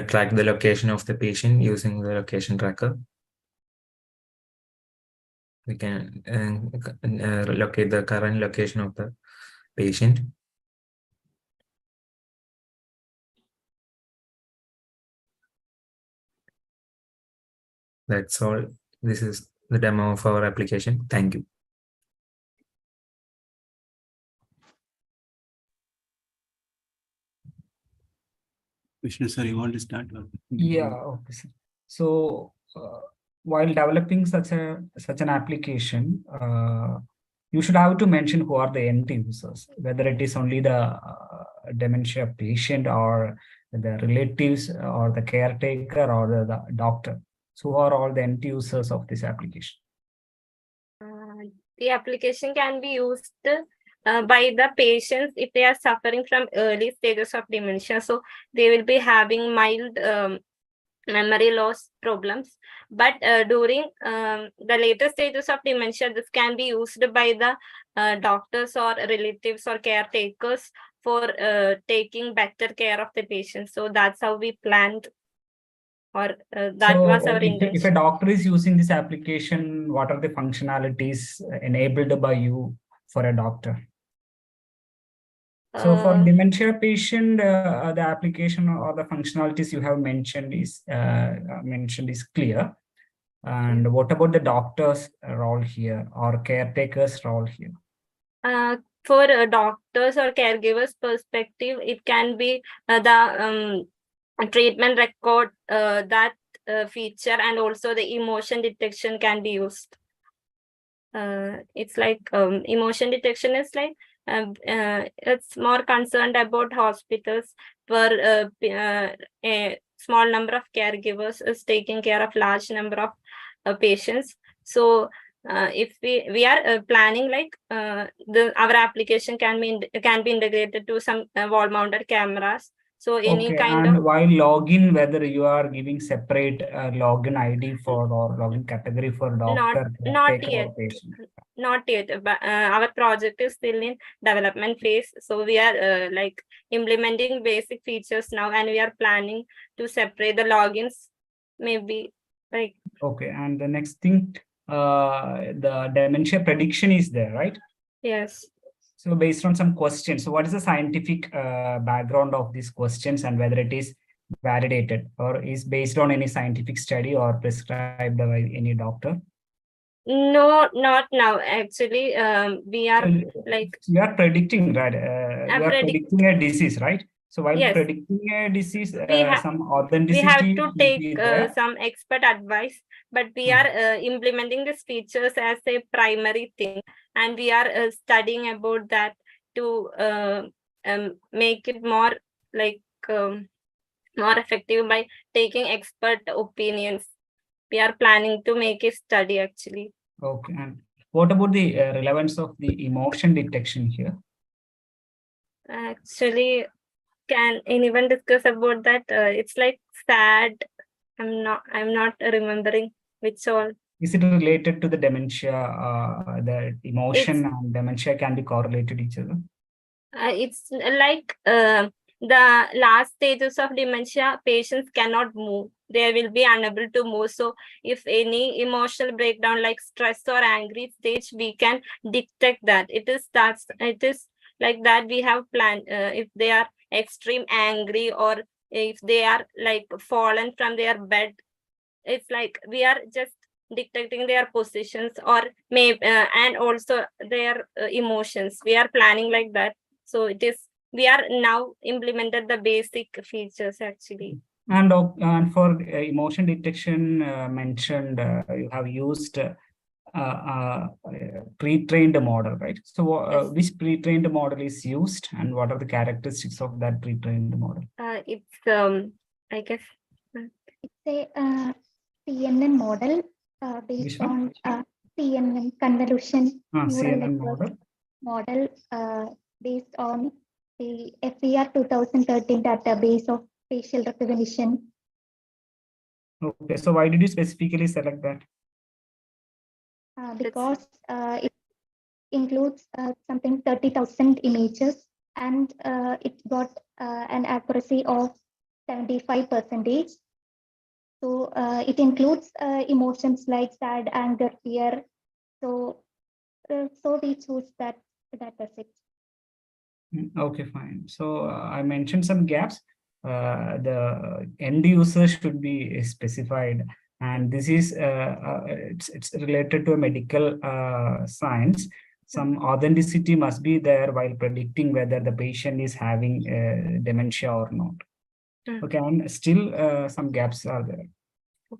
track the location of the patient using the location tracker. We can locate the current location of the patient. That's all. This is the demo of our application. Thank you. Vishnu, sir, you want to start? Yeah, okay, sir. So while developing such an application, you should have to mention who are the end users, whether it is only the dementia patient or the relatives or the caretaker or the doctor. So who are all the end users of this application? The application can be used by the patients if they are suffering from early stages of dementia. So they will be having mild memory loss problems. But during the later stages of dementia, this can be used by the doctors or relatives or caretakers for taking better care of the patient. So that's how we planned, or that was our intention. If a doctor is using this application, what are the functionalities enabled by you for a doctor? So for dementia patient, the application or the functionalities you have mentioned is clear. And what about the doctor's role here or caretaker's role here? For doctors or caregivers perspective, it can be the treatment record, that feature, and also the emotion detection can be used. It's like emotion detection is like it's more concerned about hospitals where a small number of caregivers is taking care of large number of patients. So if we are planning like our application can be integrated to some wall-mounted cameras. So any kind of, while login, whether you are giving separate login ID for or login category for doctor, not yet. or patient? not yet, but our project is still in development phase. So we are like implementing basic features now, and we are planning to separate the logins, maybe like. Okay, and the next thing, the dementia prediction is there, right? Yes. So based on some questions, so what is the scientific background of these questions and whether it is validated or is based on any scientific study or prescribed by any doctor? No, not now. Actually, we are like. We are predicting, right? We are predicting a disease, right? So while Yes. predicting a disease, some We authenticity have to will take be there. some expert advice, but we are implementing these features as a primary thing, and we are studying about that to make it more like more effective by taking expert opinions. We are planning to make a study actually. Okay, and what about the relevance of the emotion detection here? Actually, can anyone discuss about that? It's like sad. I'm not remembering which all. Is it related to the dementia? The emotion and dementia can be correlated each other. It's like the last stages of dementia, patients cannot move. They will be unable to move. So if any emotional breakdown like stress or angry stage, we can detect that. It is like that we have planned. If they are extreme angry or if they are like fallen from their bed, it's like we are just detecting their positions or maybe and also their emotions. We are planning like that. So it is, we are now implemented the basic features actually. And for emotion detection mentioned, you have used pre-trained model, right? So Yes. which pre-trained model is used and what are the characteristics of that pre-trained model? It's I guess it's a CNN model based on CNN convolution neural CNN network model based on the FER 2013 database of facial recognition. Okay, so why did you specifically select that? Because it includes something 30,000 images and it got an accuracy of 75%. So it includes emotions like sad, anger, fear. So we choose that dataset. Okay, fine. So I mentioned some gaps. The end user should be specified, and this is it's related to a medical science. Some authenticity must be there while predicting whether the patient is having dementia or not. Okay, and still some gaps are there.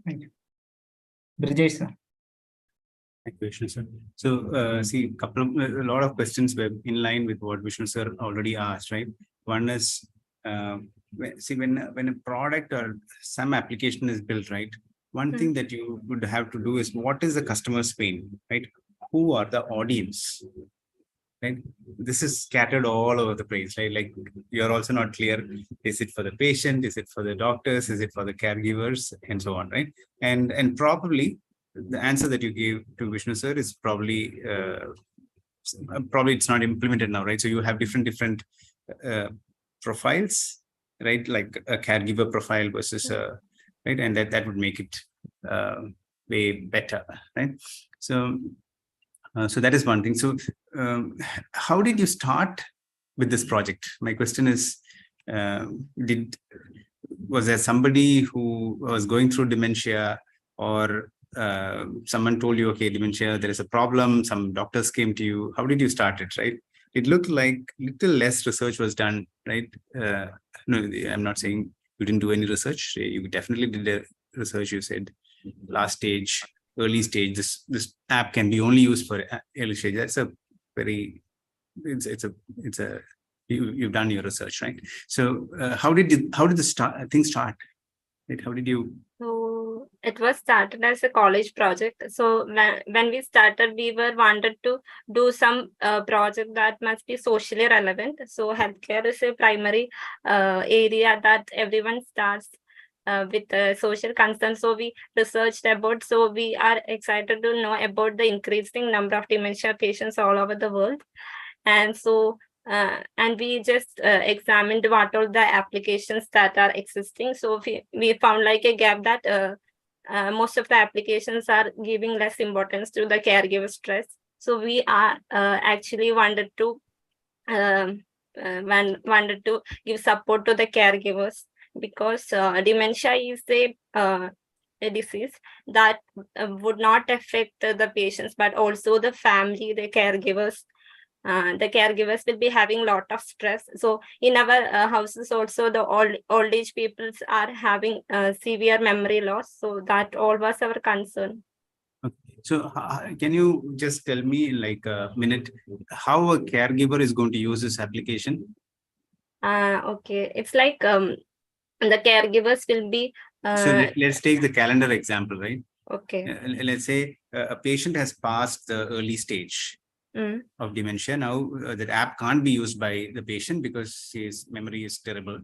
Thank you. Brijesh, sir. Thank you, Vishnu sir. So, see, a lot of questions were in line with what Vishnu sir already asked, right? One is, when a product or some application is built, right? One thing that you would have to do is what is the customer's pain, right? Who are the audience? Right? This is scattered all over the place, right? Like you're also not clear. Is it for the patient? Is it for the doctors? Is it for the caregivers? And so on, right? And probably the answer that you gave to Vishnu sir is probably it's not implemented now, right? So you have different profiles, right? Like a caregiver profile versus right, and that would make it way better, right? So so that is one thing. So how did you start with this project? My question is, was there somebody who was going through dementia, or someone told you, okay, dementia, there is a problem, some doctors came to you? How did you start it, right? It looked like little less research was done, right? No, I'm not saying you didn't do any research. You definitely did a research. You said last stage, early stage, this app can be only used for early stage. That's a very, you've done your research, right? So how did the thing start? Right? How did you? So it was started as a college project. So when we started, we wanted to do some project that must be socially relevant. So healthcare is a primary area that everyone starts with social concern. So we researched about, so we are excited to know about the increasing number of dementia patients all over the world. And so, and we just examined what all the applications that are existing. So we found like a gap that most of the applications are giving less importance to the caregiver stress. So we are actually wanted to give support to the caregivers, because dementia is a disease that would not affect the patients, but also the family, the caregivers. The caregivers will be having a lot of stress. So in our houses also, the old age peoples are having severe memory loss. So that all was our concern. So can you just tell me in like a minute how a caregiver is going to use this application? Okay, it's like the caregivers will be. So let's take the calendar example, right? Okay. Let's say a patient has passed the early stage of dementia. Now that app can't be used by the patient because his memory is terrible,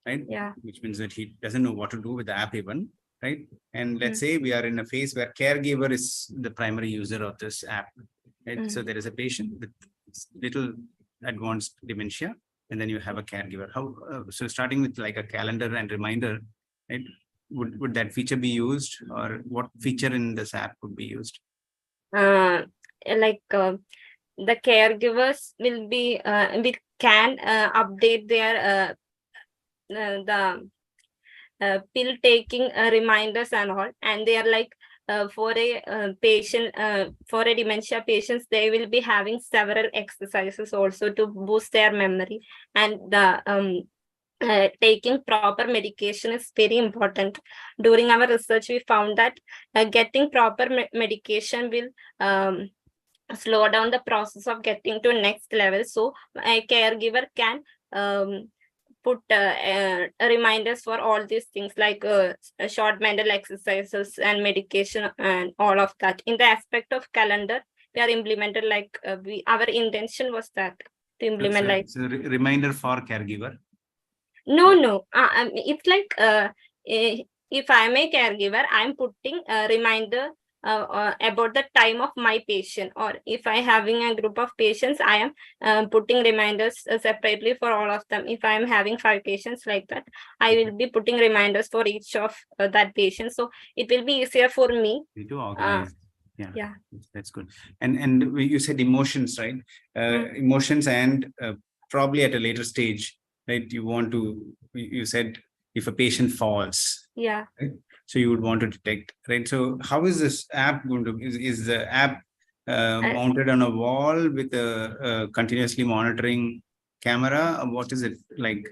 right? Yeah. Which means that he doesn't know what to do with the app even, right? And let's say we are in a phase where caregiver is the primary user of this app, right? So there is a patient with little advanced dementia, and then you have a caregiver. How so starting with like a calendar and reminder, right? Would that feature be used, or what feature in this app would be used? The caregivers will be we can update their the pill taking reminders and all, and they are like for a patient, for a dementia patients, they will be having several exercises also to boost their memory, and the taking proper medication is very important. During our research, we found that getting proper medication will slow down the process of getting to next level. So a caregiver can put reminders for all these things, like short mental exercises and medication and all of that. In the aspect of calendar, we are implemented like our intention was that to implement Reminder for caregiver. No, it's like if I'm a caregiver, I'm putting a reminder about the time of my patient, or if I having a group of patients, I am putting reminders separately for all of them. If I am having 5 patients like that, I will be putting reminders for each of that patient. So it will be easier for me to organize. Yeah, that's good. And you said emotions, right? Emotions, and probably at a later stage, right? You said if a patient falls, yeah, right? So you would want to detect, right? So how is this app going to, is the app mounted on a wall with a continuously monitoring camera? What is it like?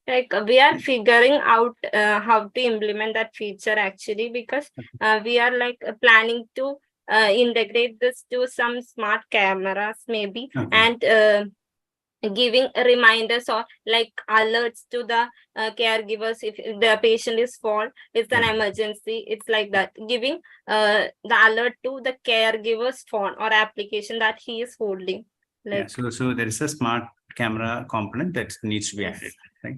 Like we are figuring out how to implement that feature actually, because we are like planning to integrate this to some smart cameras maybe, and giving reminders or like alerts to the caregivers if the patient is fall, it's an emergency, it's like that, giving the alert to the caregiver's phone or application that he is holding, like so there is a smart camera component that needs to be added, right?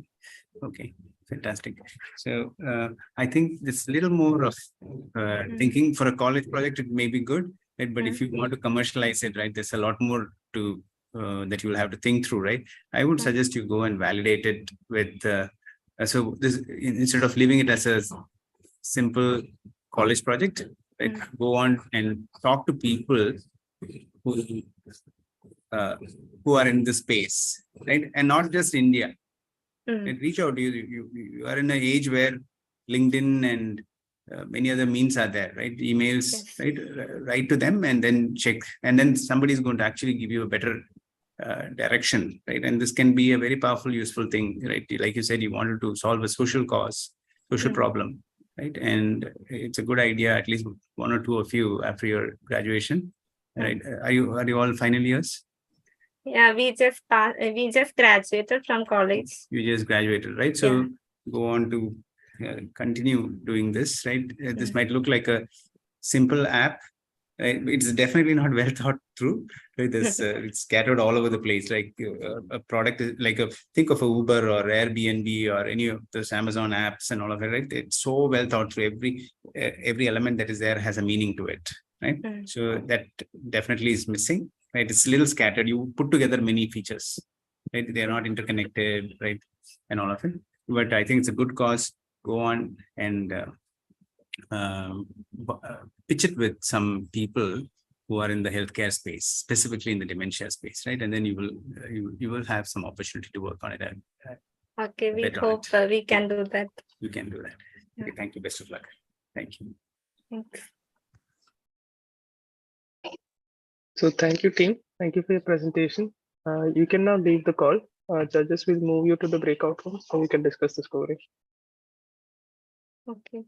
Okay, fantastic. So I think this little more of thinking for a college project, it may be good, right? But if you want to commercialize it, right, there's a lot more to that you will have to think through, right? I would suggest you go and validate it with so this, instead of leaving it as a simple college project, right? Go on and talk to people who are in this space, right? And not just India. And reach out. You are in an age where LinkedIn and many other means are there, right? Emails, right? Write to them and then check, and then somebody is going to actually give you a better direction, right? And this can be a very powerful, useful thing, right? Like you said, you wanted to solve a social cause, social problem, right? And it's a good idea. At least 1 or 2 of you after your graduation, right? Are you all final years? Yeah, we just graduated from college. You just graduated, right? So go on to continue doing this, right? This might look like a simple app, It's definitely not well thought through. Right? It's scattered all over the place. Like a product is like think of a Uber or Airbnb or any of those Amazon apps and all of it. Right? It's so well thought through. Every element that is there has a meaning to it. Right? So that definitely is missing. Right? It's a little scattered. You put together many features. Right? They are not interconnected. Right? And all of it. But I think it's a good cause. Go on and pitch it with some people who are in the healthcare space, specifically in the dementia space, right? And then you will have some opportunity to work on it. Okay, we hope we can do that. You can do that. Okay, thank you. Best of luck. Thank you. Thanks. So thank you, team. Thank you for your presentation. You can now leave the call. Judges will move you to the breakout room so we can discuss the scoring. Okay.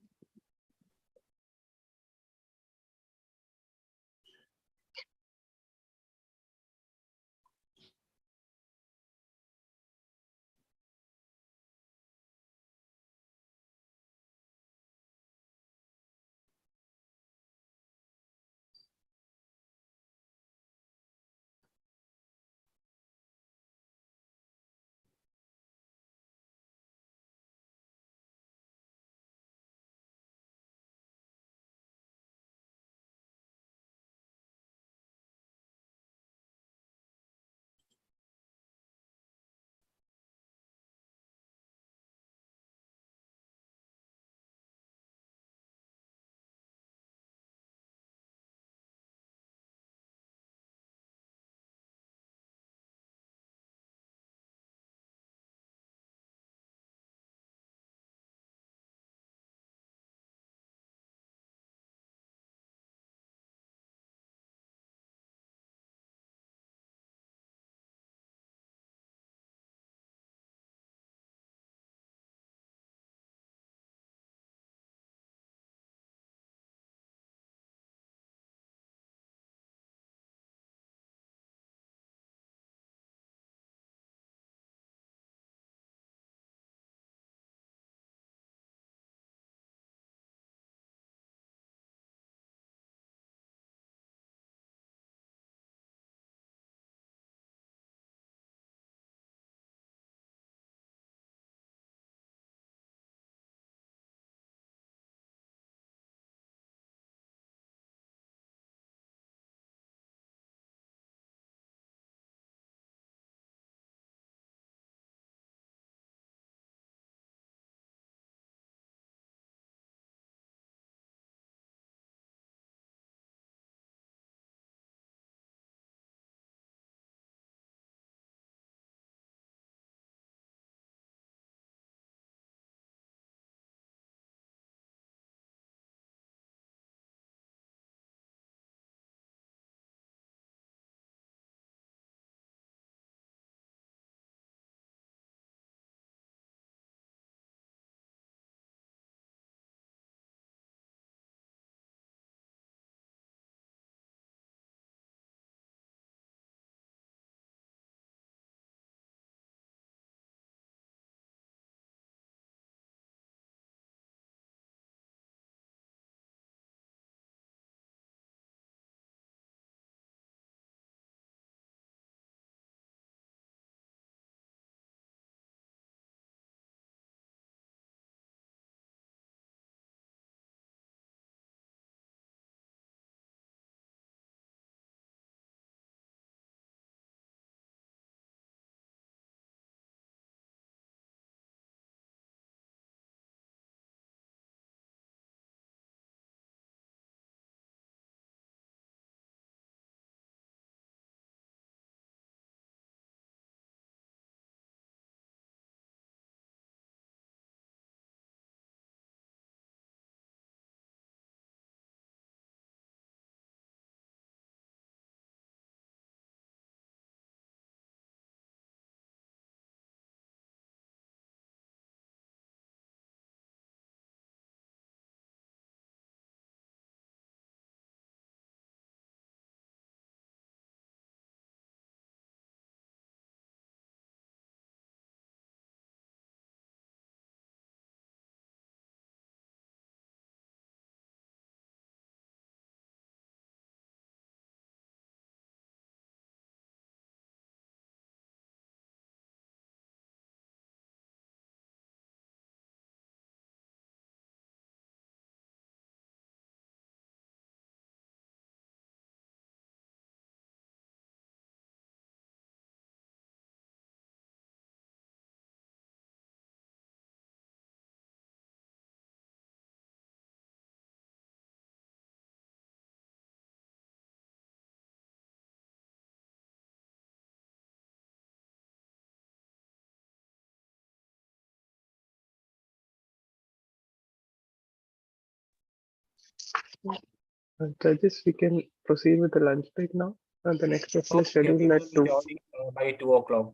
Judges, we can proceed with the lunch break now. The next session is Okay, we scheduled at will be 2. joining by 2 o'clock.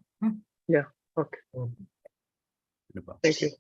Yeah, okay. Thank you.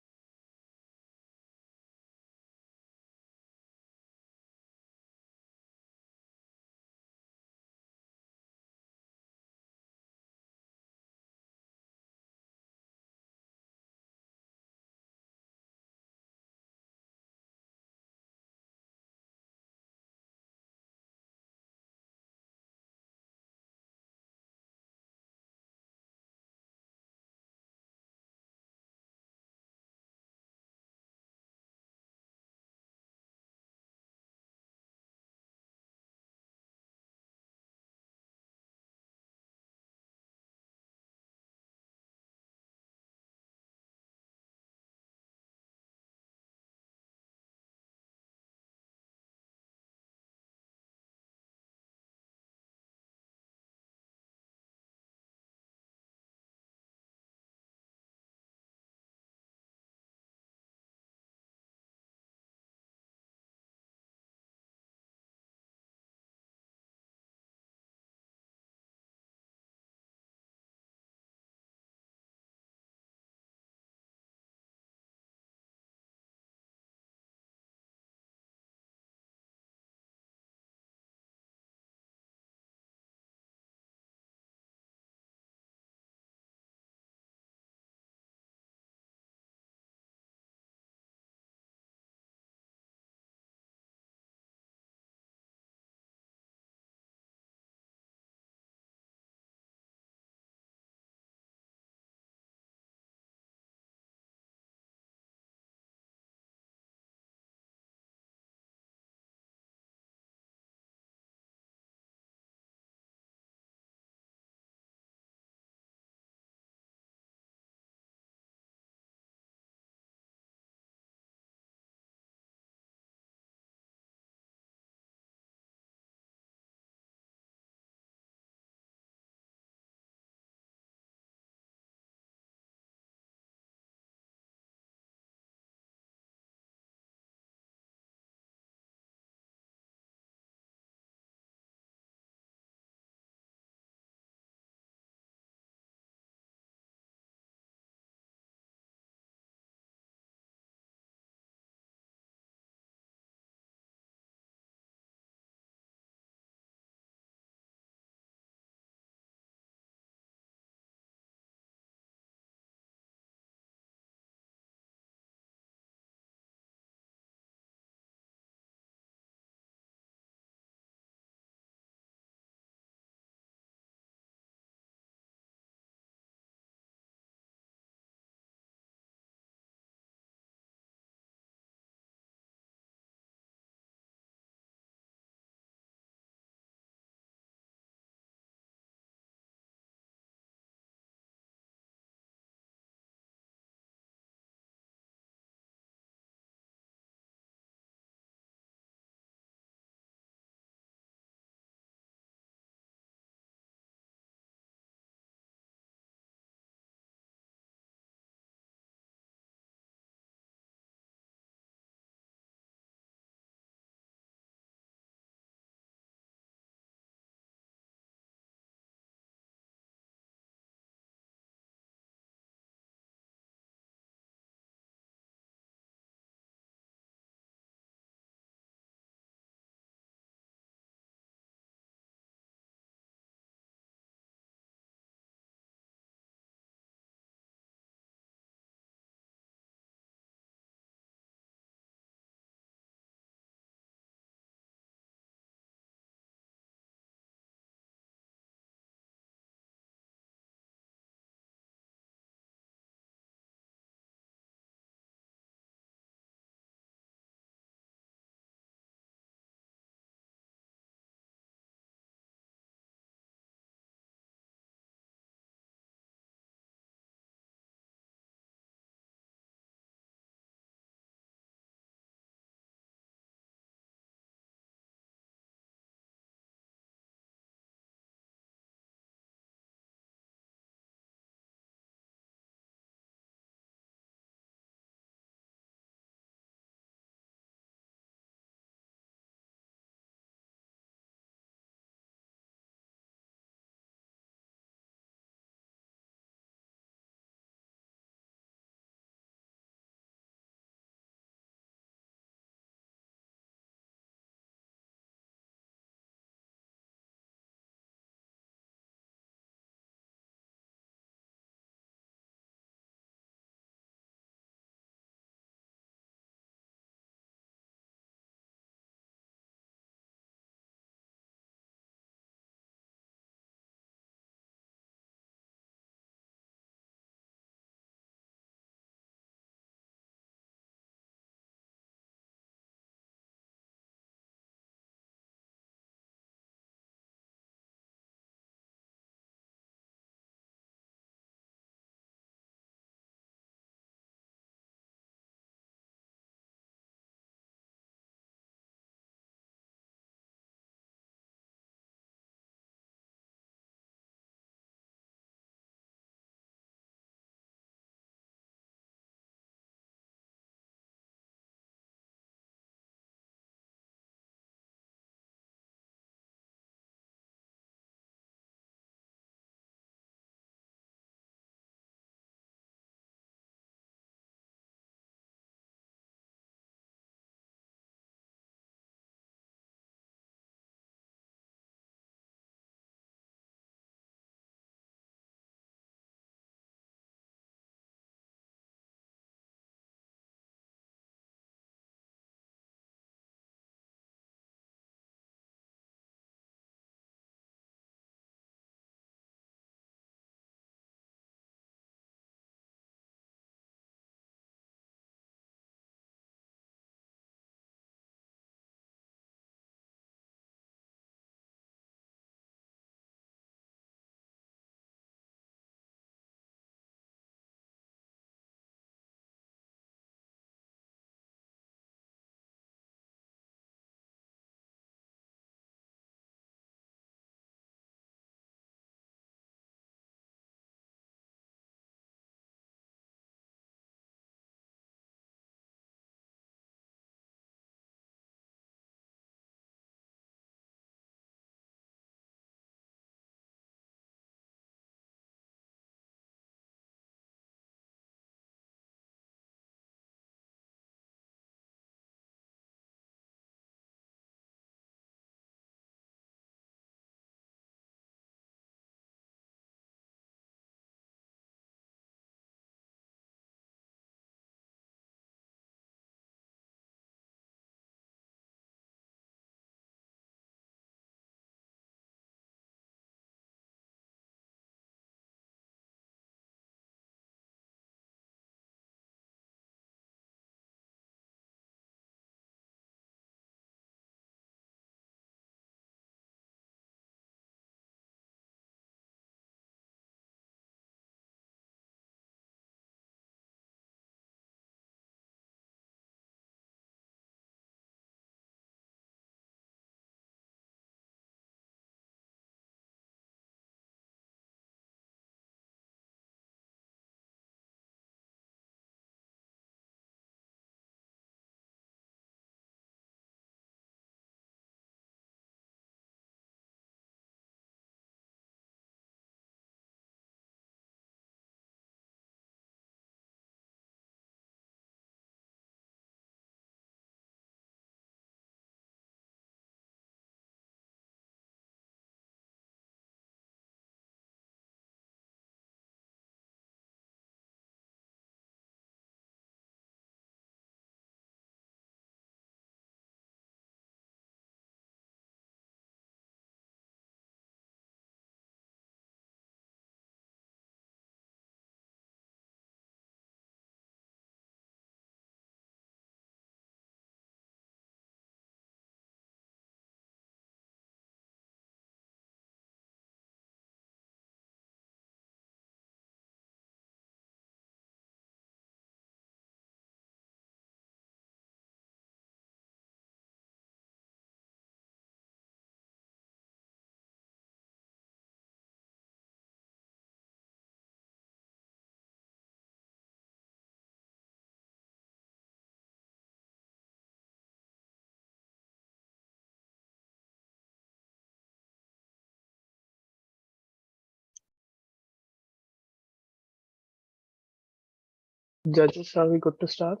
Judges, are we good to start?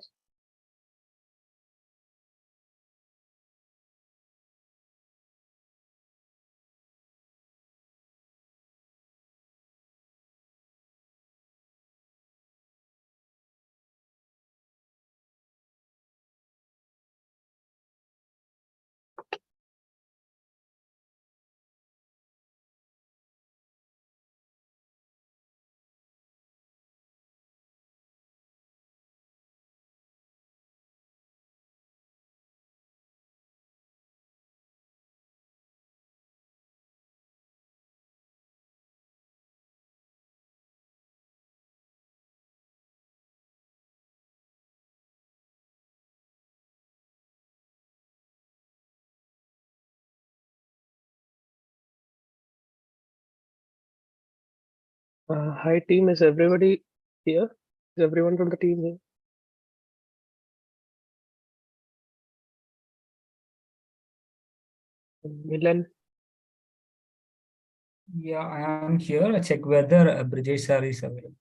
Hi team, is everybody here? Is everyone from the team here? Milan? Yeah, I am here. Check whether Brijesh sir is available.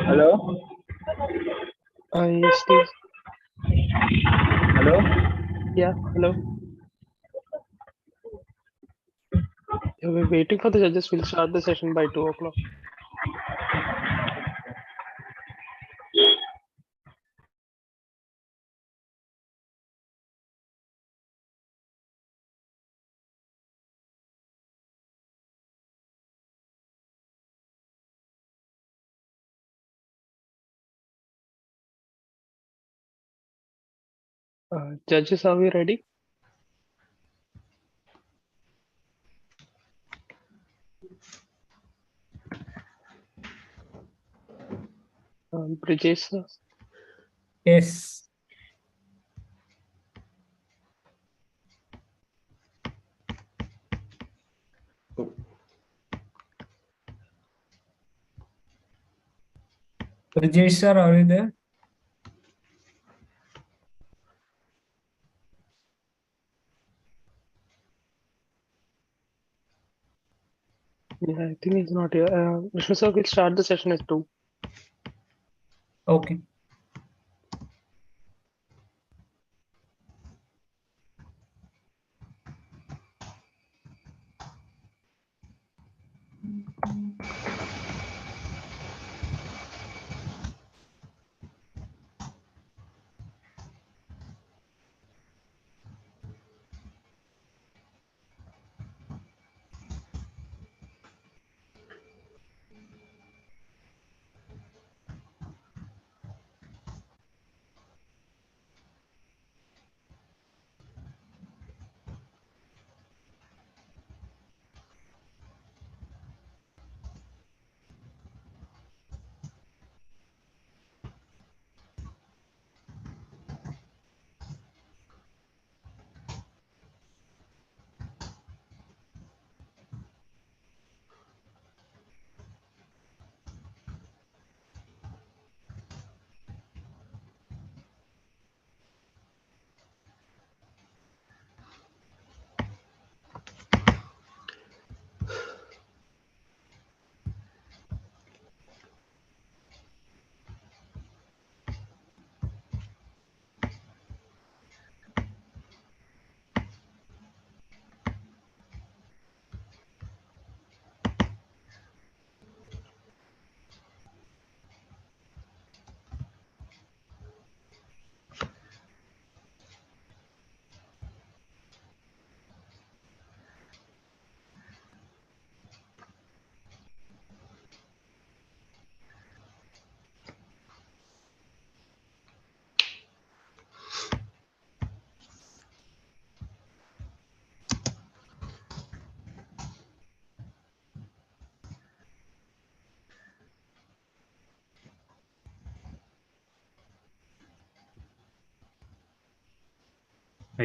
Hello? Yes, please. Hello? Yeah, hello. Yeah, we're waiting for the judges. We'll start the session by 2 o'clock. Judges, are we ready? Brijesh, sir. Yes. Brijesh sir, are you there? Yeah, I think he's not here. Vishnu sir, we'll start the session at 2. Okay.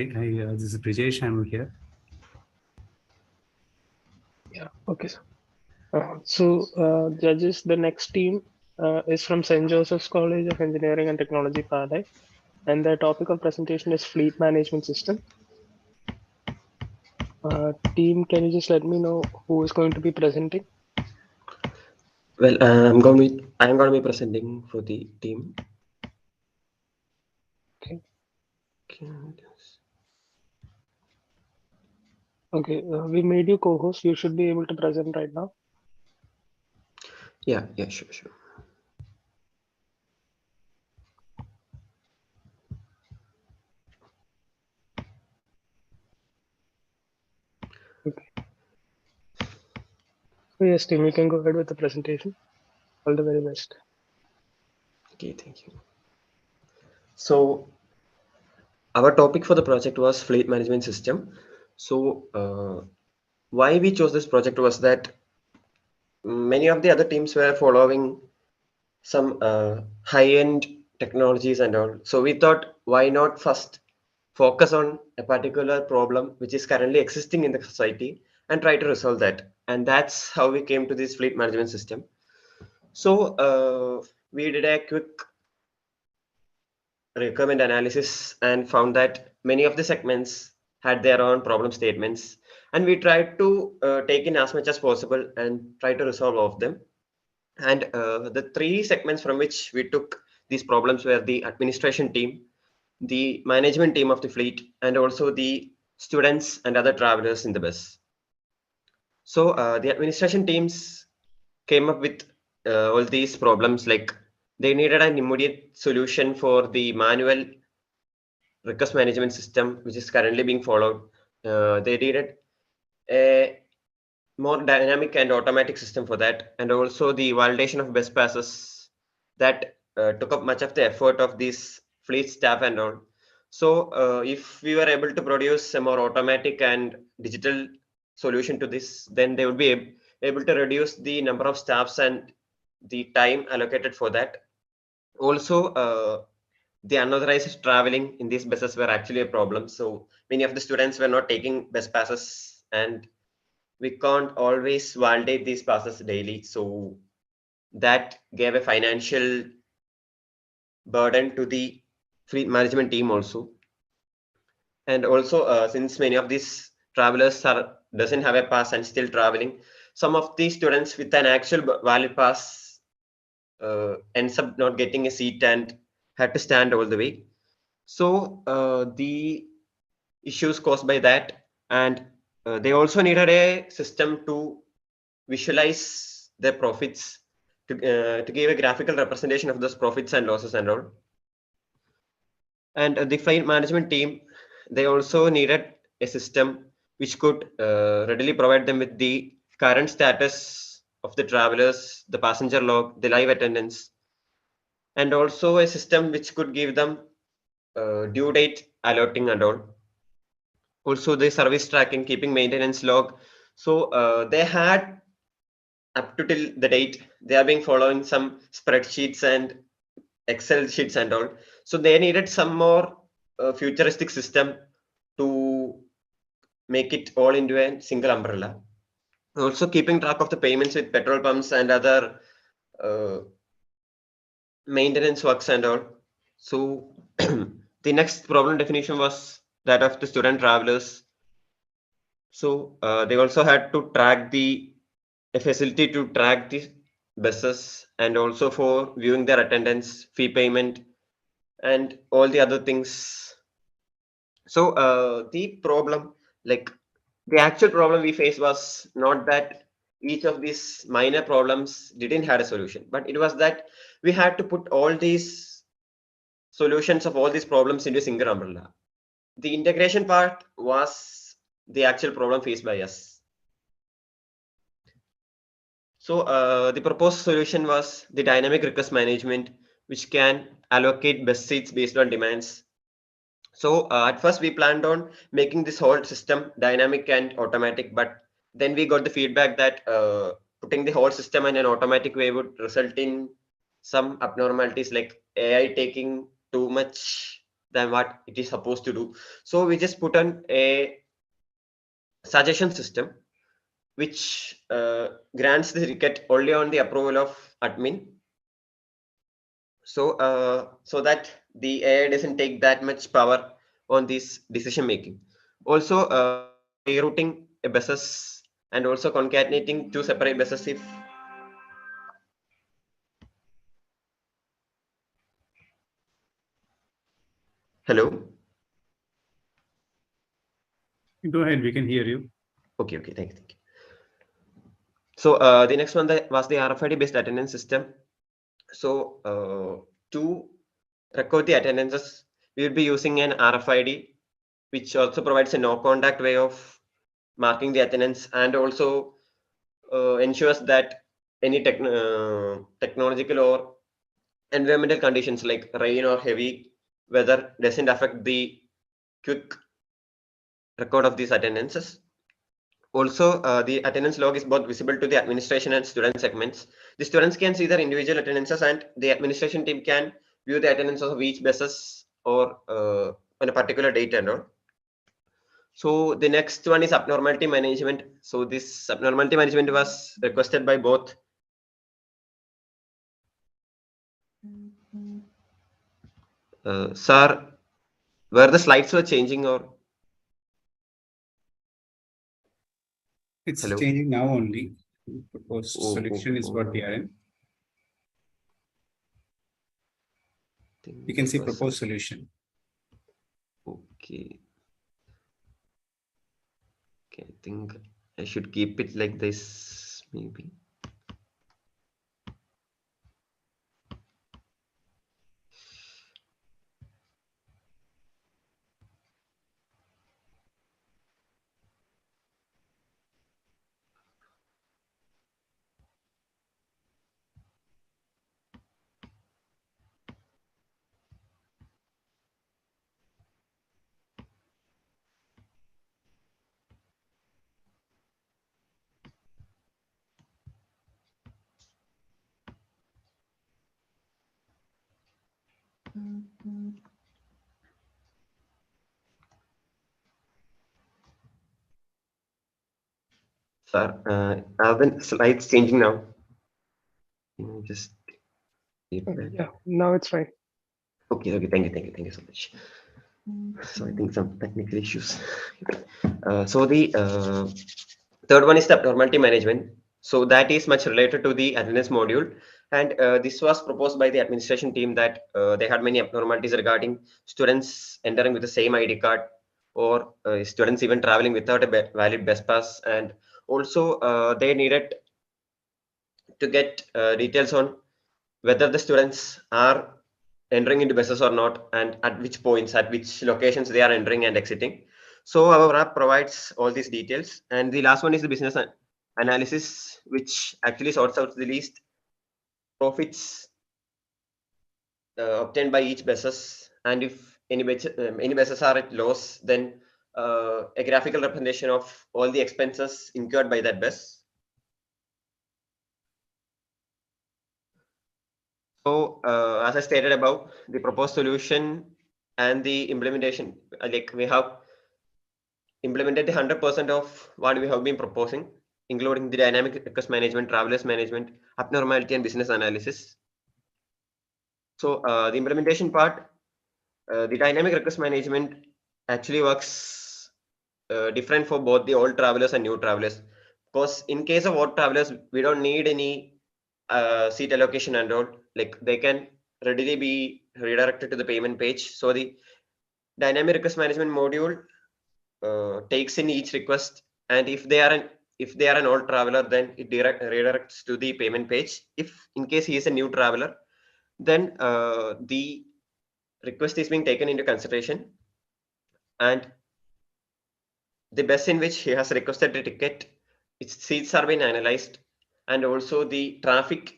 This is Brijesh. I'm here. Yeah, okay, sir. Judges, the next team is from St. Joseph's College of Engineering and Technology, Padai, and their topic of presentation is fleet management system. Team, can you just let me know who is going to be presenting? Well, I'm going to be presenting for the team. Okay. Okay, we made you co-host. You should be able to present right now. Yeah, sure. Okay. So yes, team, you can go ahead with the presentation. All the very best. Okay, thank you. So our topic for the project was fleet management system. So why we chose this project was that many of the other teams were following some high-end technologies and all. So we thought, why not first focus on a particular problem which is currently existing in the society and try to resolve that. And that's how we came to this fleet management system. So we did a quick requirement analysis and found that many of the segments had their own problem statements, and we tried to take in as much as possible and try to resolve all of them. And the three segments from which we took these problems were the administration team, the management team of the fleet, and also the students and other travelers in the bus. So the administration teams came up with all these problems, like they needed an immediate solution for the manual request management system which is currently being followed. They needed a more dynamic and automatic system for that, and also the validation of best passes that took up much of the effort of these fleet staff and all. So if we were able to produce a more automatic and digital solution to this, then they would be able to reduce the number of staffs and the time allocated for that. Also, the unauthorized traveling in these buses were actually a problem. So many of the students were not taking bus passes, and we can't always validate these passes daily. So that gave a financial burden to the fleet management team also. And also, since many of these travelers doesn't have a pass and still traveling, some of these students with an actual valid pass ends up not getting a seat and had to stand all the way. So the issues caused by that, and they also needed a system to visualize their profits, to give a graphical representation of those profits and losses and all. And the flight management team, they also needed a system which could readily provide them with the current status of the travelers, the passenger log, the live attendance, and also a system which could give them due date alerting and all. Also the service tracking, keeping maintenance log. So they had up to till the date, they are being following some spreadsheets and Excel sheets and all. So they needed some more futuristic system to make it all into a single umbrella. Also keeping track of the payments with petrol pumps and other maintenance works and all. So the next problem definition was that of the student travelers. So they also had to track a facility to track the buses, and also for viewing their attendance, fee payment, and all the other things. So the problem, like the actual problem we faced, was not that each of these minor problems didn't have a solution, but it was that we had to put all these solutions of all these problems into a single umbrella. The integration part was the actual problem faced by us. So the proposed solution was the dynamic request management, which can allocate bus seats based on demands. So at first we planned on making this whole system dynamic and automatic, but then we got the feedback that putting the whole system in an automatic way would result in some abnormalities, like AI taking too much than what it is supposed to do. So we just put on a suggestion system which grants the ticket only on the approval of admin. So so that the AI doesn't take that much power on this decision making. Also rerouting a buses and also concatenating two separate buses if hello. Go ahead, we can hear you. Okay, thank you. So the next one was the RFID based attendance system. So to record the attendances, we will be using an RFID, which also provides a no contact way of marking the attendance and also ensures that any technological or environmental conditions like rain or heavy weather doesn't affect the quick record of these attendances. Also, the attendance log is both visible to the administration and student segments. The students can see their individual attendances and the administration team can view the attendance of each buses or on a particular date and all. So the next one is abnormality management. So this abnormality management was requested by both sir, where the slides were changing or it's hello? Changing now only. Proposed solution is what we are in. You can see proposed solution. Okay, I think I should keep it like this maybe. Sir, are the slides changing now? Just yeah, now it's fine. Okay, thank you so much. So I think some technical issues. So the third one is the abnormality management. So that is much related to the attendance module, and this was proposed by the administration team that they had many abnormalities regarding students entering with the same ID card or students even traveling without a valid bus pass, and also they needed to get details on whether the students are entering into buses or not and at which points, at which locations they are entering and exiting. So our app provides all these details. And the last one is the business analysis, which actually sorts out the least profits obtained by each buses. And if any buses are at loss, then a graphical representation of all the expenses incurred by that bus. So as I stated above, the proposed solution and the implementation, like we have implemented the 100% of what we have been proposing, including the dynamic request management, travelers management, abnormality and business analysis. So the implementation part, the dynamic request management actually works different for both the old travelers and new travelers. Because in case of old travelers, we don't need any seat allocation and all, like they can readily be redirected to the payment page. So the dynamic request management module takes in each request, and if they are an old traveler, then it redirects to the payment page. If in case he is a new traveler, then the request is being taken into consideration, and the bus in which he has requested the ticket, its seats are being analyzed, and also the traffic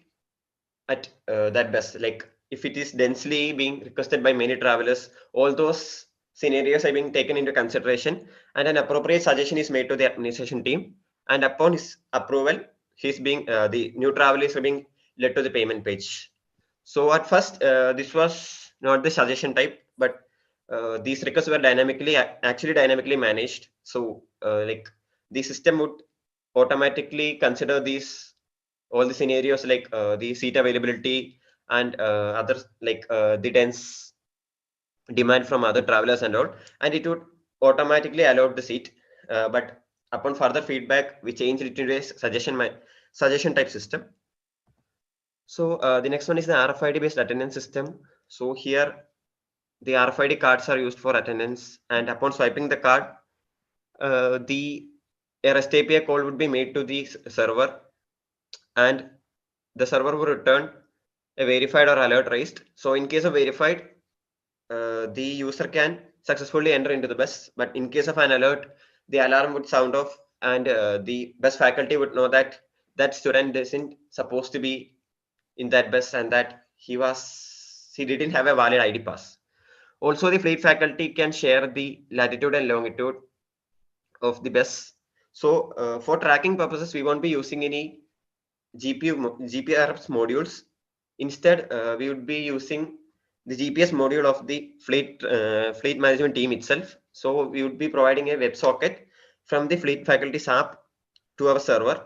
at that bus, like if it is densely being requested by many travelers, all those scenarios are being taken into consideration, and an appropriate suggestion is made to the administration team, and upon his approval, the new traveler is being led to the payment page. So at first this was not the suggestion type, but these requests were actually dynamically managed. So like the system would automatically consider all the scenarios, like the seat availability and other, like the dense demand from other travelers and all, and it would automatically allot the seat. But upon further feedback, we changed it into a suggestion type system. So the next one is the RFID based attendance system. So here the RFID cards are used for attendance, and upon swiping the card, the REST API call would be made to the server, and the server will return a verified or alert raised. So in case of verified, the user can successfully enter into the bus, but in case of an alert, the alarm would sound off, and the bus faculty would know that that student isn't supposed to be in that bus, and that he didn't have a valid ID pass. Also, the fleet faculty can share the latitude and longitude of the bus. So for tracking purposes, we won't be using any GPRS modules. Instead, we would be using the GPS module of the fleet management team itself. So we would be providing a WebSocket from the fleet faculty's app to our server,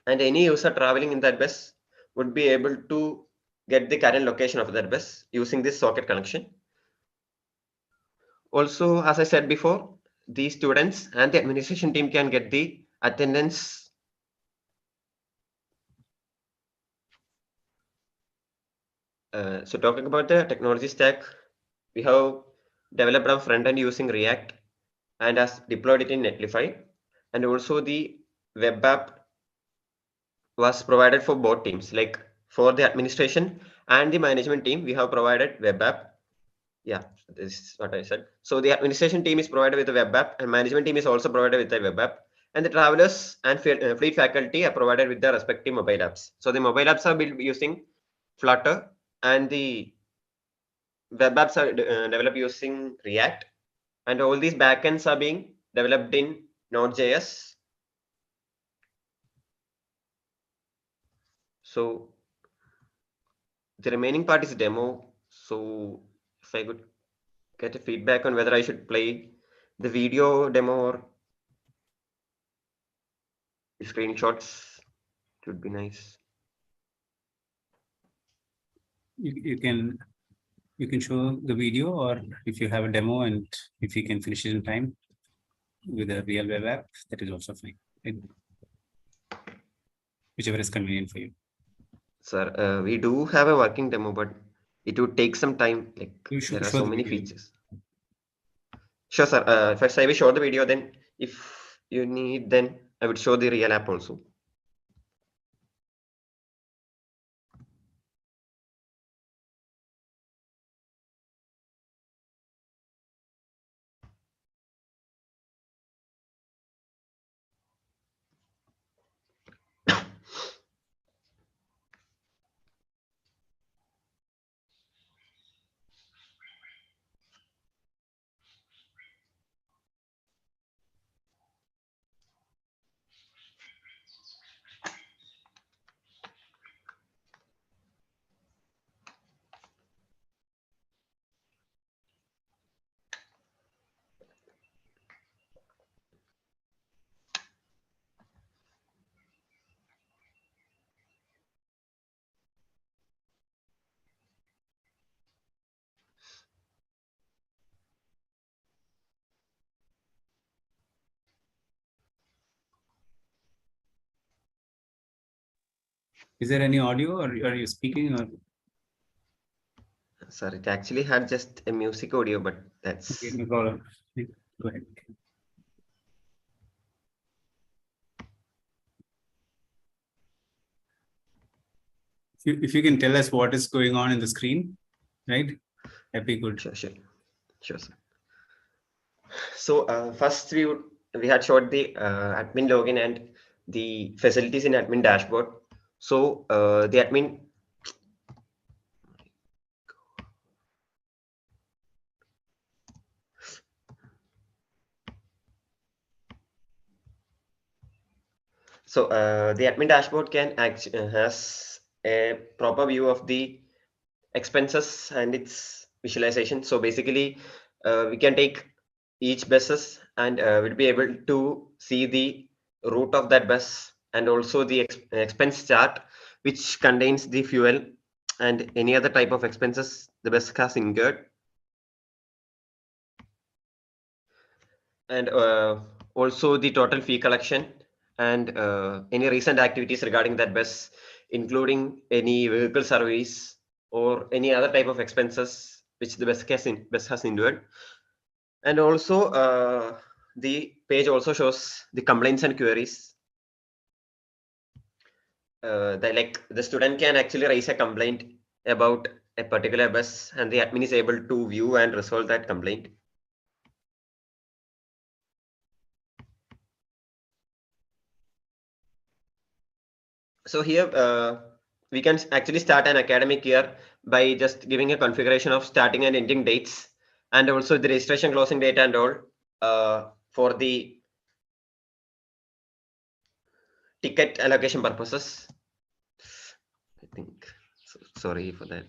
and any user traveling in that bus would be able to get the current location of that bus using this socket connection. Also, as I said before, the students and the administration team can get the attendance so talking about the technology stack, we have developed our front end using React and has deployed it in Netlify, and also the web app was provided for both teams. Like for the administration and the management team, we have provided web app. Yeah, this is what I said. So the administration team is provided with a web app, and management team is also provided with a web app, and the travelers and fleet faculty are provided with their respective mobile apps. So the mobile apps are built using Flutter, and the web apps are developed using React, and all these backends are being developed in Node.js. So the remaining part is demo. So if I could get a feedback on whether I should play the video demo or the screenshots, it would be nice. You can show the video, or if you have a demo and if you can finish it in time with a real web app, that is also fine. Whichever is convenient for you. Sir, we do have a working demo, but it would take some time. Like there are so many features. Sure, sir. First, I will show the video. Then, if you need, then I would show the real app also. Is there any audio, or are you speaking? Or sorry, it actually had just a music audio, but that's okay, no problem. Go ahead. If you can tell us what is going on in the screen, right? That'd be good. Sure, sir. So first we had showed the admin login and the facilities in admin dashboard. So the admin the admin dashboard has a proper view of the expenses and its visualization. So basically, we can take each buses and we'll be able to see the route of that bus and also the expense chart, which contains the fuel and any other type of expenses the bus has incurred. And also the total fee collection and any recent activities regarding that bus, including any vehicle service or any other type of expenses which the bus has incurred. And also the page also shows the complaints and queries. The student can actually raise a complaint about a particular bus and the admin is able to view and resolve that complaint. So here we can actually start an academic year by just giving a configuration of starting and ending dates and also the registration closing date and all for the ticket allocation purposes. I think, so, sorry for that.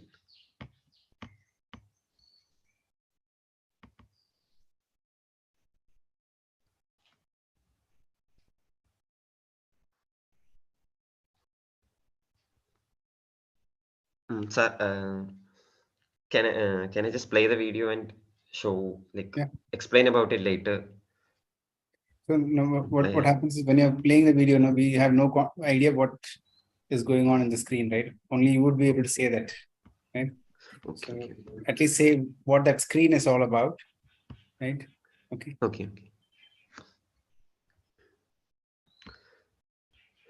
Sir, can I just play the video and show, like, explain about it later? So what happens is when you're playing the video, we have no idea what is going on in the screen, right? Only you would be able to say that, right? Okay. So at least say what that screen is all about, right? Okay. Okay.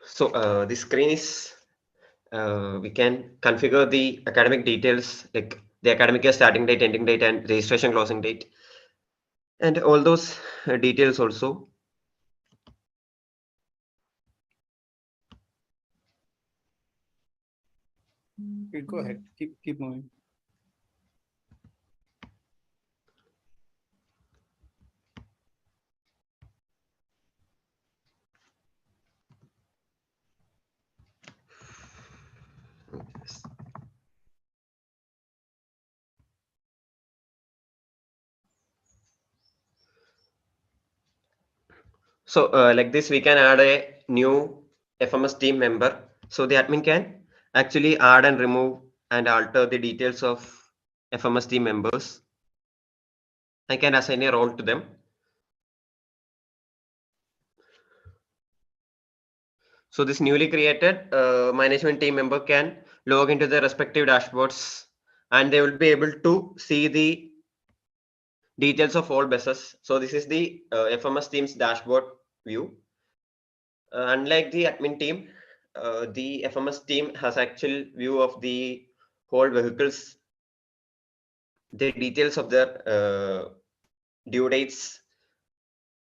So the screen is, we can configure the academic details, like the academic year starting date, ending date, and registration closing date, and all those details also. Okay, go ahead. Keep moving. So like this, we can add a new FMS team member. So the admin can actually add and remove and alter the details of FMS team members. I can assign a role to them. So this newly created management team member can log into their respective dashboards and they will be able to see the details of all buses. So this is the FMS team's dashboard view. Unlike the admin team, the FMS team has actual view of the whole vehicles, the details of their due dates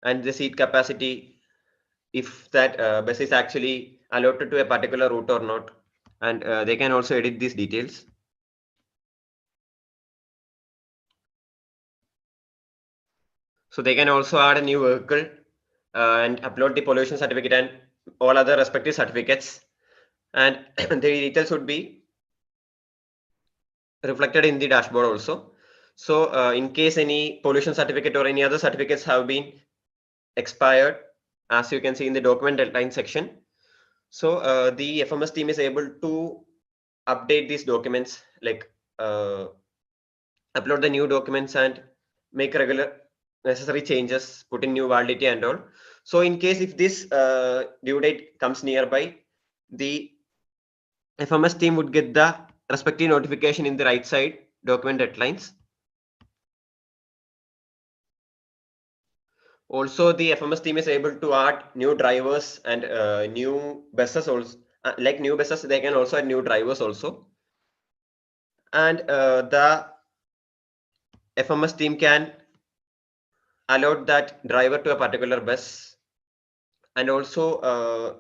and the seat capacity, if that bus is actually allotted to a particular route or not, and they can also edit these details. So they can also add a new vehicle and upload the pollution certificate and all other respective certificates, and the details would be reflected in the dashboard also. So in case any pollution certificate or any other certificates have been expired, as you can see in the document deadline section, so the FMS team is able to update these documents, like upload the new documents and make regular necessary changes, put in new validity and all. So in case if this due date comes nearby, the FMS team would get the respective notification in the right side document deadlines. Also, the FMS team is able to add new drivers and new buses also. Like new buses, they can also add new drivers also. And the FMS team can allot that driver to a particular bus and also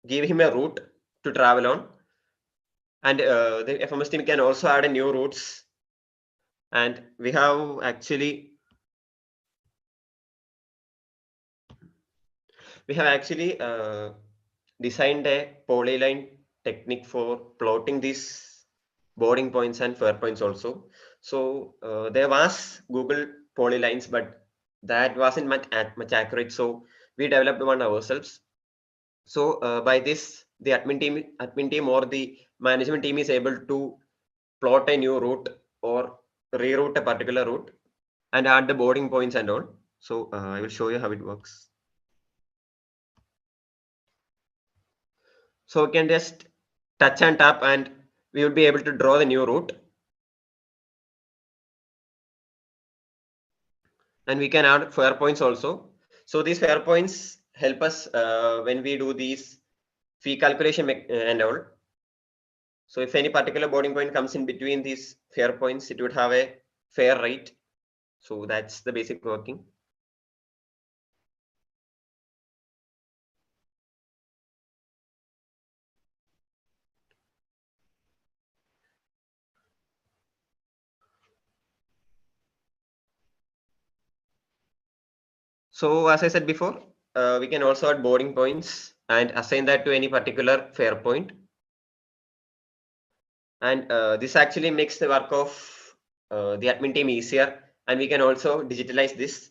give him a route to travel on. And the FMS team can also add a new routes. And we have actually designed a polyline technique for plotting these boarding points and fare points also. So there was Google polylines, but that wasn't much accurate. So we developed one ourselves. So by this, the admin team or the management team is able to plot a new route or reroute a particular route and add the boarding points and all. So I will show you how it works. So we can just touch and tap and we will be able to draw the new route. And we can add fare points also. So these fare points help us when we do these fee calculation and all. So if any particular boarding point comes in between these fare points, it would have a fare rate. So that's the basic working. So as I said before, we can also add boarding points and assign that to any particular fare point. And this actually makes the work of the admin team easier, and we can also digitalize this.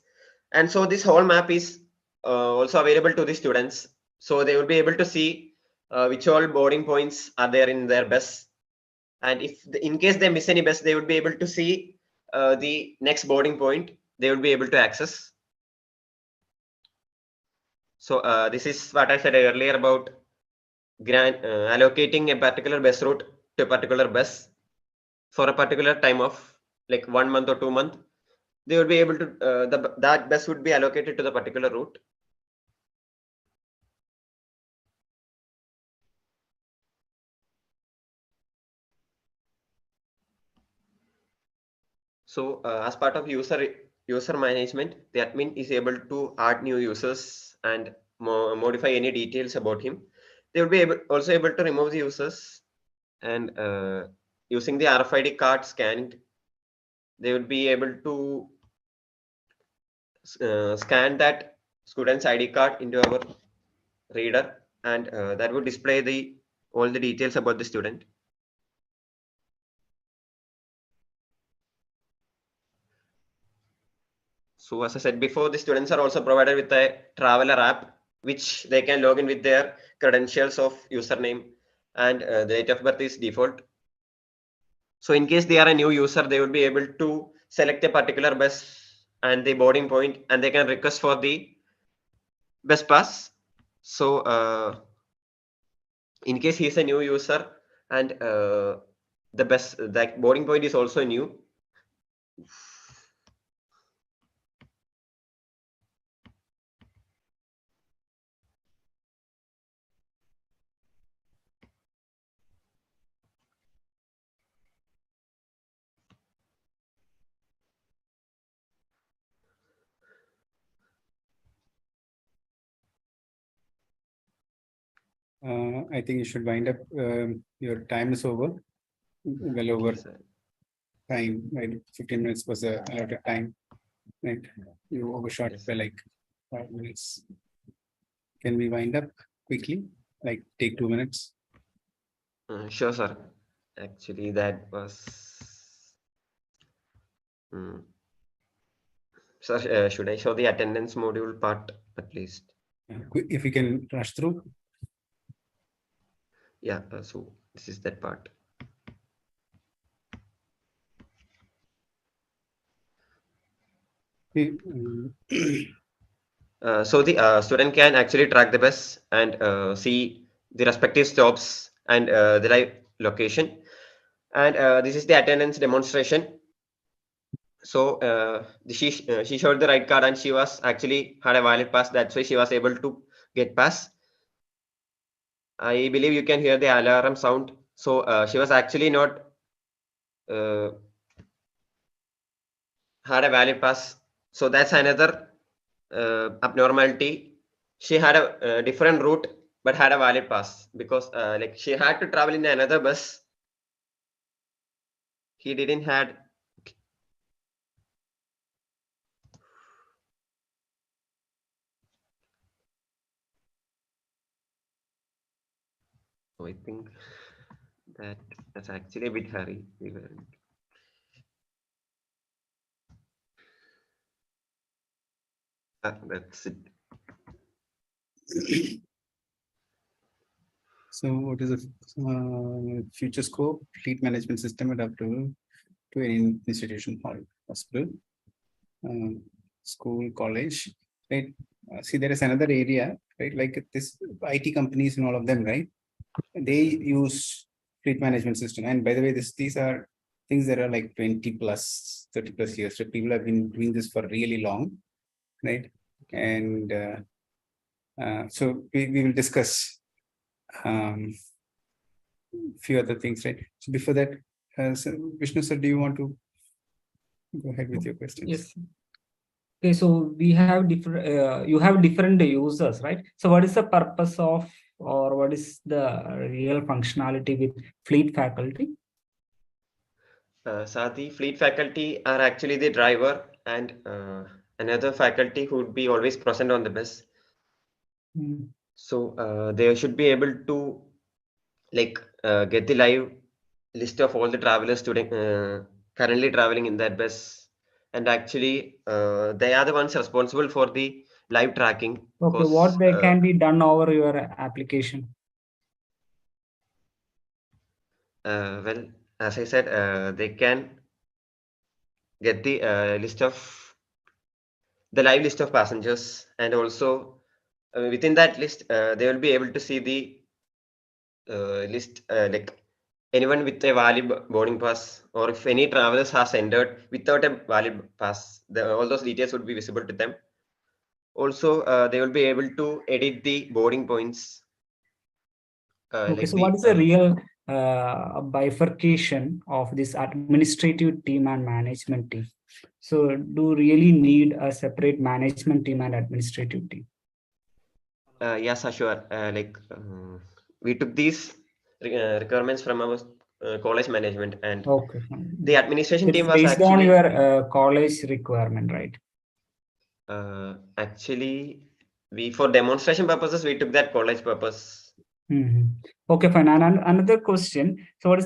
And so this whole map is also available to the students. So they will be able to see which all boarding points are there in their bus. And if in case they miss any bus, they would be able to see the next boarding point they will be able to access. So this is what I said earlier about allocating a particular bus route to a particular bus for a particular time of like 1 month or 2 months. They would be able to that bus would be allocated to the particular route. So as part of user management, the admin is able to add new users and modify any details about him. They will be also able to remove the users, and using the RFID card scanned, they will be able to scan that student's ID card into our reader, and that would display all the details about the student. So as I said before, the students are also provided with a traveler app, which they can log in with their credentials of username, and the date of birth is default. So in case they are a new user, they will be able to select a particular bus and the boarding point, and they can request for the bus pass. So in case he is a new user and that boarding point is also new, I think you should wind up. Your time is over. Well over time. Right? 15 minutes was a allotted time. Right? You overshot by like 5 minutes. Can we wind up quickly? Like take 2 minutes? Sure, sir. Actually, that was. Sir, should I show the attendance module part at least? If we can rush through. Yeah, so this is that part. So the student can actually track the bus and see the respective stops and the live location. And this is the attendance demonstration. So she showed the right card and she was actually had a valid pass. That's why she was able to get pass. I believe you can hear the alarm sound. So she was actually not had a valid pass. So that's another abnormality. She had a different route but had a valid pass because like she had to travel in another bus. He didn't had. So I think that's actually a bit hurry. That's it. So what is the future scope? Fleet management system adaptable to any institution or hospital, school, college, right? See, there is another area, right? Like this IT companies and all of them, right? They use fleet management system. And by the way, these are things that are like 20 plus, 30 plus years. So people have been doing this for really long, right? And so we will discuss few other things, right? So before that, so Vishnu sir, do you want to go ahead with your questions? Yes. Okay, so we have different. You have different users, right? So what is the purpose of, or what is the real functionality with fleet faculty? The fleet faculty are actually the driver and another faculty who would be always present on the bus. So they should be able to get the live list of all the travelers currently traveling in that bus, and actually they are the ones responsible for the live tracking. Okay, what they can be done over your application? Well, as I said, they can get the live list of passengers, and also within that list they will be able to see the list like anyone with a valid boarding pass, or if any travelers has entered without a valid pass, all those details would be visible to them. Also they will be able to edit the boarding points. Okay, so what is the real bifurcation of this administrative team and management team? So do really need a separate management team and administrative team? Yes, sure. We took these requirements from our college management, and the administration team was based actually on your college requirement, right? Actually, for demonstration purposes, we took that college purpose. Okay, fine. And another question. So what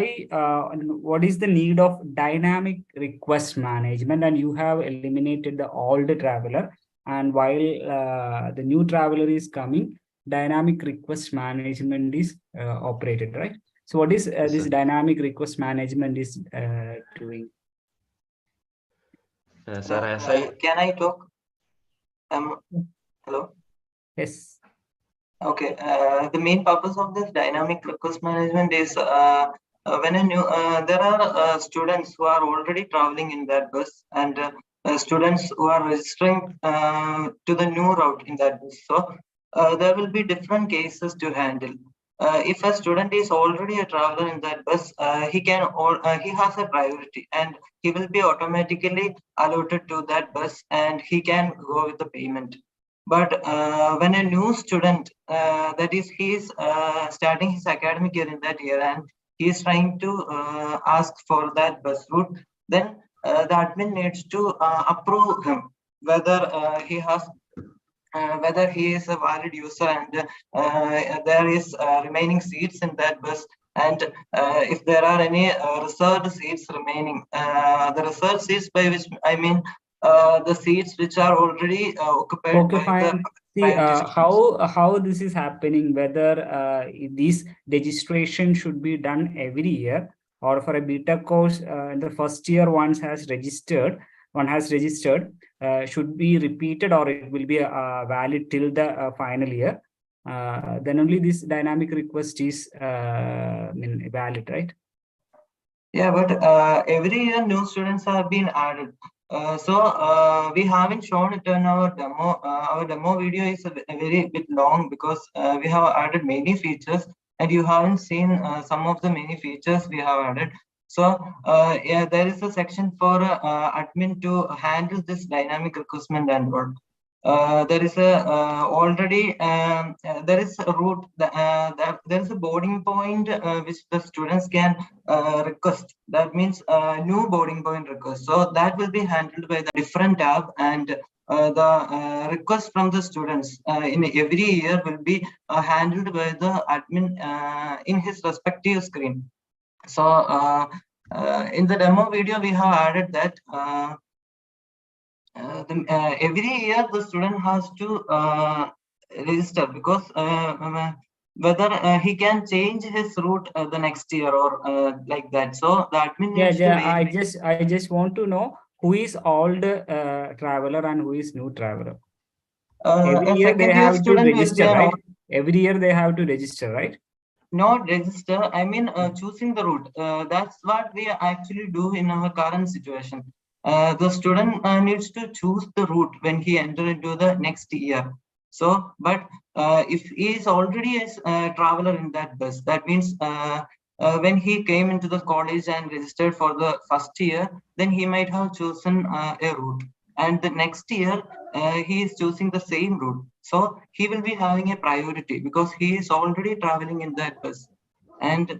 is what is the need of dynamic request management? And you have eliminated the old traveler, and while the new traveler is coming, dynamic request management is operated, right? So what is this dynamic request management is doing? Sir, can I talk? Hello? Yes. Okay, the main purpose of this dynamic request management is when there are students who are already traveling in that bus, and students who are registering to the new route in that bus. So there will be different cases to handle. If a student is already a traveler in that bus, he has a priority, and he will be automatically allotted to that bus, and he can go with the payment. But when a new student, that is, he is starting his academic year in that year, and he is trying to ask for that bus route, then the admin needs to approve him whether whether he is a valid user, and there is remaining seats in that bus, and if there are any reserved seats remaining. The reserved seats, by which I mean the seats which are already occupied. Okay, by fine. See how this is happening, whether this registration should be done every year, or for a beta course, the first year one has registered, should be repeated, or it will be valid till the final year. Then only this dynamic request is valid, right? Yeah, but every year new students are being added. So we haven't shown it in our demo. Our demo video is a very bit long because we have added many features, and you haven't seen some of the many features we have added. So yeah, there is a section for admin to handle this dynamic requestment and work. There is a already there is a route, there is a boarding point which the students can request. That means new boarding point request. So that will be handled by the different tab, and the request from the students in every year will be handled by the admin in his respective screen. So in the demo video we have added that every year the student has to register, because whether he can change his route the next year or like that. So the admin needs to wait. I just want to know who is old traveler and who is new traveler. Every year they have to register, right? Every year they have to register, right? Not register, I mean choosing the route. That's what we actually do in our current situation. The student needs to choose the route when he enter into the next year. So, but if he is already a traveler in that bus, that means when he came into the college and registered for the first year, then he might have chosen a route. And the next year, he is choosing the same route. So he will be having a priority because he is already traveling in that bus. And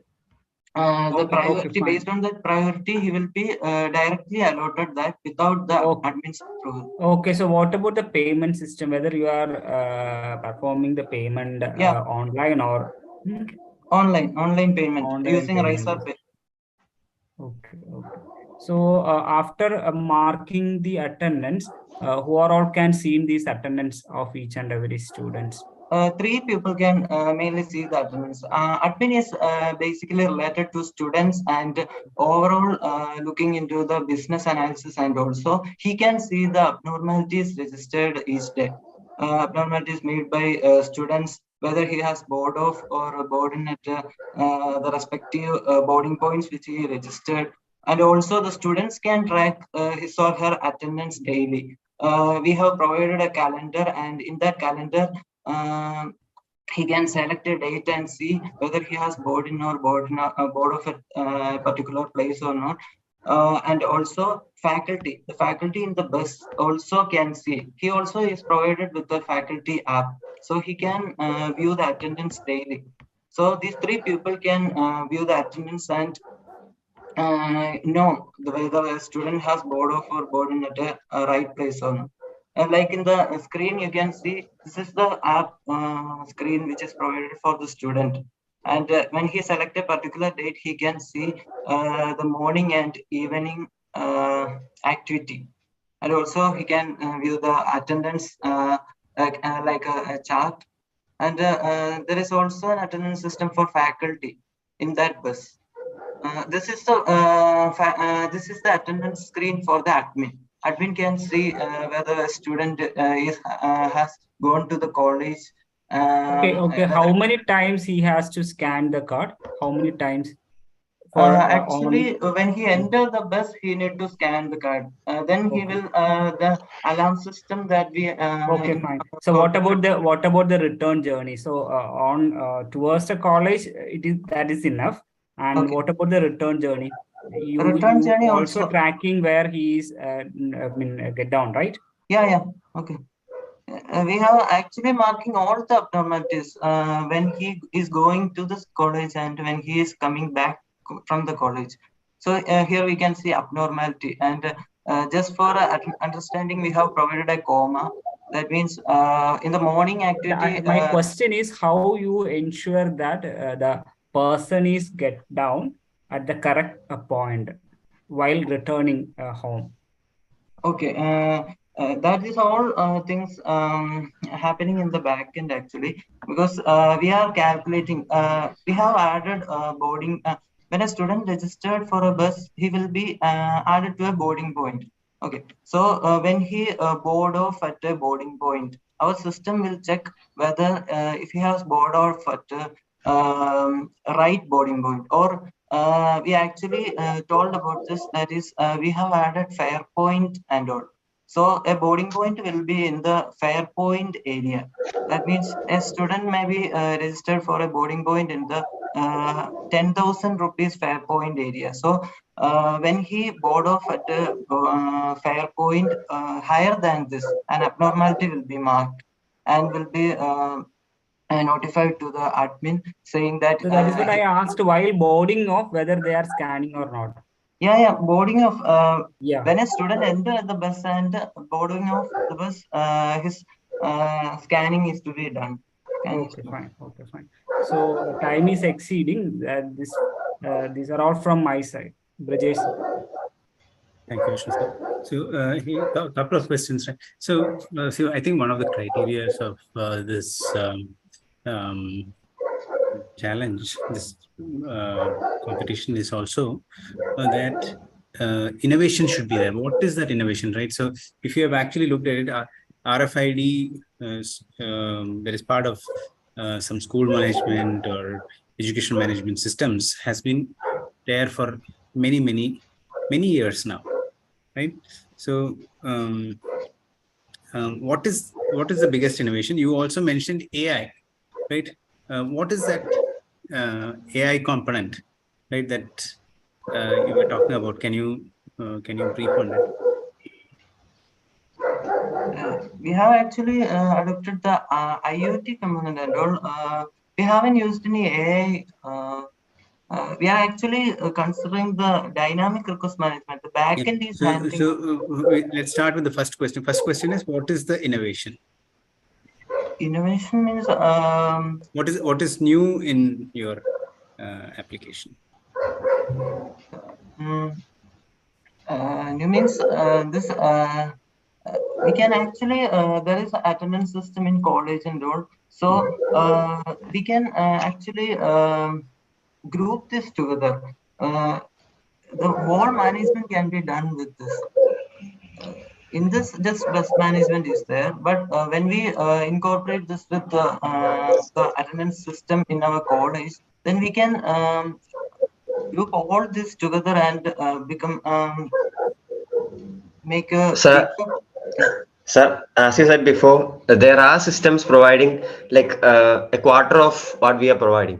the priority, based on that priority, he will be directly allotted that without the admin's approval. Okay, so what about the payment system? Whether you are performing the payment online or online payment using Riser Pay. Okay. So after marking the attendance, who are all can see these attendance of each and every students? 3 people can mainly see the attendance. Admin is basically related to students and overall looking into the business analysis, and also he can see the abnormalities registered each day. Abnormalities made by students, whether he has board off or board in at the respective boarding points which he registered. And also the students can track his or her attendance daily. We have provided a calendar, and in that calendar, he can select a date and see whether he has board in or board of a particular place or not. And also faculty, the faculty in the bus also can see. He also is provided with the faculty app, so he can view the attendance daily. So these 3 people can view the attendance and know whether a student has board off or board in at a right place or not. Like in the screen, you can see this is the app screen which is provided for the student. And when he select a particular date, he can see the morning and evening activity. And also he can view the attendance like a chart. And there is also an attendance system for faculty in that bus. This is the attendance screen for the admin. Admin can see whether a student has gone to the college. Okay. How many times he has to scan the card? How many times? Actually, when he enters the bus, he need to scan the card. Then he will the alarm system that we. Okay, fine. So what about the return journey? So on towards the college, that is enough. And what about the return journey? You journey also tracking where he is. Get down, right? Yeah. Okay. We have actually marking all the abnormalities when he is going to the college and when he is coming back from the college. So here we can see abnormality, and just for understanding, we have provided a comma. That means in the morning activity. My question is how you ensure that the person is get down at the correct point while returning home. Okay. That is all things happening in the back end actually, because we are calculating. We have added boarding. When a student registered for a bus, he will be added to a boarding point. Okay. So when he board off at a boarding point, our system will check whether if he has board off at right boarding point, or we actually told about this. That is, we have added fair point and all. So a boarding point will be in the fair point area. That means a student may be registered for a boarding point in the 10,000 rupees fair point area. So when he board off at a fair point higher than this, an abnormality will be marked and will be notified to the admin saying that. So that is what I asked while boarding off whether they are scanning or not. Yeah, boarding off. When a student enters the bus and boarding off the bus, his scanning is to be done. Okay, fine. So time is exceeding. These are all from my side. Brajesh. Thank you, Vishnu sir. So, a couple of questions, right? So, I think one of the criteria of this challenge, this competition is also that innovation should be there. What is that innovation, right? So, if you have actually looked at it, RFID that is part of some school management or education management systems has been there for many years now, right? So what is the biggest innovation? You also mentioned AI, right? What is that AI component, right, that you were talking about? Can you brief on that? We have actually adopted the IoT component and all. We haven't used any AI. We are actually considering the dynamic request management. The backend is handling. Let's start with the first question. First question is, what is the innovation? Innovation means what is new in your application? New means this. We can actually there is an attendance system in college and all, so we can actually group this together. The whole management can be done with this. In this, just bus management is there, but when we incorporate this with the attendance system in our college, then we can group all this together and become make a Sir, as you said before, there are systems providing like a quarter of what we are providing.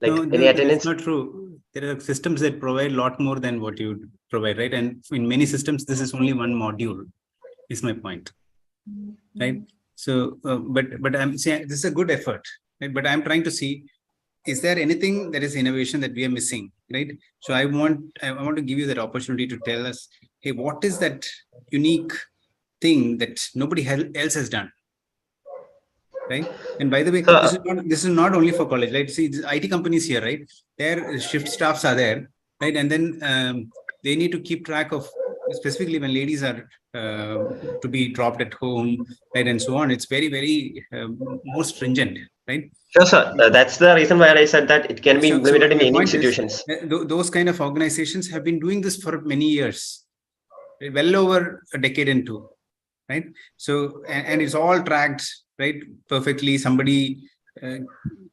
Like no, any attendance. That's not true. There are systems that provide a lot more than what you provide, right? And in many systems, this is only one module, is my point, right? So, but I'm saying this is a good effort, right? But I'm trying to see, is there anything that is innovation that we are missing, right? So I want to give you that opportunity to tell us, hey, what is that unique thing that nobody else has done, right? And by the way, this is not only for college, right? See, IT companies here, right? Their shift staffs are there, right? And then they need to keep track of, specifically when ladies are to be dropped at home, right, and so on. It's very more stringent, right? Sure, sir. That's the reason why I said that it can be implemented in any institutions. Those kind of organizations have been doing this for many years, well over a decade and two, right? So, and it's all tracked, right, perfectly. Somebody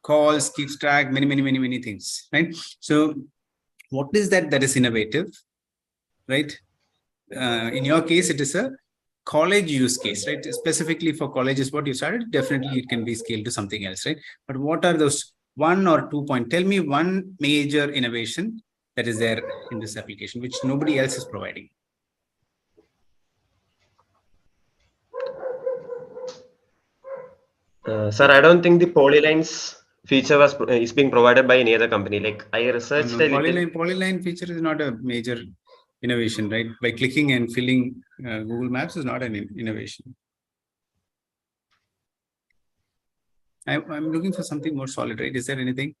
calls, keeps track, many things, right? So, what is that is innovative, right? In your case, it is a college use case, right? Specifically for colleges, what you started, definitely it can be scaled to something else, right? But what are those 1 or 2 points? Tell me one major innovation that is there in this application, which nobody else is providing. Sir, I don't think the polylines feature is being provided by any other company. Like I researched a little. Polyline feature is not a major innovation, right? By clicking and filling Google Maps is not an innovation. I'm looking for something more solid, right? Is there anything?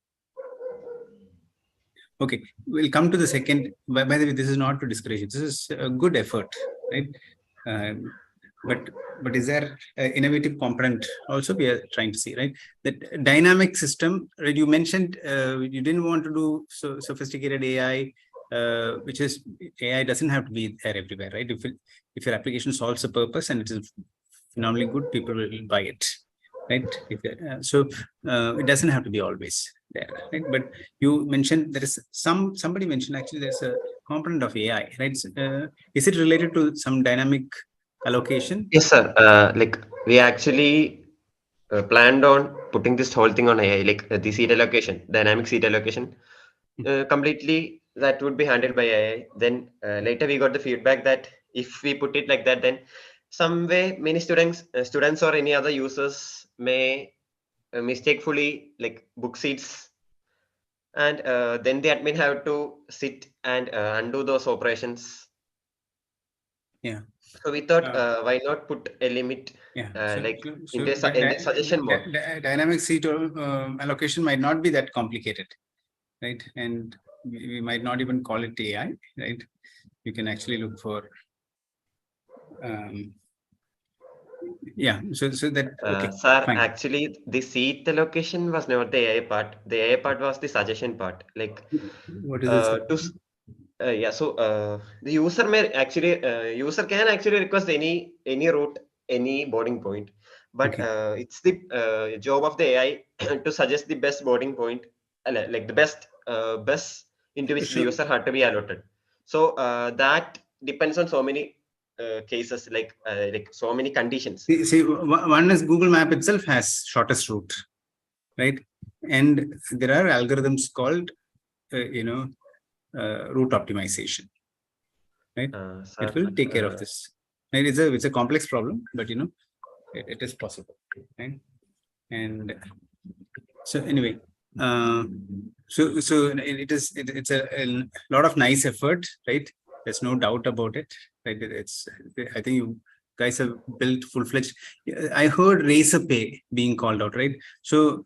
Okay, we'll come to the second. By the way, this is not to discourage it. This is a good effort, right? But is there an innovative component also we are trying to see, right? That dynamic system, right? You mentioned you didn't want to do so sophisticated AI, which is AI doesn't have to be there everywhere, right? If your application solves a purpose and it is phenomenally good, people will buy it, right? It doesn't have to be always there, right? But you mentioned there is somebody mentioned actually there's a component of AI, right? Is it related to some dynamic allocation? Yes, sir. Like we actually planned on putting this whole thing on AI, like the seat allocation, dynamic seat allocation, completely that would be handled by AI. Then later we got the feedback that if we put it like that, then some way many students or any other users may mistakefully like book seats, and then the admin have to sit and undo those operations. Yeah. So we thought, why not put a limit, in the suggestion mode. Dynamic seat allocation might not be that complicated, right? And we might not even call it AI, right? you can actually look for yeah, so that okay, sir, fine. actually the seat allocation was not the AI part. The AI part was the suggestion part. Like what is this? yeah, so the user may actually user can actually request any route, any boarding point, but it's the job of the AI to suggest the best boarding point, like the best bus into which the user had to be allotted. So that depends on so many cases, like so many conditions. See, one is Google Map itself has shortest route, right? And there are algorithms called route optimization, right? It will take care of this. And it's a complex problem, but it is possible, right? And so anyway, so it's a lot of nice effort, right? There's no doubt about it, right? I think you guys have built full-fledged. I heard Razor Pay being called out, right? So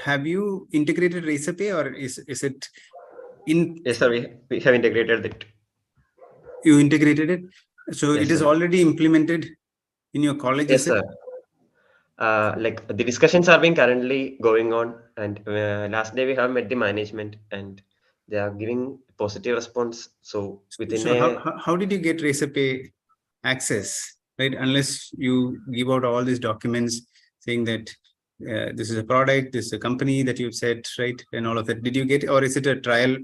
have you integrated Razor Pay, or is it in? Yes, sir. We have integrated it. You integrated it, so yes, it is sir. already implemented in your college. Yes, sir. Like the discussions are being currently going on, and last day we have met the management, and they are giving positive response. So within how did you get Razor Pay access, right? Unless you give out all these documents saying that this is a product, this is a company that you've said, right, and all of that. Did you get, or is it a trial?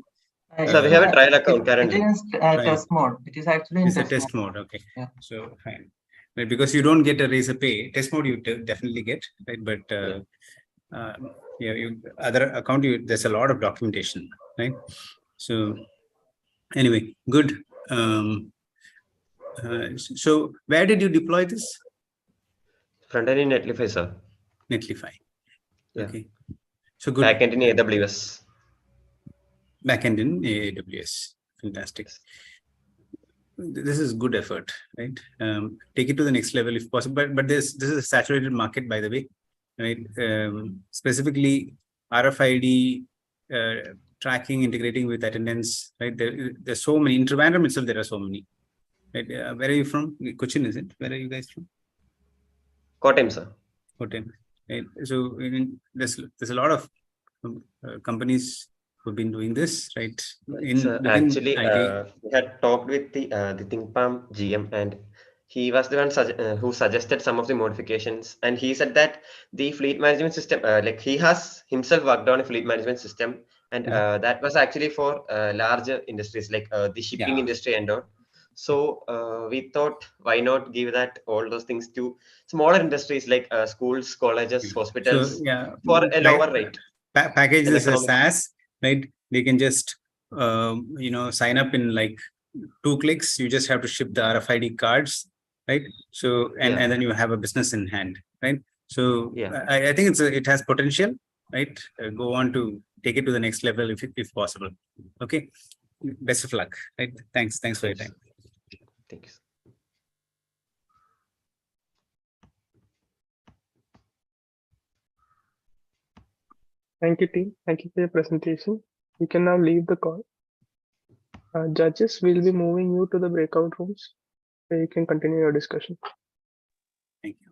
So we have a trial account currently. It is test mode. It is actually in it's a test mode. Okay. Yeah. So fine. Right, because you don't get a Razor Pay test mode, you definitely get, right? But you other account, there's a lot of documentation, right? So anyway, good. So where did you deploy this? Front end in Netlify, sir. Netlify. Yeah. Okay. So good. Backend in AWS. Backend in AWS. Fantastic. This is good effort, right? Take it to the next level if possible. But this is a saturated market, by the way, right? Specifically, RFID tracking, integrating with attendance, right? There's so many. In Trivandrum itself, there are so many. Right? Where are you from? Cochin, is it? Where are you guys from? Kottayam, sir. Kottayam. Right? So there's a lot of companies who've been doing this, right? Actually, we had talked with the ThinkPalm GM, and he was the one who suggested some of the modifications. And he said that the fleet management system, like he has himself worked on a fleet management system, and that was actually for larger industries like the shipping industry and all. So we thought, why not give that all those things to smaller industries like schools, colleges, hospitals, so, for a lower rate. Package this as SaaS, right? They can just sign up in like 2 clicks. You just have to ship the RFID cards, right? So and then you have a business in hand, right? So I think it has potential, right? Go on to take it to the next level if possible. Okay. Best of luck. Right. Thanks for your time. Thanks. Thank you, team. Thank you for your presentation. You can now leave the call. Judges, we'll be moving you to the breakout rooms where you can continue your discussion. Thank you.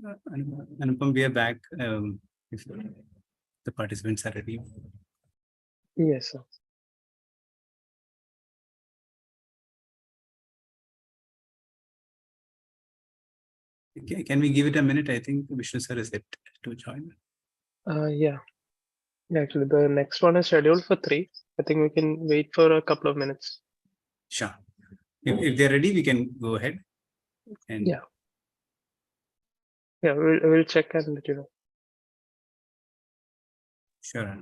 Anupam, we are back. If the participants are ready. Yes, sir. Can we give it a minute? I think Vishnu sir is set to join. Yeah. Actually, the next one is scheduled for 3. I think we can wait for a couple of minutes. Sure. If they're ready, we can go ahead. And yeah. Yeah, we'll check and let you know. Sure.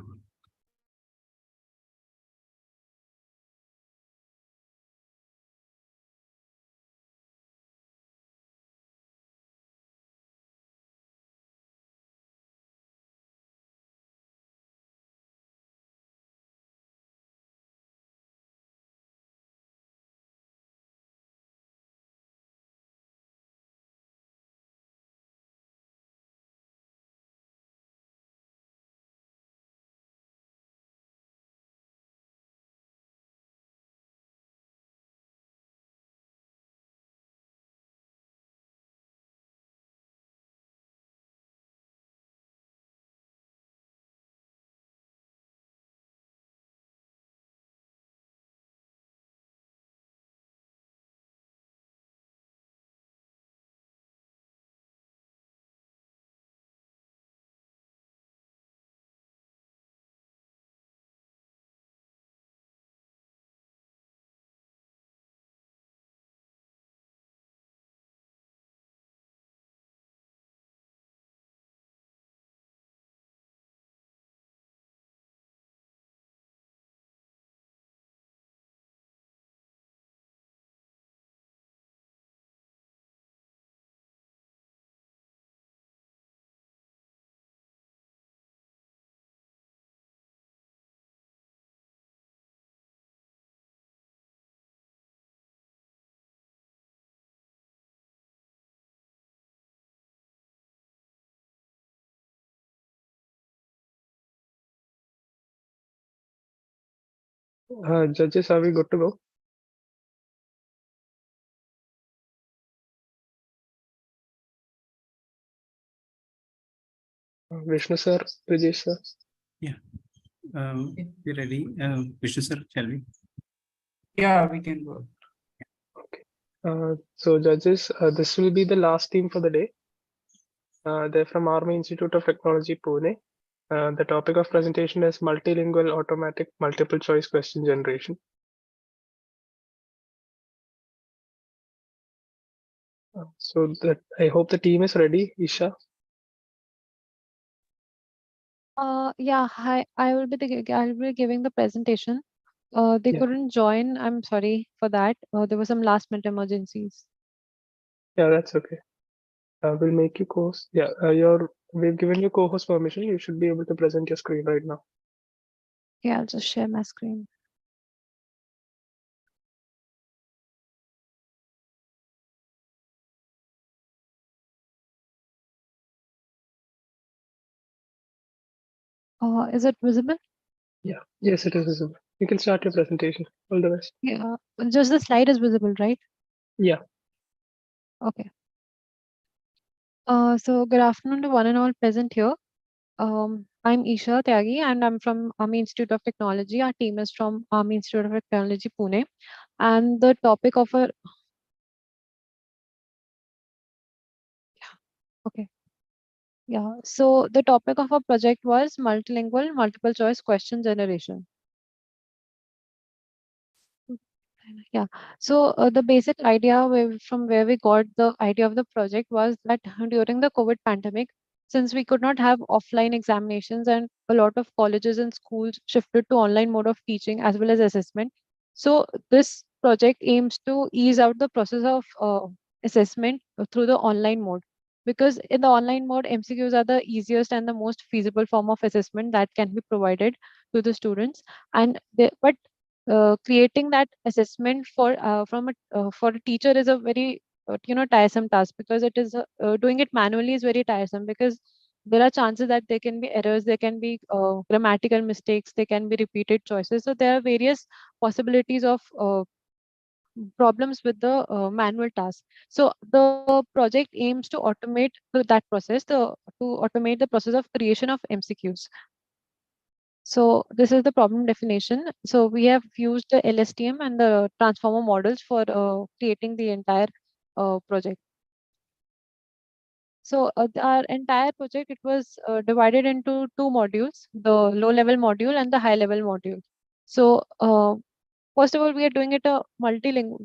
Judges, are we good to go? Vishnu sir, Rajesh sir. Yeah. We're ready. Vishnu sir, shall we? Yeah, we can go. So judges, this will be the last team for the day. They're from Army Institute of Technology, Pune. The topic of presentation is multilingual automatic multiple choice question generation. So that I hope the team is ready. Isha. Yeah, hi. I'll be giving the presentation. They Yeah. couldn't join. I'm sorry for that. There were some last minute emergencies. Yeah, that's okay. We'll make you co-host. Yeah, we've given you co-host permission. You should be able to present your screen right now. Yeah, I'll just share my screen. Is it visible? Yeah. Yes, it is visible. You can start your presentation. All the best. Yeah, just the slide is visible, right? Yeah. Okay. So good afternoon to one and all present here. I'm Isha Tyagi and I'm from Army Institute of Technology. Our team is from Army Institute of Technology, Pune. And the topic of our okay. Yeah, so the topic of our project was multilingual multiple choice question generation. Yeah, so the basic idea from where we got the idea of the project was that during the COVID pandemic, since we could not have offline examinations and a lot of colleges and schools shifted to online mode of teaching as well as assessment. So this project aims to ease out the process of assessment through the online mode. Because in the online mode, MCQs are the easiest and the most feasible form of assessment that can be provided to the students. But creating that assessment for a teacher is a very tiresome task, because it is doing it manually is very tiresome, because there are chances that there can be errors, there can be grammatical mistakes, there can be repeated choices. So there are various possibilities of problems with the manual tasks. So the project aims to automate that process, to automate the process of creation of MCQs. So this is the problem definition. So we have used the LSTM and the transformer models for creating the entire project. So our entire project, it was divided into two modules, the low level module and the high level module. So first of all, we are doing it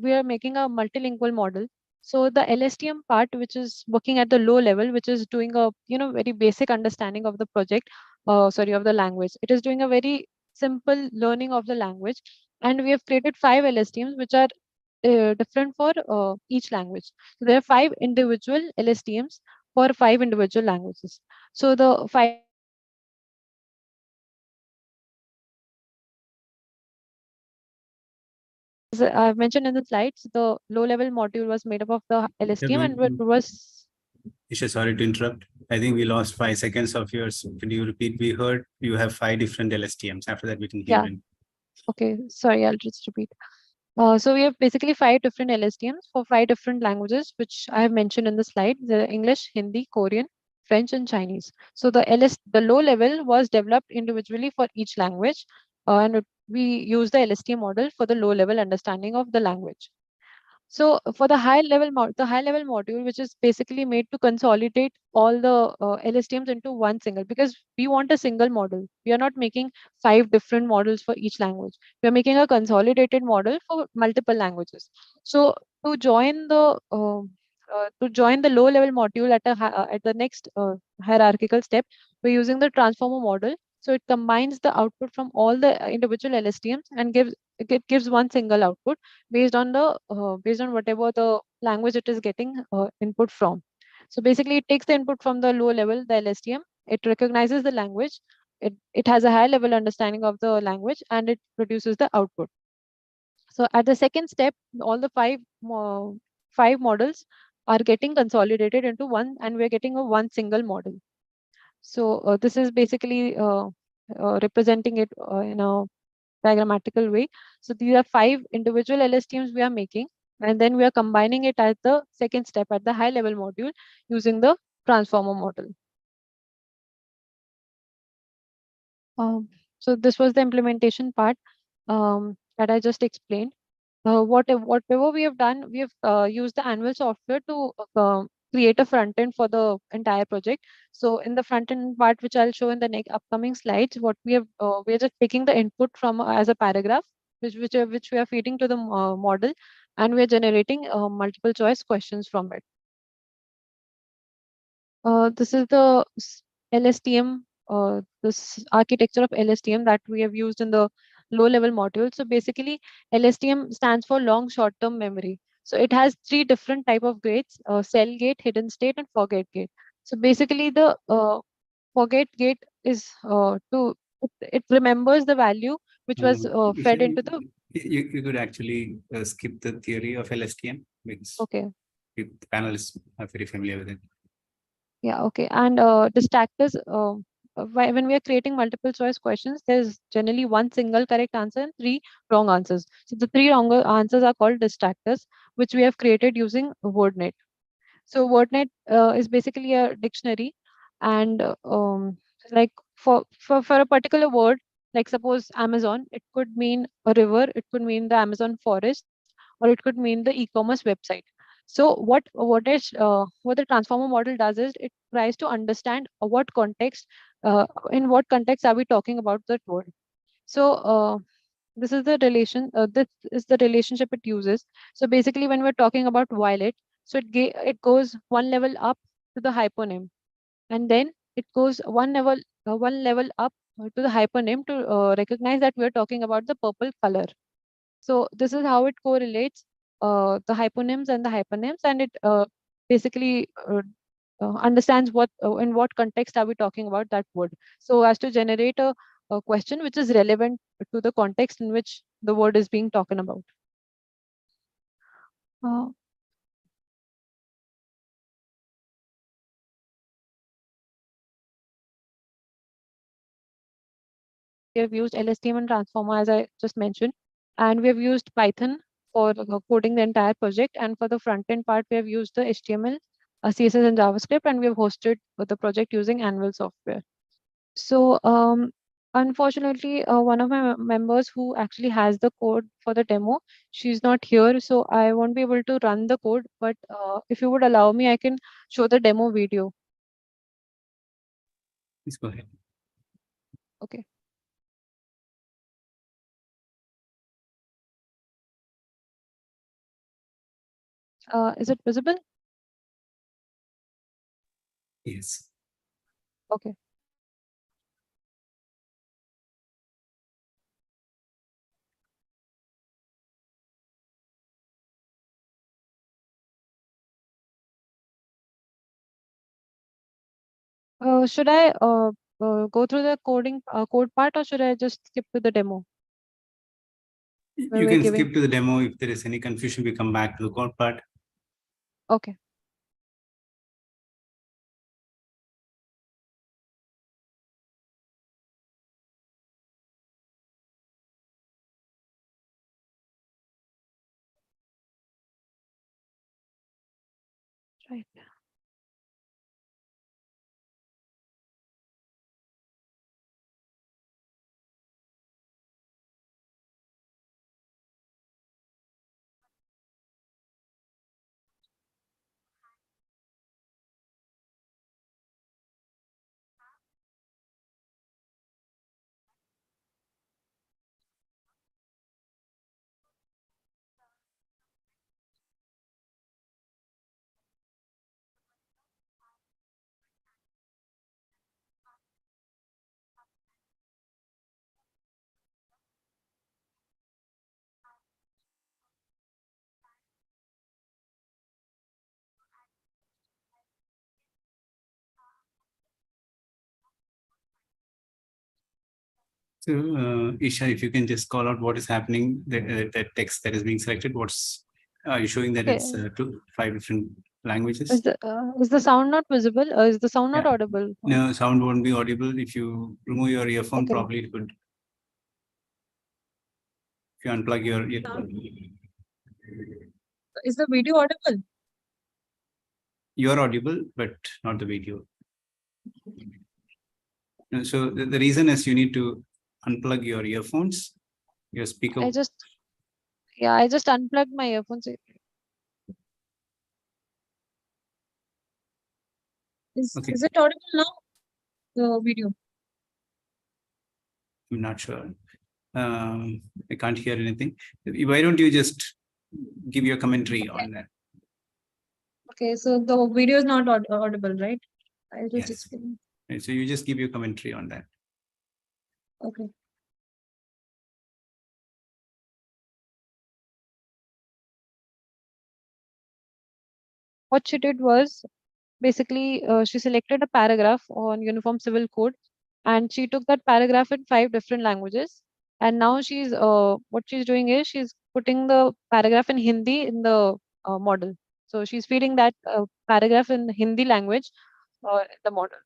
we are making a multilingual model. So the LSTM part, which is working at the low level, which is doing a very basic understanding of the project, of the language. It is doing a very simple learning of the language, and we have created 5 LSTMs which are different for each language. So there are 5 individual LSTMs for 5 individual languages. So the 5 as I've mentioned in the slides, the low-level module was made up of the LSTM and it was... Isha, sorry to interrupt. I think we lost 5 seconds of yours. Can you repeat? We heard you have 5 different LSTMs. After that, we can hear it. Okay, sorry, I'll just repeat. So we have basically 5 different LSTMs for 5 different languages, which I have mentioned in the slide: the English, Hindi, Korean, French, and Chinese. So the low level was developed individually for each language, and we use the LSTM model for the low level understanding of the language. So for the high level module, which is basically made to consolidate all the LSTMs into one single, because we want a single model. We are not making 5 different models for each language. We are making a consolidated model for multiple languages. So to join the low level module at the next hierarchical step, we're using the transformer model. So it combines the output from all the individual LSTMs and gives one single output based on whatever the language it is getting input from. So basically, it takes the input from the low level, the LSTM. It recognizes the language. It has a high level understanding of the language, and it produces the output. So at the second step, all the 5 models are getting consolidated into one, and we're getting a one single model. So this is basically representing it in a diagrammatical way. So these are 5 individual LSTMs we are making, and then we are combining it at the second step at the high level module using the transformer model. So this was the implementation part that I just explained. Whatever we have done, we have used the Anvil software to create a front end for the entire project. So in the front end part, which I'll show in the next upcoming slides, what we have, we are just taking the input from as a paragraph, which we are feeding to the model, and we are generating multiple choice questions from it. This is the LSTM, this architecture of LSTM that we have used in the low level module. So basically, LSTM stands for long short-term memory. So it has 3 different type of gates: cell gate, hidden state, and forget gate. So basically, the forget gate is it remembers the value which was fed into the... You could actually skip the theory of LSTM because the panelists are very familiar with it. Yeah, okay. And distractors, when we are creating multiple choice questions, there's generally one single correct answer and 3 wrong answers. So the 3 wrong answers are called distractors, which we have created using WordNet. So WordNet is basically a dictionary, and like for a particular word, like suppose Amazon, it could mean a river, it could mean the Amazon forest, or it could mean the e-commerce website. So what the transformer model does is it tries to understand what context, in what context are we talking about that word. So this is the relationship it uses. So basically, when we're talking about violet, so it goes one level up to the hyponym, and then it goes one level up to the hyponym to recognize that we're talking about the purple color. So this is how it correlates the hyponyms and the hypernyms, and it basically understands in what context are we talking about that word, so as to generate a question which is relevant to the context in which the word is being talked about. We have used LSTM and transformer, as I just mentioned, and we have used Python for coding the entire project. And for the front end part, we have used the HTML, CSS, and JavaScript, and we have hosted the project using Anvil software. So unfortunately, one of my members who actually has the code for the demo, she's not here, so I won't be able to run the code. But if you would allow me, I can show the demo video. Please go ahead. Okay. Is it visible? Yes. Okay. Should I go through the coding code part, or should I just skip to the demo? You can skip to the demo. If there is any confusion, we come back to the code part. Okay. Right. So, Isha, if you can just call out what is happening, that text that is being selected, what's you showing that Okay. it's 5 different languages? Is the sound not visible? Is the sound not audible? No, sound won't be audible. If you remove your earphone, Okay. probably it could. If you unplug your earphone. Is the video audible? You're audible, but not the video. So the reason is you need to unplug your earphones, your speaker. I just unplugged my earphones. Is it audible now? The video. I'm not sure. I can't hear anything. Why don't you just give your commentary on that? Okay, so the video is not audible, right? I'll just explain. Right, so you just give your commentary on that. Okay. What she did was basically she selected a paragraph on Uniform Civil Code, and she took that paragraph in 5 different languages. And now she's what she's doing is she's putting the paragraph in Hindi in the model. So she's feeding that paragraph in Hindi language in the model.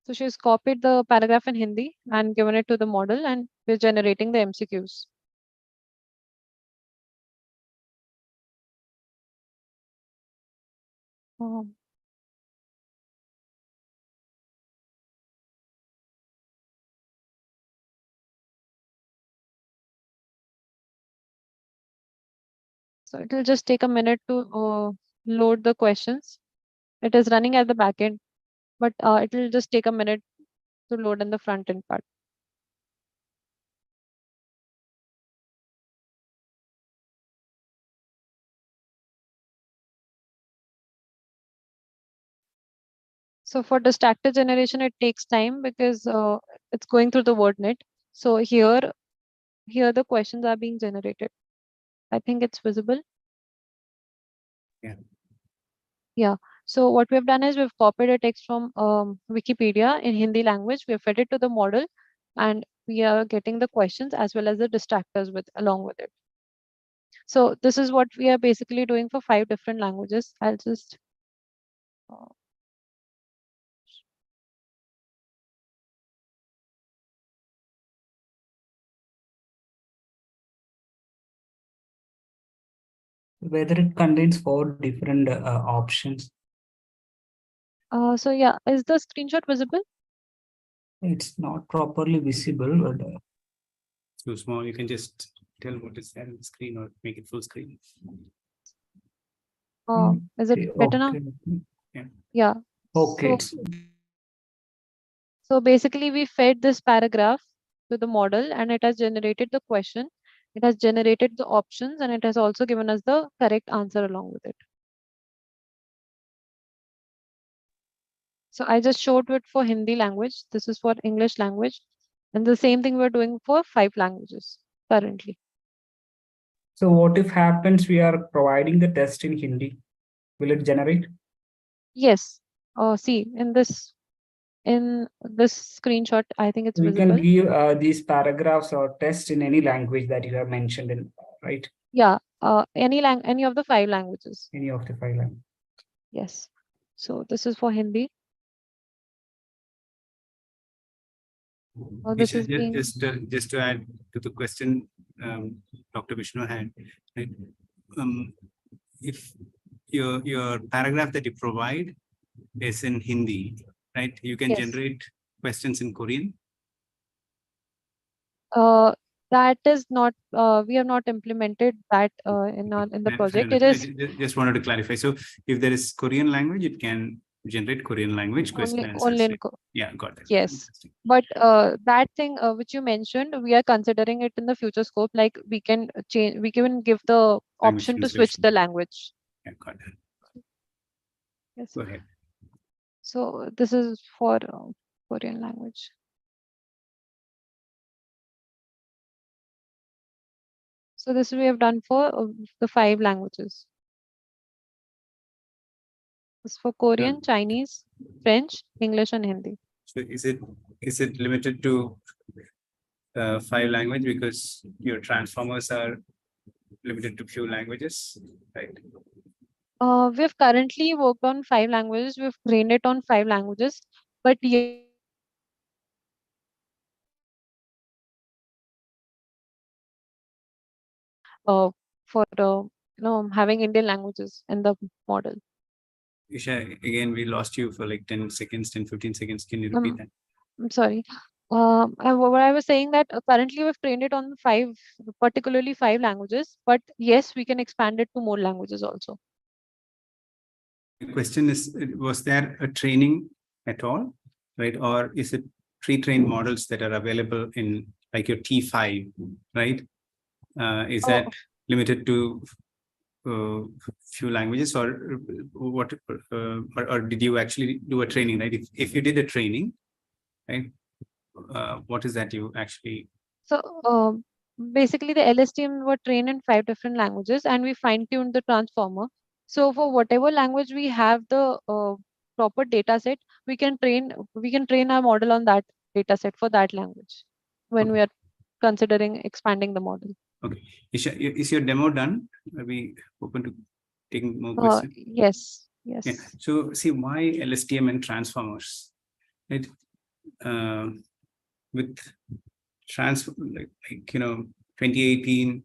So she's copied the paragraph in Hindi and given it to the model, and we're generating the MCQs. So it will just take a minute to load the questions. It is running at the back end, but it will just take a minute to load in the front end part. So for distractor generation, it takes time because it's going through the WordNet. So here the questions are being generated. I think it's visible. Yeah. Yeah. So what we've done is we've copied a text from Wikipedia in Hindi language. We've fed it to the model, and we are getting the questions as well as the distractors along with it. So this is what we are basically doing for 5 different languages. I'll just Whether it contains 4 different options. So yeah, is the screenshot visible? It's not properly visible, but too small. You can just tell what is there on the screen or make it full screen. Is it better now? Yeah. Yeah. Okay. So basically we fed this paragraph to the model and it has generated the question. It has generated the options and it has also given us the correct answer along with it. So I just showed it for Hindi language. This is for English language. And the same thing we're doing for 5 languages currently. So what if happens we are providing the test in Hindi? Will it generate? Yes. See, in this screenshot, I think it's We visible. can give these paragraphs or tests in any language that you have mentioned in, right? Yeah, any of the 5 languages. Any of the 5 languages. Yes. So this is for Hindi. This is being... just to add to the question Dr. Vishnu had, right? If your paragraph that you provide is in Hindi, right? You can generate questions in Korean. That is not, we have not implemented that in the project. It is just wanted to clarify. So if there is Korean language, it can generate Korean language questions. Only in yeah, got it. Yes, but that thing which you mentioned, we are considering it in the future scope. Like we can change, we can give the option to switch the language. Yeah, got it. Yes. Go ahead. So this is for Korean language. So this we have done for the 5 languages. It's for Korean, Chinese, French, English, and Hindi. So is it limited to 5 languages because your transformers are limited to few languages, right? We've currently worked on 5 languages. We've trained it on 5 languages, but for having Indian languages in the model. Isha, again, we lost you for like 10 seconds, 10, 15 seconds. Can you repeat that? I'm sorry. What I was saying that currently we've trained it on 5, particularly 5 languages, but yes, we can expand it to more languages also. The question is, was there a training at all, right? Or is it pre-trained models that are available in like your T5, right? Is that limited to few languages or what, or did you actually do a training, right? If you did a training, right? What is that you actually? So basically the LSTM were trained in 5 different languages and we fine-tuned the transformer. So for whatever language we have the proper data set, we can train our model on that data set for that language when we are considering expanding the model. Okay. Is your demo done? Are we open to taking more questions? Yes. Yes. Yeah. So see why LSTM and transformers, right? With like 2018,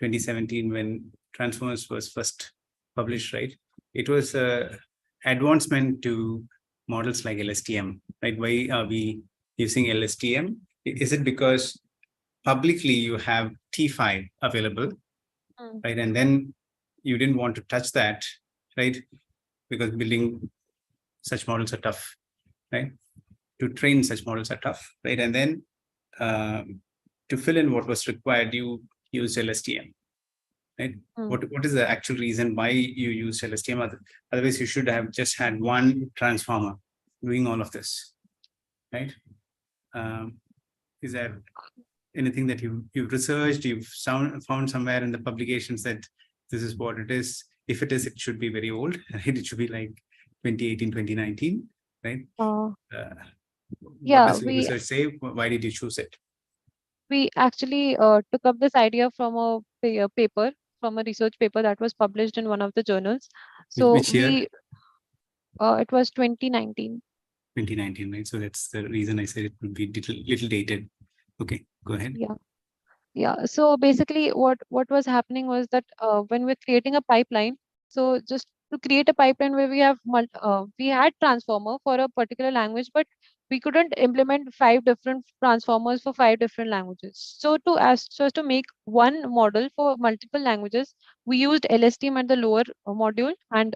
2017 when transformers was first published, right? It was a advancement to models like LSTM, right? Why are we using LSTM? Is it because publicly you have T5 available, right? And then you didn't want to touch that, right? Because building such models are tough, right? To train such models are tough, right? And then to fill in what was required, you used LSTM, right? What is the actual reason why you used LSTM? Otherwise, you should have just had one transformer doing all of this, right? Is there anything that you've researched, you've found somewhere in the publications that this is what it is? If it is, it should be very old, right? It should be like 2018, 2019, right? Yeah, does your research say? Why did you choose it? We actually took up this idea from a paper, from a research paper that was published in one of the journals. So Which year? It was 2019. 2019, right? So that's the reason I said it would be little dated. Okay, go ahead. Yeah. So basically, what was happening was that when we're creating a pipeline, so just to create a pipeline where we have we had transformer for a particular language, but we couldn't implement 5 different transformers for 5 different languages. So as to make one model for multiple languages, we used LSTM at the lower module and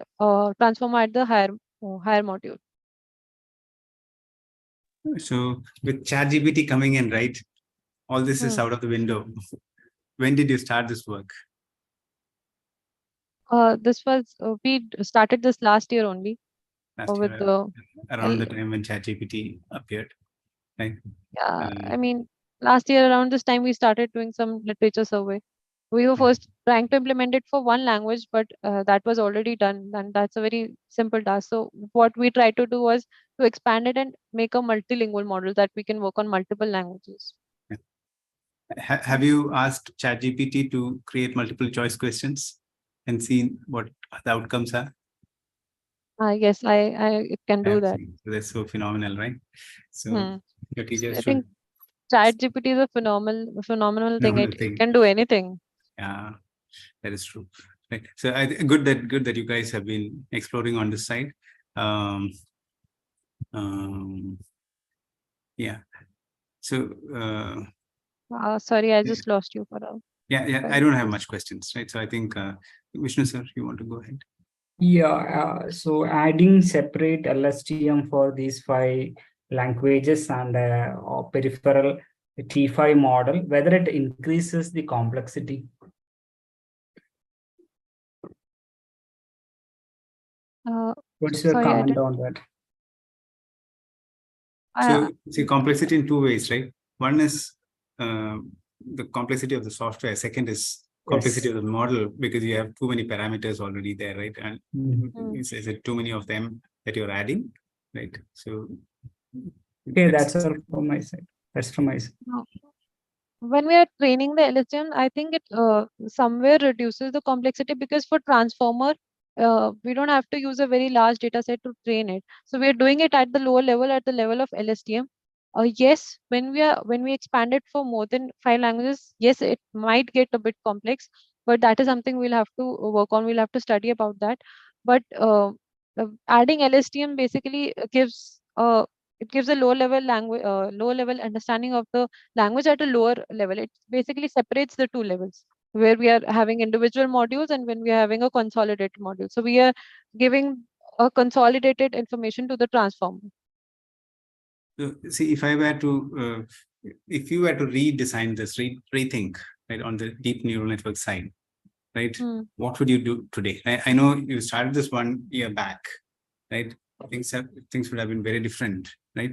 transformer at the higher module. So with ChatGPT coming in, right? All this is out of the window. When did you start this work? This was we started this last year only. Last With year, around the time when ChatGPT appeared, right? Yeah, I mean, last year around this time we started doing some literature survey. We were first trying to implement it for one language, but that was already done, and that's a very simple task. So what we tried to do was to expand it and make a multilingual model that we can work on multiple languages. Have you asked ChatGPT to create multiple choice questions and seen what the outcomes are? Yes, it can do that. So that's so phenomenal, right? So your teachers I should. think ChatGPT is a phenomenal thing. It can do anything. Yeah, that is true. Right. So good that you guys have been exploring on this side. Yeah. So sorry, I just lost you for a. Yeah, I don't have much questions, right? So I think Vishnu sir, you want to go ahead? Yeah, so adding separate LSTM for these 5 languages and peripheral T5 model, whether it increases the complexity. What's your comment on that? So see complexity in 2 ways, right? One is the complexity of the software. Second is complexity of the model, because you have too many parameters already there, right? And is it too many of them that you're adding, right? So okay, that's all from my side. That's from my side. When we are training the LSTM, I think it somewhere reduces the complexity, because for transformer, we don't have to use a very large data set to train it. So we are doing it at the lower level, at the level of LSTM. Yes, when we expand it for more than 5 languages, yes, it might get a bit complex, but that is something we'll have to work on. We'll have to study about that. But adding LSTM basically gives it gives a low level language, low level understanding of the language at a lower level. It basically separates the 2 levels, where we are having individual modules and when we are having a consolidated module. So we are giving a consolidated information to the transformer. So see, if you were to redesign this, rethink, right, on the deep neural network side, right? What would you do today? I know you started this 1 year back, right? Things would have been very different, right?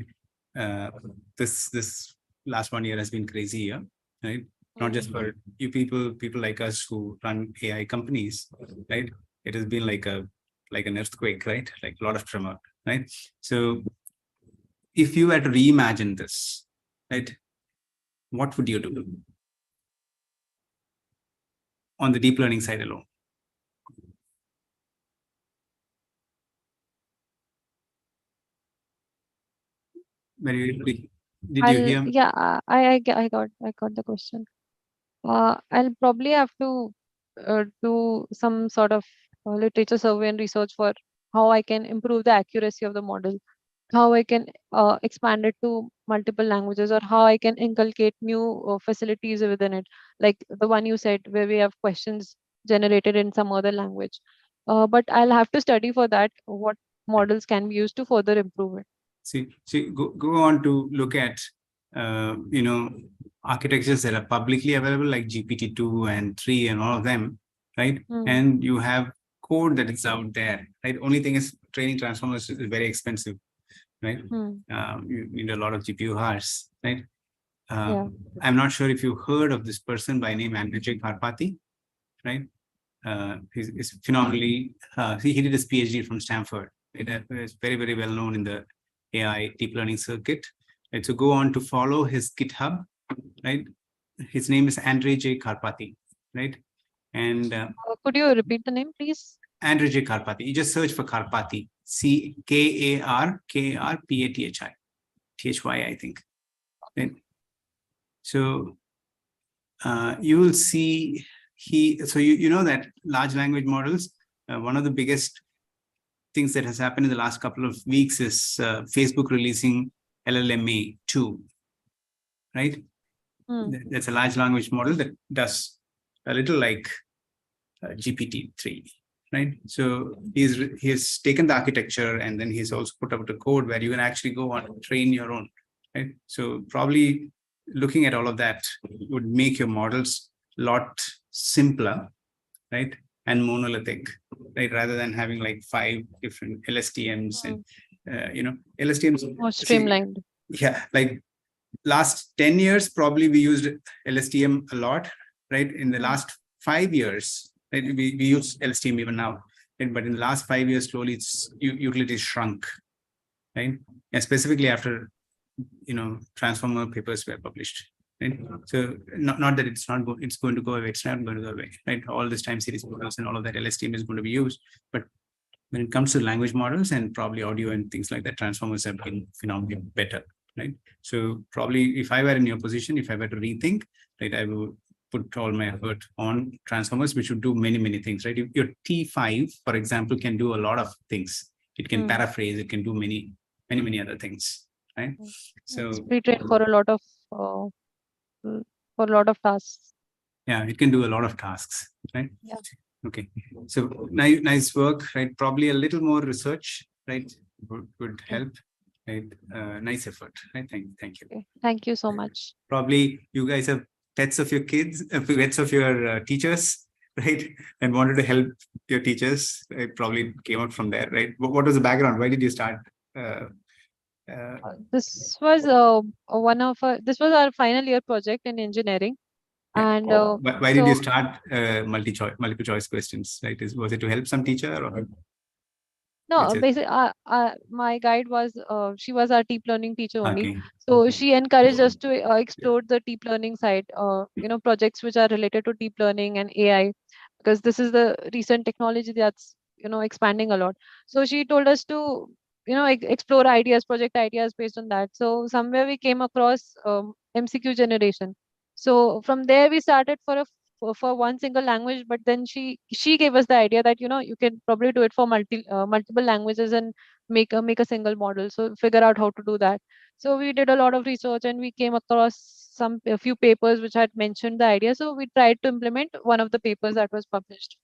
This last 1 year has been crazy year, right? Not just for you people like us who run AI companies, right? It has been like an earthquake, right? Like a lot of tremor, right? So if you were to reimagine this, right, what would you do on the deep learning side alone? Did you hear? Yeah, I got the question. I'll probably have to do some sort of literature survey and research for how I can improve the accuracy of the model, how I can expand it to multiple languages, or how I can inculcate new facilities within it, like the one you said, where we have questions generated in some other language. But I'll have to study for that, what models can be used to further improve it. See, go on to look at, architectures that are publicly available, like GPT-2 and 3 and all of them, right? And you have code that is out there, right? Only thing is training transformers is very expensive, right? You need a lot of GPU hours, right? I'm not sure if you heard of this person by name Andrzej Karpathy, right? He's phenomenally, he did his PhD from Stanford. It is very, very well known in the AI deep learning circuit. Right, so go on to follow his GitHub, right? His name is Andrej J. Karpathy, right? And could you repeat the name, please? Andrej J. Karpathy. You just search for Karpathy, Karkarpathy, Thy, I think. Right? So you will see so you know that large language models, one of the biggest things that has happened in the last couple of weeks is Facebook releasing LLMA 2, right? That's a large language model that does a little like GPT-3, right? So he has taken the architecture and then he's also put out a code where you can actually go on and train your own, right? So probably looking at all of that would make your models a lot simpler, right? And monolithic, right? Rather than having like 5 different LSTMs and, LSTMs. More streamlined. Yeah, like last 10 years, probably we used LSTM a lot, right? In the last 5 years, right? We use LSTM even now, right? But in the last 5 years, slowly its utility shrunk, right? And specifically after, transformer papers were published, right? So not that it's going to go away. It's not going to go away, right? All this time series models and all of that LSTM is going to be used, but when it comes to language models and probably audio and things like that, transformers have been phenomenally better, right? So probably if I were in your position, if I were to rethink, right, I would put all my effort on transformers, which would do many, many things, right? If your T5, for example, can do a lot of things. It can paraphrase, it can do many, many, many other things, right? So it's pre-trained for a lot of tasks. Yeah, it can do a lot of tasks, right? Yeah. Okay, so nice work, right? Probably a little more research, right? Would help, right? Nice effort, right? Thank you. Okay. Thank you so much. Probably you guys have pets of your kids, pets of your teachers, right? And wanted to help your teachers. It probably came out from there, right? What was the background? Why did you start? This was this was our final year project in engineering. And why did you start multiple choice questions, right? Was it to help some teacher or? No, basically, my guide was she was our deep learning teacher only. Okay. So she encouraged us to explore the deep learning side, projects which are related to deep learning and AI, because this is the recent technology that's expanding a lot. So she told us to explore ideas, project ideas based on that. So somewhere we came across MCQ generation. So from there we started for one single language, but then she gave us the idea that you can probably do it for multiple languages and make a single model. So figure out how to do that. So we did a lot of research and we came across a few papers which had mentioned the idea. So we tried to implement one of the papers that was published.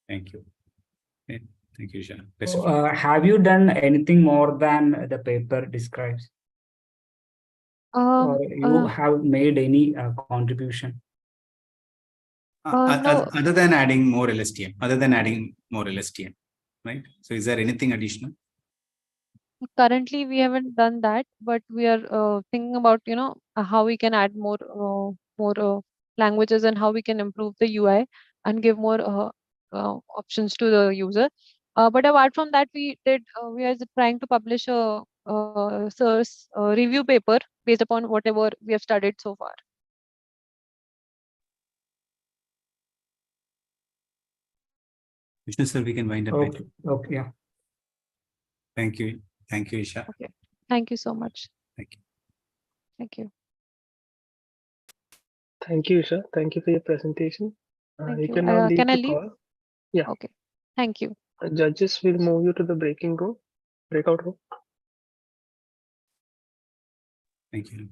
Thank you. Thank you, Isha. So, have you done anything more than the paper describes? Or you have made any contribution? No. Other than adding more LSTM, right? So is there anything additional? Currently, we haven't done that, but we are thinking about how we can add more languages and how we can improve the UI and give more options to the user. But apart from that, we are trying to publish a source review paper based upon whatever we have studied so far. Vishnu sir, we can wind up. Okay. Okay. Yeah. Thank you. Thank you, Isha. Okay. Thank you so much. Thank you. Thank you. Thank you, Isha. Thank you for your presentation. Thank You you. can now leave Can I the leave? call. Yeah. Okay. Thank you. Judges will move you to the breakout room. Thank you.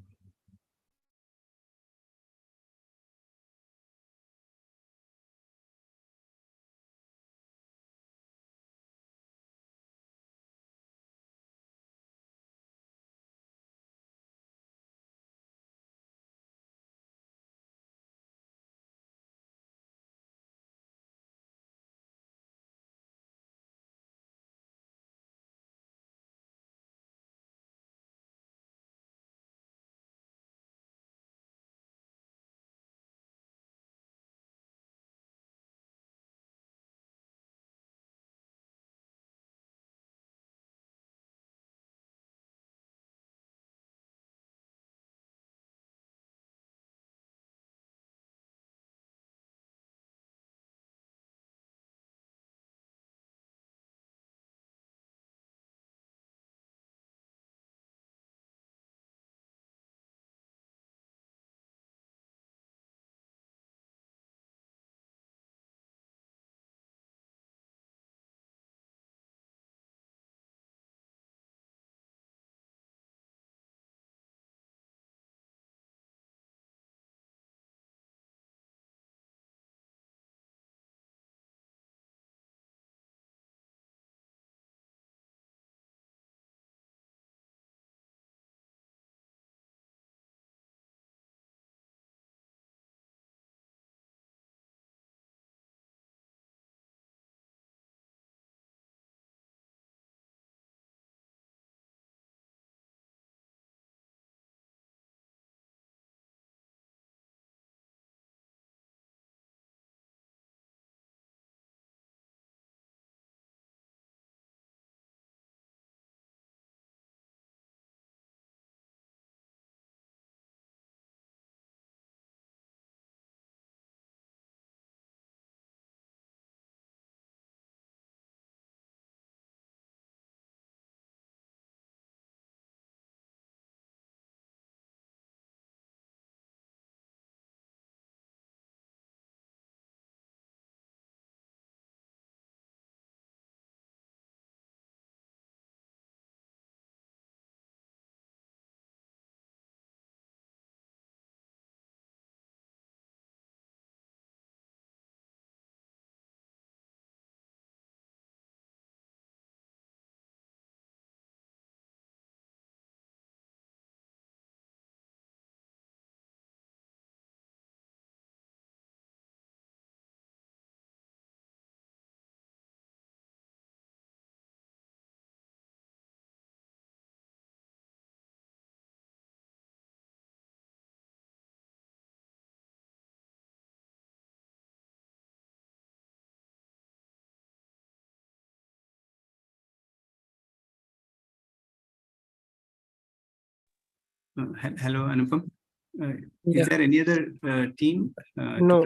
Hello, Anupam. Yeah. Is there any other team? No,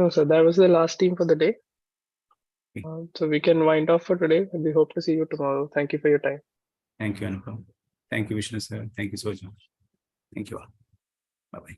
sir. That was the last team for the day. So we can wind off for today. We hope to see you tomorrow. Thank you for your time. Thank you, Anupam. Thank you, Vishnu sir. Thank you so much. Thank you all. Bye-bye.